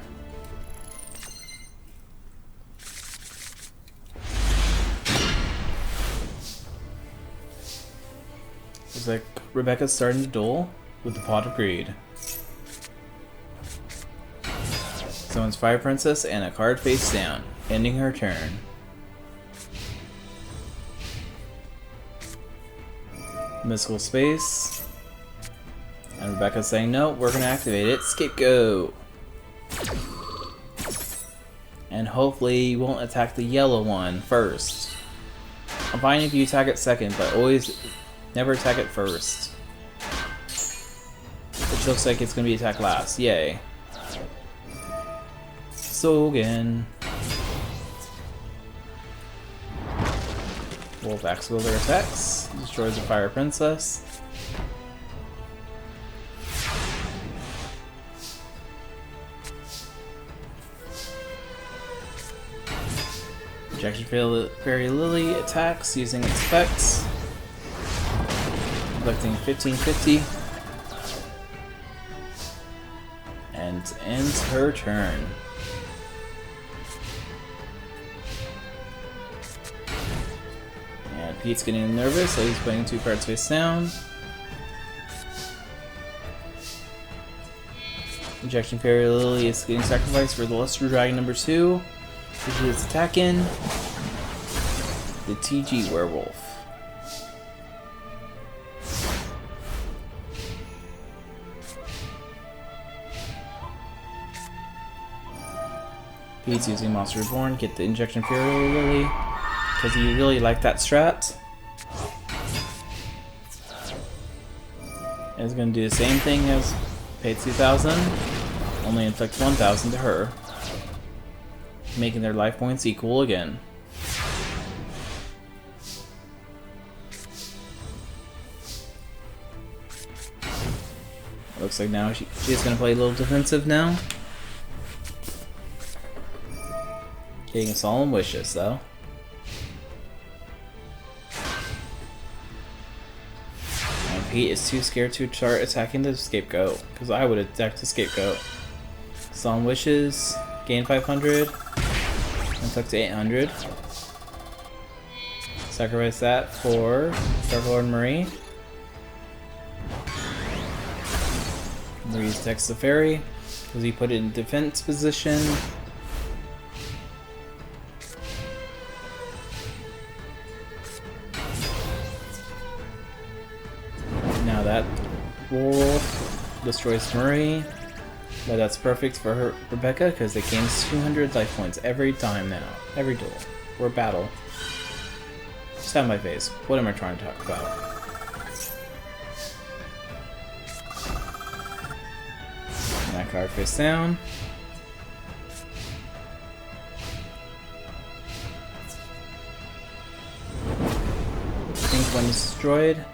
It's like Rebecca's starting to duel with the Pot of Greed. Someone's Fire Princess and a card face down, ending her turn. Mystical Space. And Rebecca's saying, no, we're going to activate it. Scapegoat. And hopefully you won't attack the yellow one first. I'm fine if you attack it second, but always never attack it first. Which looks like it's going to be attacked last. Yay. Sogen. Wolf Axe Wielder attacks. Destroys the Fire Princess. Injection Fairy Lily attacks using its effects. Collecting 1550. And ends her turn. And Pete's getting nervous, so he's putting 2 cards face down. Injection Fairy Lily is getting sacrificed for the Luster Dragon number 2. Which is attacking the TG Werewolf. Pete's using Monster Reborn, get the Injection Fairy Lily, because he really liked that strat. And it's going to do the same thing as pay 2,000, only inflict 1,000 to her, making their life points equal again. Looks like now she's going to play a little defensive now. Getting Solemn Wishes though. And Pete is too scared to start attacking the Scapegoat, because I would attack the Scapegoat. Solemn Wishes, gain 500. And took to 800. Sacrifice that for Dark Lord Marie. Marie's text the fairy, because he put it in defense position. Now that Wolf destroys Marie, but that's perfect for her, Rebecca, because it gains 200 life points every time now, every duel or battle. Just out of my face. What am I trying to talk about? That card face down. Pink one is destroyed.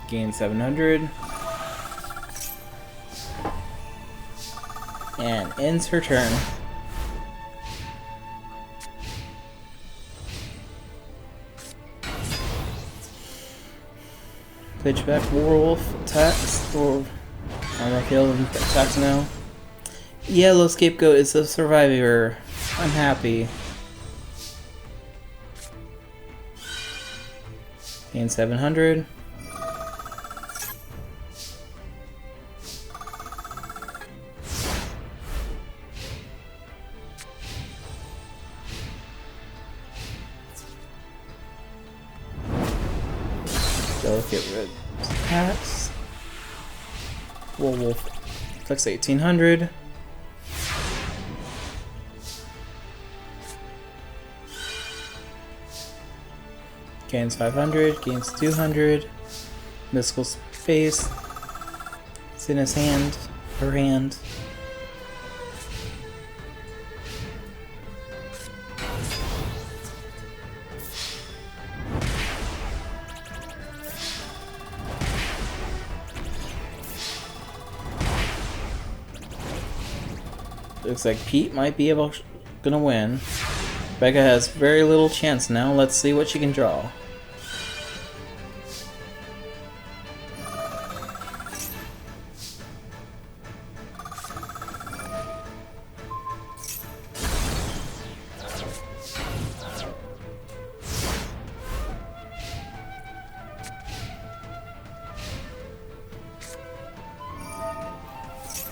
Gain 700. And ends her turn. Pitch back, Werewolf attacks, or armor field attacks now. Yellow Scapegoat is a survivor. I'm happy. Gain 700. Delicate red hats. Werewolf flex 1800. Gains 500, gains 200. Mystical space. It's in his hand, her hand. Looks like Pete might be gonna win. Becca has very little chance now. Let's see what she can draw.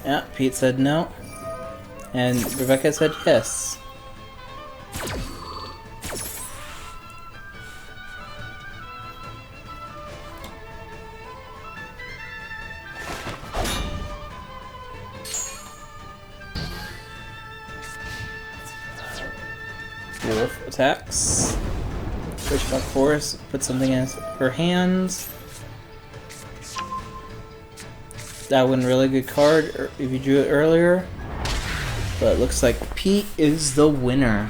Yeah, Pete said no. And Rebecca said yes. Wolf attacks. Switchback Force, put something in her hands. That would a really good card if you drew it earlier. But it looks like Pete is the winner.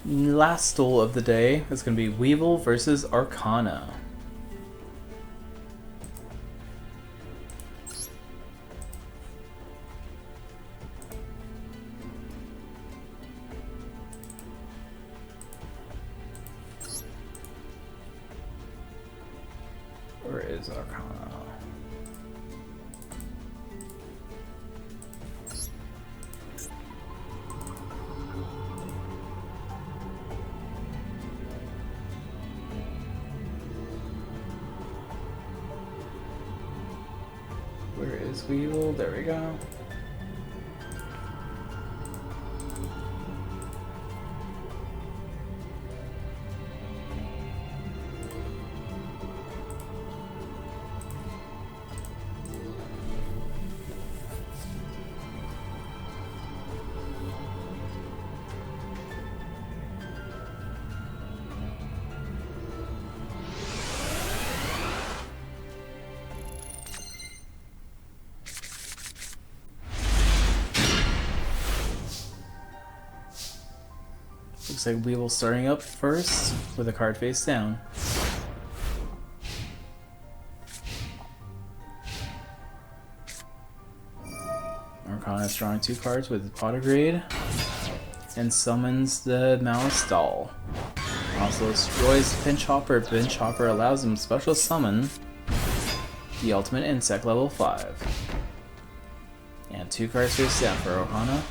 Last duel of the day is going to be Weevil versus Arcana. Where is Arcana? Where is Weevil? There we go. Looks like Weevil starting up first with a card face down. Arcana drawing 2 cards with Potigrade and summons the Mouse Doll. Also destroys Pinch Hopper. Pinch Hopper allows him special summon the Ultimate Insect level 5. And 2 cards face down for Arcana.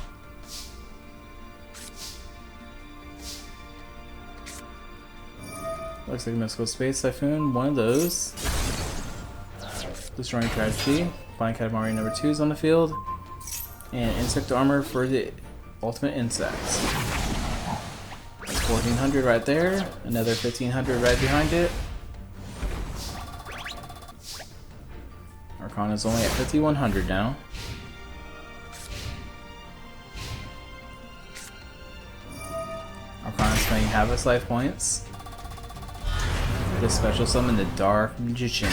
Looks like Mystical Space Typhoon, one of those. Destroying Tragedy. Flying Katamari number 2 is on the field. And Insect Armor for the Ultimate Insects. That's 1400 right there. Another 1500 right behind it. Arcana's only at 5100 now. Arcana's playing half its life points. This special summon the Dark Magician.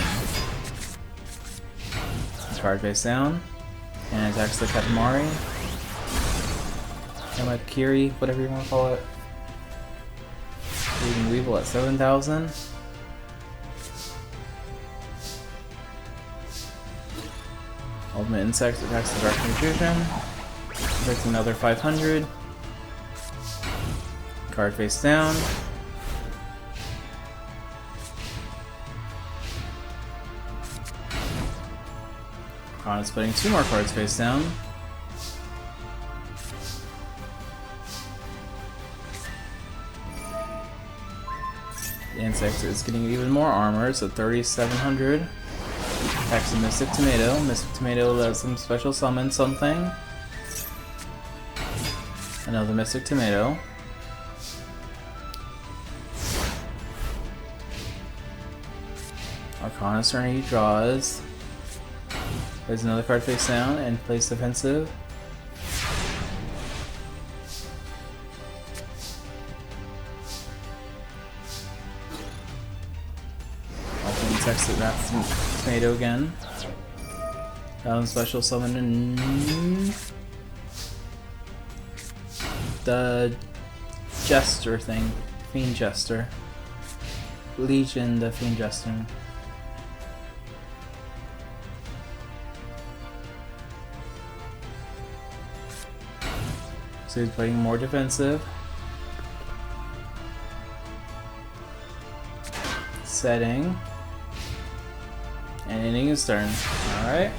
Card face down. And attacks the Katamari. Kamakiri, whatever you want to call it. Leaving Weevil at 7000. Ultimate Insect attacks the Dark Magician. Takes another 500. Card face down. Arcana's putting 2 more cards face down. The Insect is getting even more armor, so 3700. Attacks the Mystic Tomato. Mystic Tomato lets him special summon something. Another Mystic Tomato. Arcana's turn, he draws. Plays another card face down and plays defensive. Ultimate Insect attacks the Tomato again. Special summon the Jester thing. Fiend Jester. Legion the Fiend Jester. So he's playing more defensive. Setting. And ending his turn. Alright.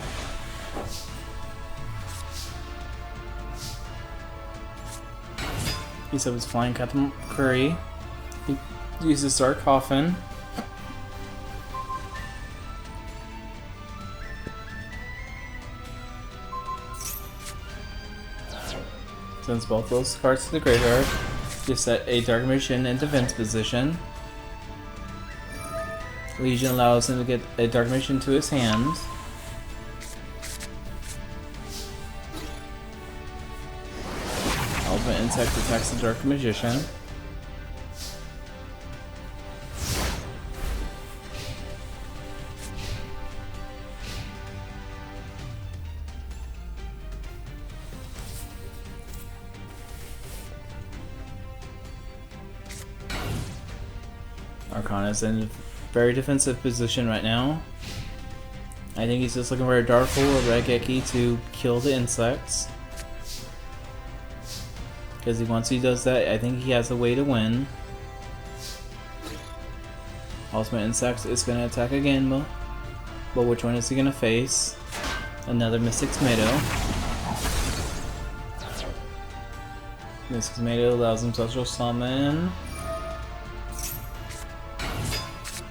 He's up his Flying Katamari. He uses Dark Coffin. Sends both those cards to the graveyard to set a Dark Magician in defense position. Legion allows him to get a Dark Magician to his hand. Ultimate Insect attacks the Dark Magician. Arcana's in a very defensive position right now. I think he's just looking for a Dark Hole or Red Geki to kill the insects. Because once he does that, I think he has a way to win. Ultimate Insect is going to attack again, but which one is he going to face? Another Mystic Tomato. Mystic Tomato allows him special summon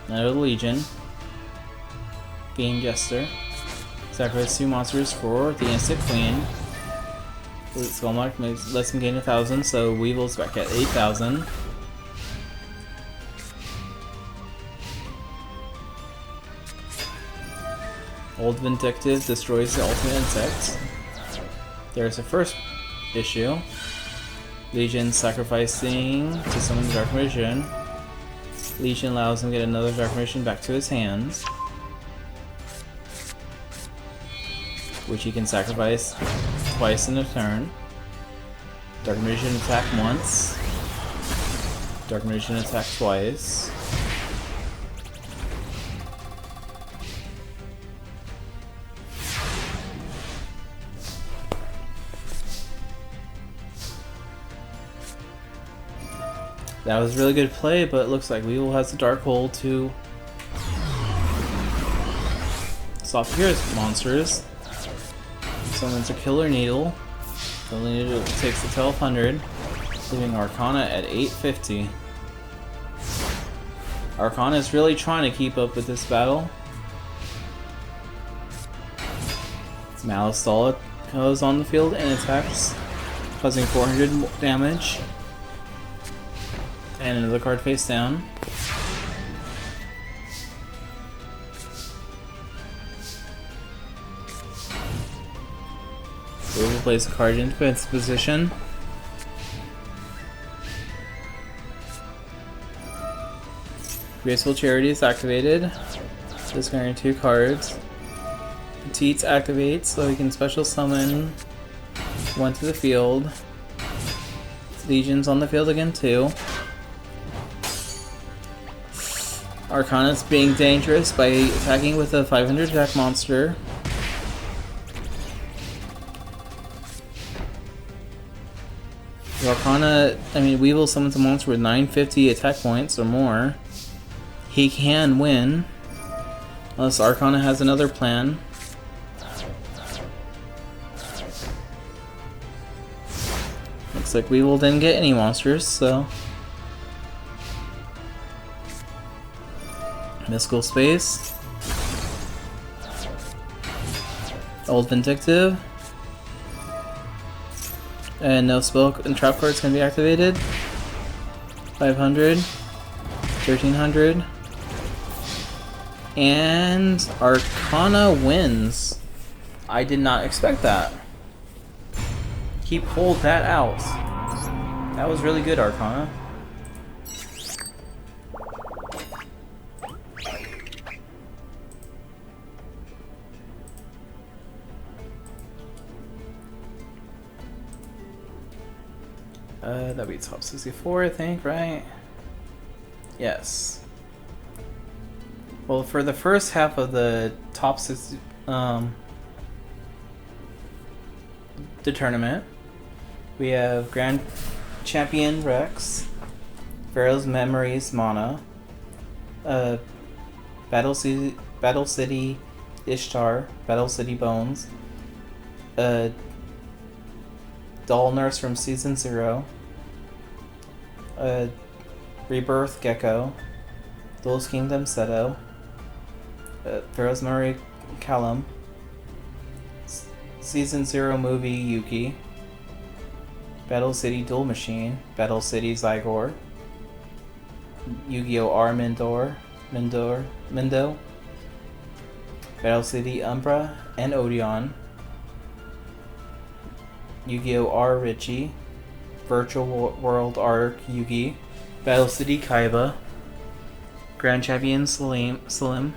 another Legion. Fiend Jester. Sacrifice 2 monsters for the Insect Queen. Skullmark lets him gain 1000, so Weevil's back at 8000. Old Vindictive destroys the Ultimate Insect. There's the first issue. Legion sacrificing to summon the Dark Magician. Legion allows him to get another Dark Magician back to his hands, which he can sacrifice twice in a turn. Dark Magician attack once. Dark Magician attack twice. That was really good play, but it looks like Weevil has the Dark Hole to stop Hero's monsters. Summons a Killer Needle. Killer Needle takes the 1200, leaving Arcana at 850. Arcana is really trying to keep up with this battle. Malice Doll goes on the field and attacks, causing 400 damage. And another card face down. We'll place a card in defensive position. Graceful Charity is activated. Discarding 2 cards. Petite activates so he can special summon 1 to the field. Legion's on the field again too. Arcana's being dangerous by attacking with a 500 attack monster. Arcana, Weevil summons a monster with 950 attack points or more. He can win, unless Arcana has another plan. Looks like Weevil didn't get any monsters, so... Mystical Space. Old Vindictive. And no spell and trap cards can be activated. 500. 1300. And Arcana wins. I did not expect that. He pulled that out. That was really good, Arcana. That'd be top 64, I think, right? Yes. Well, for the first half of the top 60, the tournament, we have Grand Champion Rex, Pharaoh's Memories Mana, Battle City Ishtar, Battle City Bones, Doll Nurse from Season 0, Rebirth Gecko, Duelist Kingdom Seto, Pharaoh's Memory Callum, Season 0 Movie Yuki, Battle City Duel Machine, Battle City Zygor, Yugioh R Mendo, Battle City Umbra and Odeon, Yugioh R Richie, Virtual World Arc Yugi, Battle City Kaiba, Grand Champion Slim,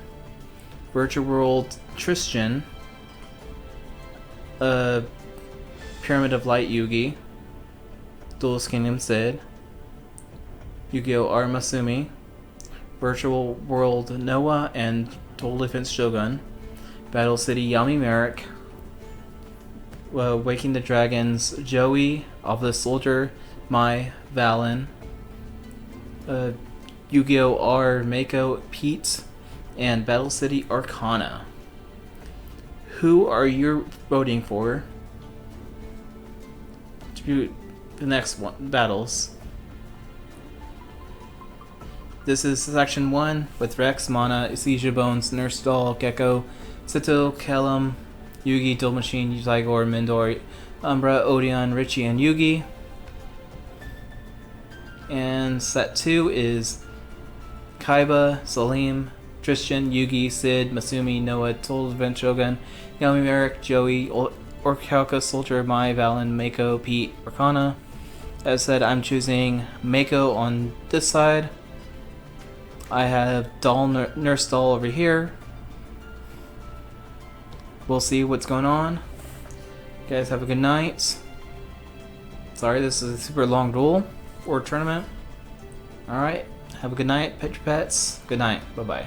Virtual World Tristan, Pyramid of Light Yugi, Duelist Kingdom Sid, Yugioh R Masumi, Virtual World Noah and Dual Defense Shogun, Battle City Yami Merrick, Waking the Dragons Joey, of the Soldier Mai Valen, Yugioh R Mako Pete, and Battle City Arcana. Who are you voting for to be the next battles? This is Section 1 with Rex, Mana, Seizure Bones, Nurse Doll, Gecko, Seto, Kellum, Yugi, Duel Machine, Zygor, Mendor, Umbra, Odeon, Richie, and Yugi. And Set 2 is Kaiba, Salim, Tristan, Yugi, Sid, Masumi, Noah, Total Event Shogun, Yami Merrick, Joey, Orcalca, Soldier, Mai, Valen, Mako, Pete, Arcana. As said, I'm choosing Mako on this side. I have Nurse Doll over here. We'll see what's going on. You guys have a good night. Sorry, this is a super long duel or tournament. Alright, have a good night, pet your pets. Good night. Bye-bye.